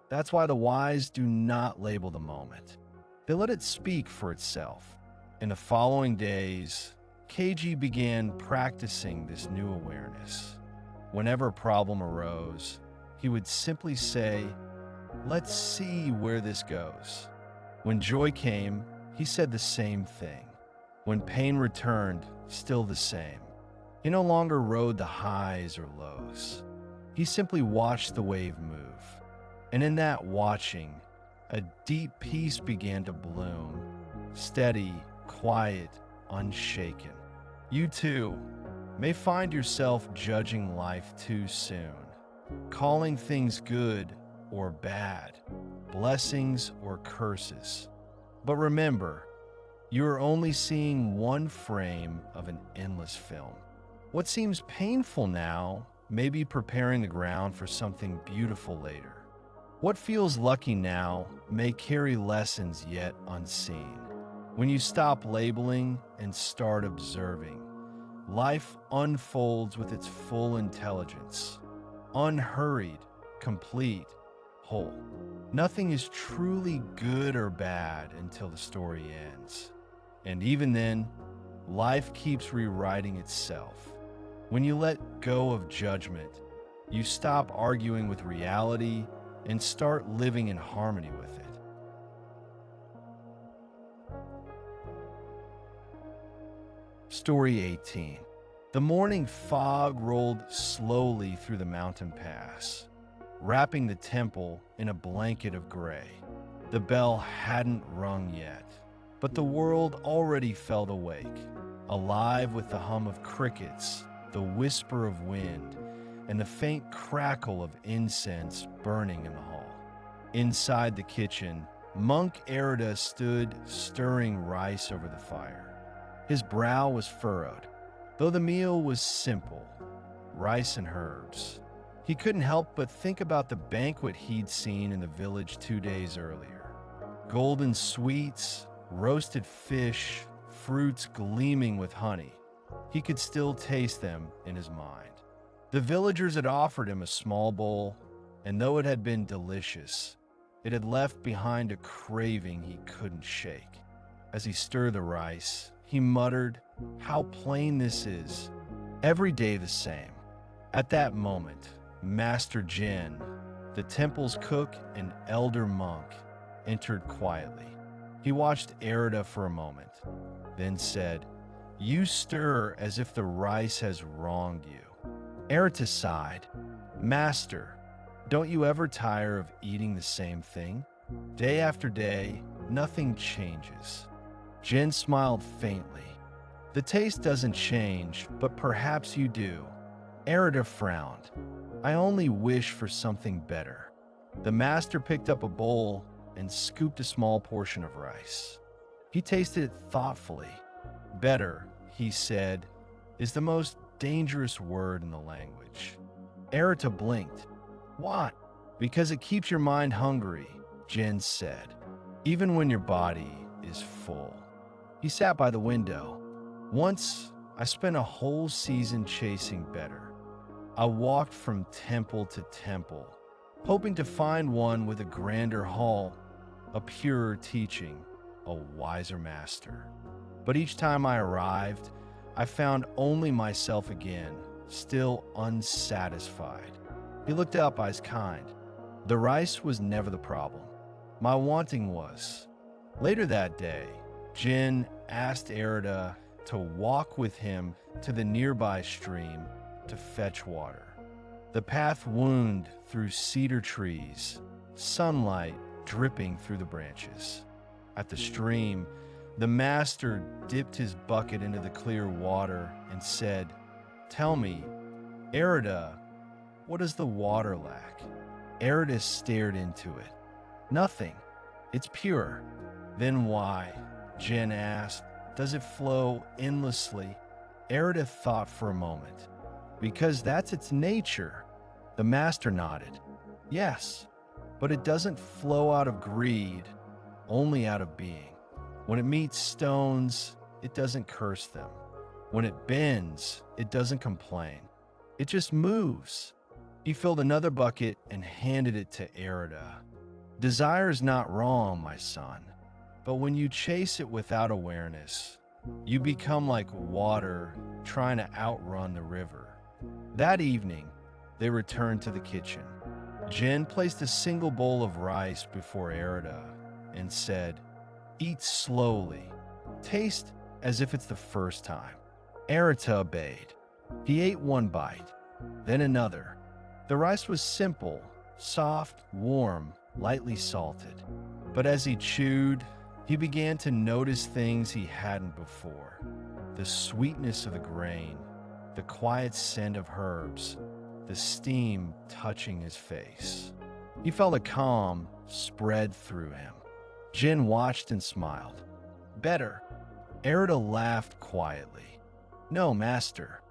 "That's why the wise do not label the moment. They let it speak for itself." In the following days, Keiji began practicing this new awareness. Whenever a problem arose, he would simply say, "Let's see where this goes." When joy came, he said the same thing. When pain returned, still the same. He no longer rode the highs or lows. He simply watched the wave move. And in that watching, a deep peace began to bloom, steady, quiet, unshaken. You too may find yourself judging life too soon, calling things good or bad, blessings or curses. But remember, you are only seeing one frame of an endless film. What seems painful now may be preparing the ground for something beautiful later. What feels lucky now may carry lessons yet unseen. When you stop labeling and start observing, life unfolds with its full intelligence, unhurried, complete, whole. Nothing is truly good or bad until the story ends. And even then, life keeps rewriting itself. When you let go of judgment, you stop arguing with reality and start living in harmony with it. Story 18. The morning fog rolled slowly through the mountain pass, wrapping the temple in a blanket of gray. The bell hadn't rung yet, but the world already felt awake, alive with the hum of crickets, the whisper of wind, and the faint crackle of incense burning in the hall. Inside the kitchen, Monk Erida stood stirring rice over the fire. His brow was furrowed, though the meal was simple, rice and herbs. He couldn't help but think about the banquet he'd seen in the village 2 days earlier. Golden sweets, roasted fish, fruits gleaming with honey. He could still taste them in his mind. The villagers had offered him a small bowl, and though it had been delicious, it had left behind a craving he couldn't shake. As he stirred the rice, he muttered, "How plain this is. Every day the same." At that moment, Master Jin, the temple's cook and elder monk, entered quietly. He watched Erida for a moment, then said, "You stir as if the rice has wronged you." Erida sighed. "Master, don't you ever tire of eating the same thing? Day after day, nothing changes." Jin smiled faintly. "The taste doesn't change, but perhaps you do." Erida frowned. "I only wish for something better." The master picked up a bowl and scooped a small portion of rice. He tasted it thoughtfully. "Better," he said, "is the most dangerous word in the language." Erida blinked. "Why?" "Because it keeps your mind hungry," Jin said, "even when your body is full." He sat by the window. "Once, I spent a whole season chasing better. I walked from temple to temple, hoping to find one with a grander hall, a purer teaching, a wiser master. But each time I arrived, I found only myself again, still unsatisfied. He looked up, eyes kind. The rice was never the problem. My wanting was. Later that day, Jin asked Erida to walk with him to the nearby stream to fetch water. The path wound through cedar trees, sunlight dripping through the branches. At the stream, the master dipped his bucket into the clear water and said, "Tell me, Erida, what does the water lack?" Erida stared into it. "Nothing. It's pure." "Then why," Jin asked, "does it flow endlessly?" Erida thought for a moment. "Because that's its nature." The master nodded. "Yes, but it doesn't flow out of greed, only out of being. When it meets stones, it doesn't curse them. When it bends, it doesn't complain. It just moves." He filled another bucket and handed it to Erida. "Desire is not wrong, my son, but when you chase it without awareness, you become like water trying to outrun the river." That evening, they returned to the kitchen. Jin placed a single bowl of rice before Erida and said, "Eat slowly. Taste as if it's the first time." Erida obeyed. He ate one bite, then another. The rice was simple, soft, warm, lightly salted. But as he chewed, he began to notice things he hadn't before. The sweetness of the grain, the quiet scent of herbs, the steam touching his face. He felt a calm spread through him. Jin watched and smiled. "Better." Erida laughed quietly. "No, master.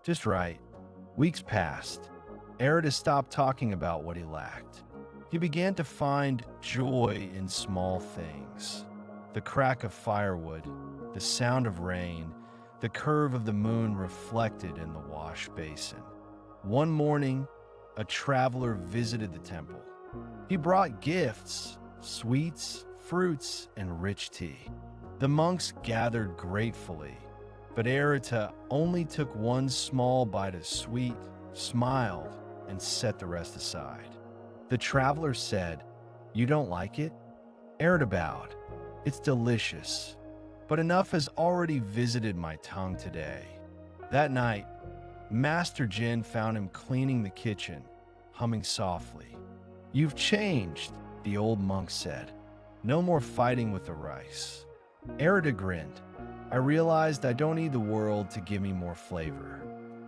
Just right." Weeks passed. Erida stopped talking about what he lacked. He began to find joy in small things. The crack of firewood, the sound of rain, the curve of the moon reflected in the wash basin. One morning, a traveler visited the temple. He brought gifts, sweets, fruits, and rich tea. The monks gathered gratefully, but Erita only took one small bite of sweet, smiled, and set the rest aside. The traveler said, "You don't like it?" Erita bowed. "It's delicious, but enough has already visited my tongue today." That night, Master Jin found him cleaning the kitchen, humming softly. "You've changed," the old monk said. "No more fighting with the rice." Erita grinned. "I realized I don't need the world to give me more flavor.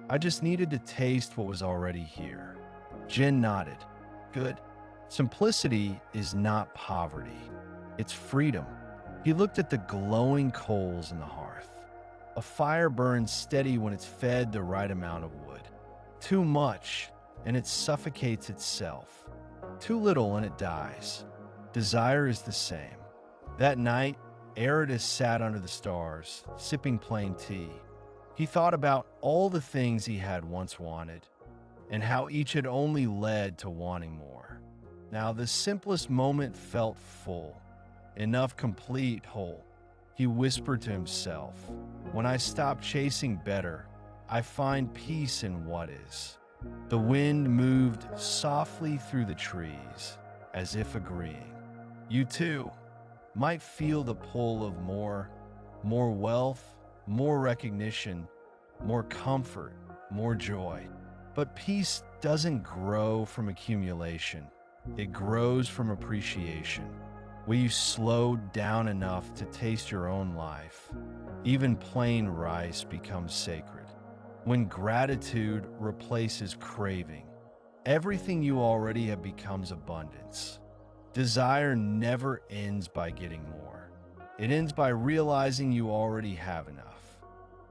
I just needed to taste what was already here." Jin nodded. "Good. Simplicity is not poverty. It's freedom." He looked at the glowing coals in the hearth. A fire burns steady when it's fed the right amount of wood. Too much, and it suffocates itself. Too little, and it dies. Desire is the same. That night, Erida sat under the stars, sipping plain tea. He thought about all the things he had once wanted, and how each had only led to wanting more. Now the simplest moment felt full, enough, complete, whole. He whispered to himself, "When I stop chasing better, I find peace in what is." The wind moved softly through the trees, as if agreeing. You too might feel the pull of more wealth, more recognition, more comfort, more joy. But peace doesn't grow from accumulation. It grows from appreciation. Will you slow down enough to taste your own life? Even plain rice becomes sacred. When gratitude replaces craving, everything you already have becomes abundance. Desire never ends by getting more. It ends by realizing you already have enough.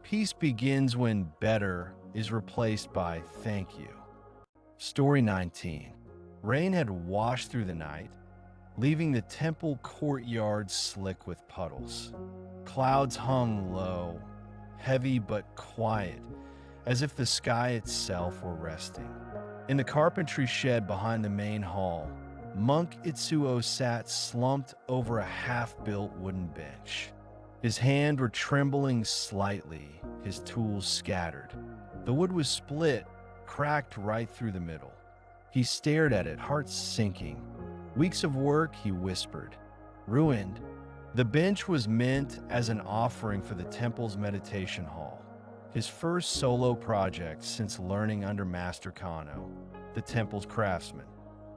Peace begins when better is replaced by thank you. Story 19. Rain had washed through the night, leaving the temple courtyard slick with puddles. Clouds hung low, heavy but quiet, as if the sky itself were resting. In the carpentry shed behind the main hall, Monk Itsuo sat slumped over a half-built wooden bench. His hands were trembling slightly, his tools scattered. The wood was split, cracked right through the middle. He stared at it, heart sinking. Weeks of work, he whispered. Ruined. The bench was meant as an offering for the temple's meditation hall. His first solo project since learning under Master Kano, the temple's craftsman.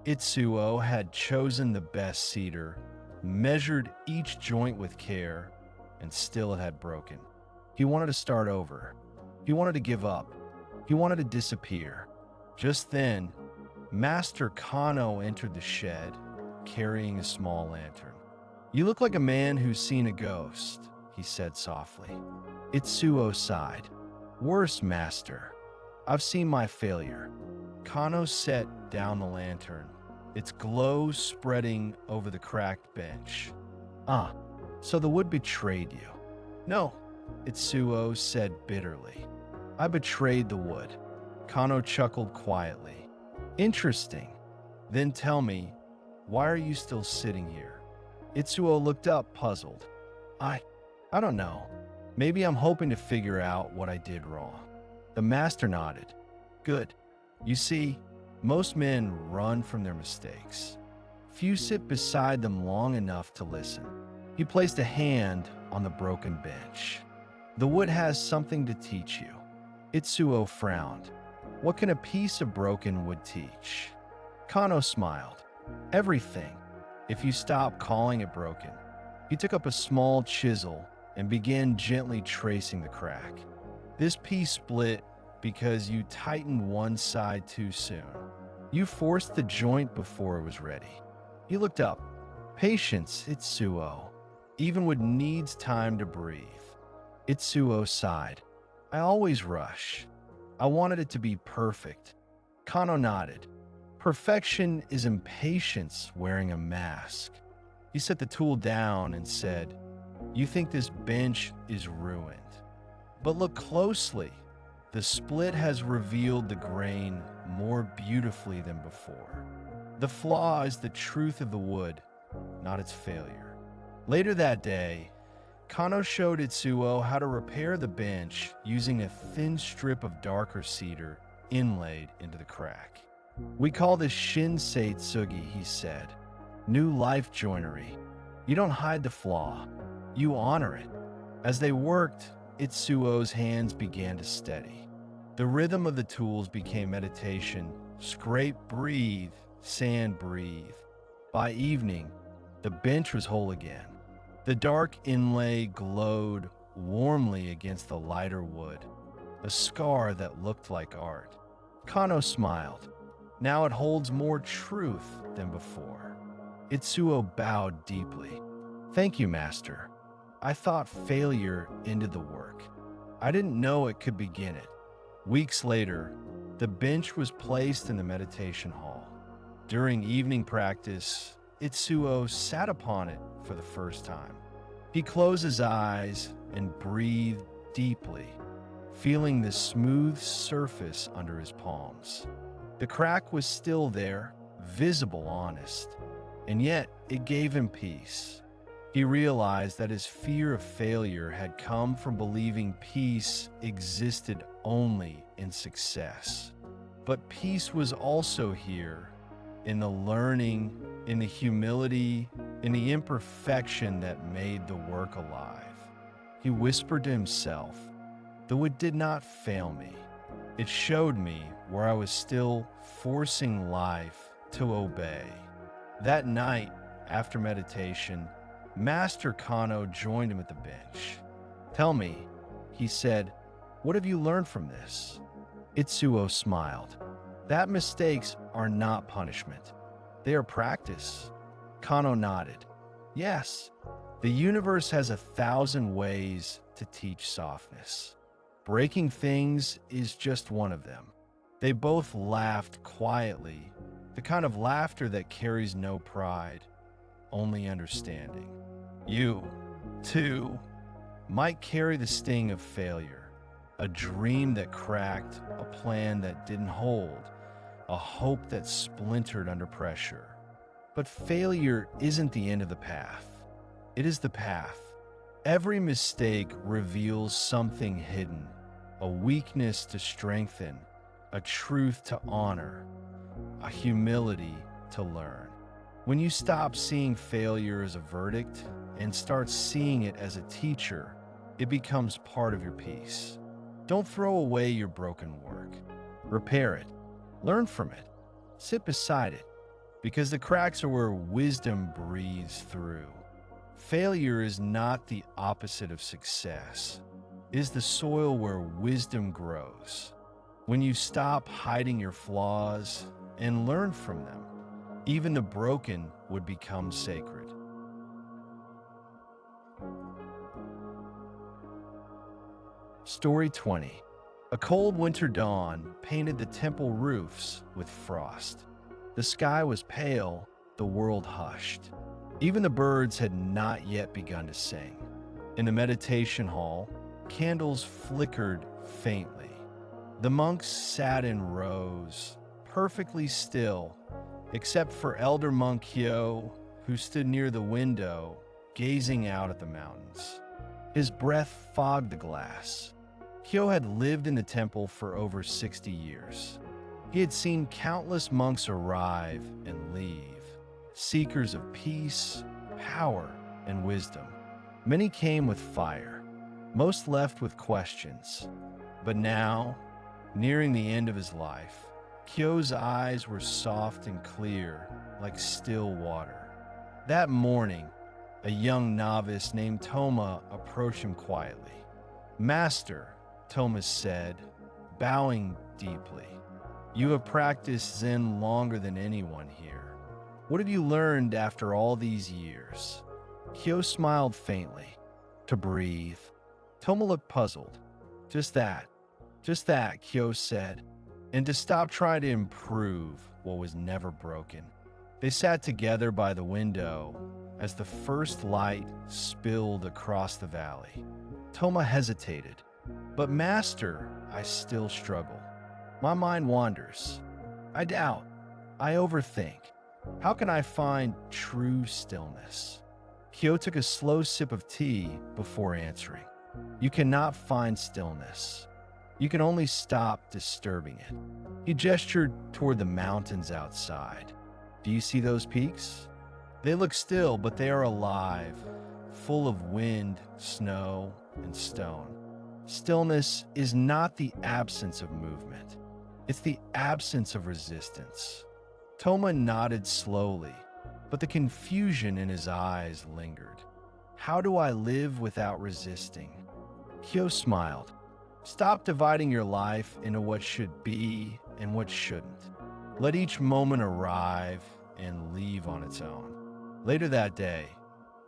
Itsuo had chosen the best cedar, measured each joint with care, and still it had broken. He wanted to start over. He wanted to give up. He wanted to disappear. Just then, Master Kano entered the shed, carrying a small lantern. You look like a man who's seen a ghost, he said softly. Itsuo sighed. Worse, Master. I've seen my failure. Kano set down the lantern, its glow spreading over the cracked bench. Ah, so the wood betrayed you. No, Itsuo said bitterly. I betrayed the wood. Kano chuckled quietly. Interesting. Then tell me, why are you still sitting here? Itsuo looked up, puzzled. I don't know. Maybe I'm hoping to figure out what I did wrong. The master nodded. Good. You see, most men run from their mistakes. Few sit beside them long enough to listen. He placed a hand on the broken bench. The wood has something to teach you. Itsuo frowned. What can a piece of broken wood teach? Kano smiled. Everything, if you stop calling it broken. He took up a small chisel and began gently tracing the crack. This piece split because you tightened one side too soon. You forced the joint before it was ready. He looked up. Patience, Itsuo. Even wood needs time to breathe. Itsuo sighed. I always rush. I wanted it to be perfect. Kano nodded. Perfection is impatience wearing a mask. He set the tool down and said, You think this bench is ruined. But look closely. The split has revealed the grain more beautifully than before. The flaw is the truth of the wood, not its failure. Later that day, Kano showed Itsuo how to repair the bench using a thin strip of darker cedar inlaid into the crack. We call this shinsei tsugi, he said. New life joinery. You don't hide the flaw. You honor it. As they worked, Itsuo's hands began to steady. The rhythm of the tools became meditation. Scrape, breathe, sand, breathe. By evening, the bench was whole again. The dark inlay glowed warmly against the lighter wood, a scar that looked like art. Kano smiled. Now it holds more truth than before. Itsuo bowed deeply. Thank you, Master. I thought failure ended the work. I didn't know it could begin it. Weeks later, the bench was placed in the meditation hall. During evening practice, Itsuo sat upon it for the first time. He closed his eyes and breathed deeply, feeling the smooth surface under his palms. The crack was still there, visible, honest, and yet it gave him peace. He realized that his fear of failure had come from believing peace existed only in success. But peace was also here, in the learning, in the humility, in the imperfection that made the work alive. He whispered to himself, though it did not fail me, it showed me where I was still forcing life to obey. That night, after meditation, Master Kano joined him at the bench. Tell me, he said, what have you learned from this? Itsuo smiled. That mistakes are not punishment. They are practice. Kano nodded. Yes, the universe has 1,000 ways to teach softness. Breaking things is just one of them. They both laughed quietly, the kind of laughter that carries no pride, only understanding. You, too, might carry the sting of failure, a dream that cracked, a plan that didn't hold, a hope that splintered under pressure. But failure isn't the end of the path. It is the path. Every mistake reveals something hidden, a weakness to strengthen, a truth to honor, a humility to learn. When you stop seeing failure as a verdict and start seeing it as a teacher, it becomes part of your peace. Don't throw away your broken work. Repair it. Learn from it. Sit beside it, because the cracks are where wisdom breathes through. Failure is not the opposite of success. It is the soil where wisdom grows. When you stop hiding your flaws and learn from them, even the broken would become sacred. Story 20. A cold winter dawn painted the temple roofs with frost. The sky was pale, the world hushed. Even the birds had not yet begun to sing. In the meditation hall, candles flickered faintly. The monks sat in rows, perfectly still, except for Elder Monk Hyo, who stood near the window, gazing out at the mountains. His breath fogged the glass. Hyo had lived in the temple for over 60 years. He had seen countless monks arrive and leave, seekers of peace, power, and wisdom. Many came with fire, most left with questions. But now, nearing the end of his life, Hyo's eyes were soft and clear, like still water. That morning, a young novice named Toma approached him quietly. "Master," Thomas said, bowing deeply, "you have practiced Zen longer than anyone here. What have you learned after all these years?" Hyo smiled faintly. "To breathe." Toma looked puzzled. Just that, Hyo said, "and to stop trying to improve what was never broken." They sat together by the window as the first light spilled across the valley. Toma hesitated. "But Master," I still struggle. "My mind wanders. I doubt. I overthink. How can I find true stillness?" Hyo took a slow sip of tea before answering. "You cannot find stillness. You can only stop disturbing it." He gestured toward the mountains outside. "Do you see those peaks? They look still, but they are alive, full of wind, snow, and stone. Stillness is not the absence of movement. It's the absence of resistance." Toma nodded slowly, but the confusion in his eyes lingered. "How do I live without resisting?" Hyo smiled. "Stop dividing your life into what should be and what shouldn't. Let each moment arrive and leave on its own." Later that day,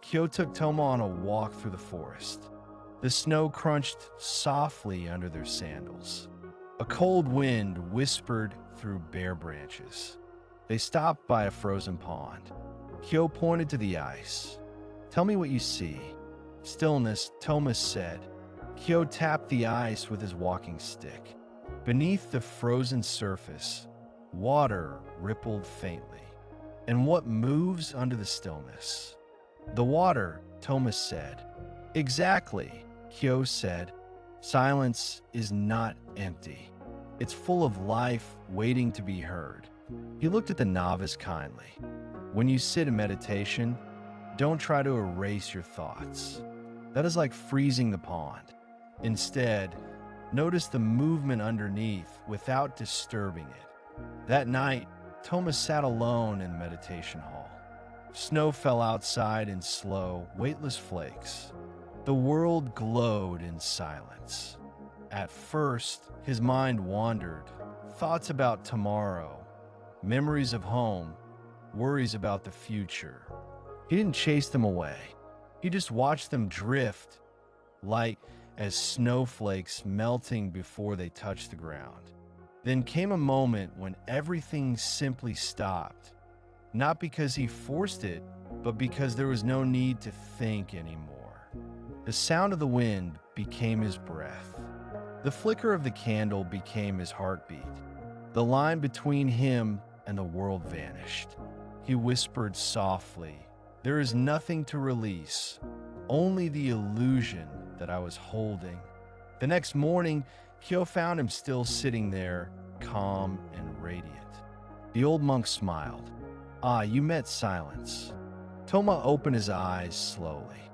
Hyo took Toma on a walk through the forest. The snow crunched softly under their sandals. A cold wind whispered through bare branches. They stopped by a frozen pond. Hyo pointed to the ice. "Tell me what you see." "Stillness," Toma said. Hyo tapped the ice with his walking stick. Beneath the frozen surface, water rippled faintly. "And what moves under the stillness?" "The water," Toma said. "Exactly," Hyo said. "Silence is not empty. It's full of life waiting to be heard." He looked at the novice kindly. "When you sit in meditation, don't try to erase your thoughts. That is like freezing the pond. Instead, notice the movement underneath without disturbing it." That night, Toma sat alone in the meditation hall. Snow fell outside in slow, weightless flakes. The world glowed in silence. At first, his mind wandered, thoughts about tomorrow, memories of home, worries about the future. He didn't chase them away. He just watched them drift, light as snowflakes melting before they touched the ground. Then came a moment when everything simply stopped, not because he forced it, but because there was no need to think anymore. The sound of the wind became his breath. The flicker of the candle became his heartbeat. The line between him and the world vanished. He whispered softly, "There is nothing to release, only the illusion that I was holding." The next morning, Kyo found him still sitting there, calm and radiant. The old monk smiled. "Ah, you met silence." Toma opened his eyes slowly.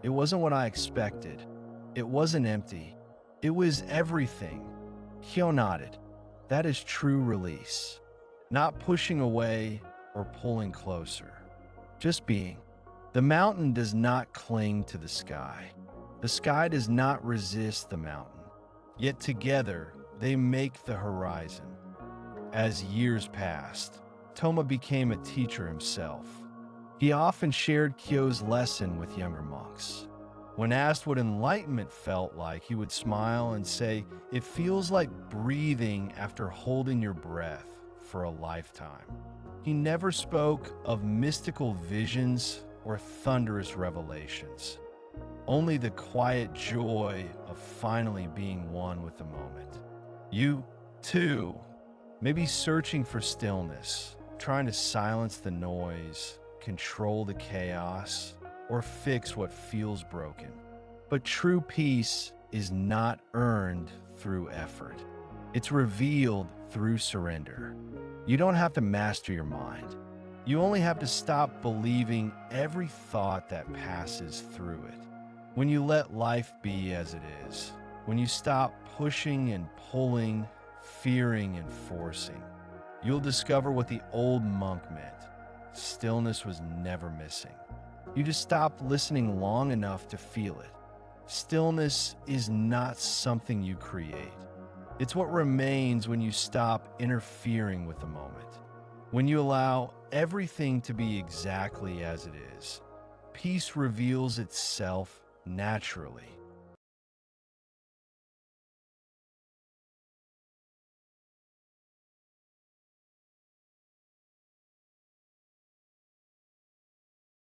"It wasn't what I expected. It wasn't empty. It was everything." Kyo nodded. "That is true release. Not pushing away or pulling closer. Just being. The mountain does not cling to the sky. The sky does not resist the mountain. Yet together, they make the horizon." As years passed, Toma became a teacher himself. He often shared Kyo's lesson with younger monks. When asked what enlightenment felt like, he would smile and say, "It feels like breathing after holding your breath for a lifetime." He never spoke of mystical visions or thunderous revelations, only the quiet joy of finally being one with the moment. You, too, may be searching for stillness, trying to silence the noise, control the chaos, or fix what feels broken. But true peace is not earned through effort. It's revealed through surrender. You don't have to master your mind. You only have to stop believing every thought that passes through it. When you let life be as it is, when you stop pushing and pulling, fearing and forcing, you'll discover what the old monk meant. Stillness was never missing. You just stopped listening long enough to feel it. Stillness is not something you create. It's what remains when you stop interfering with the moment. When you allow everything to be exactly as it is, peace reveals itself naturally.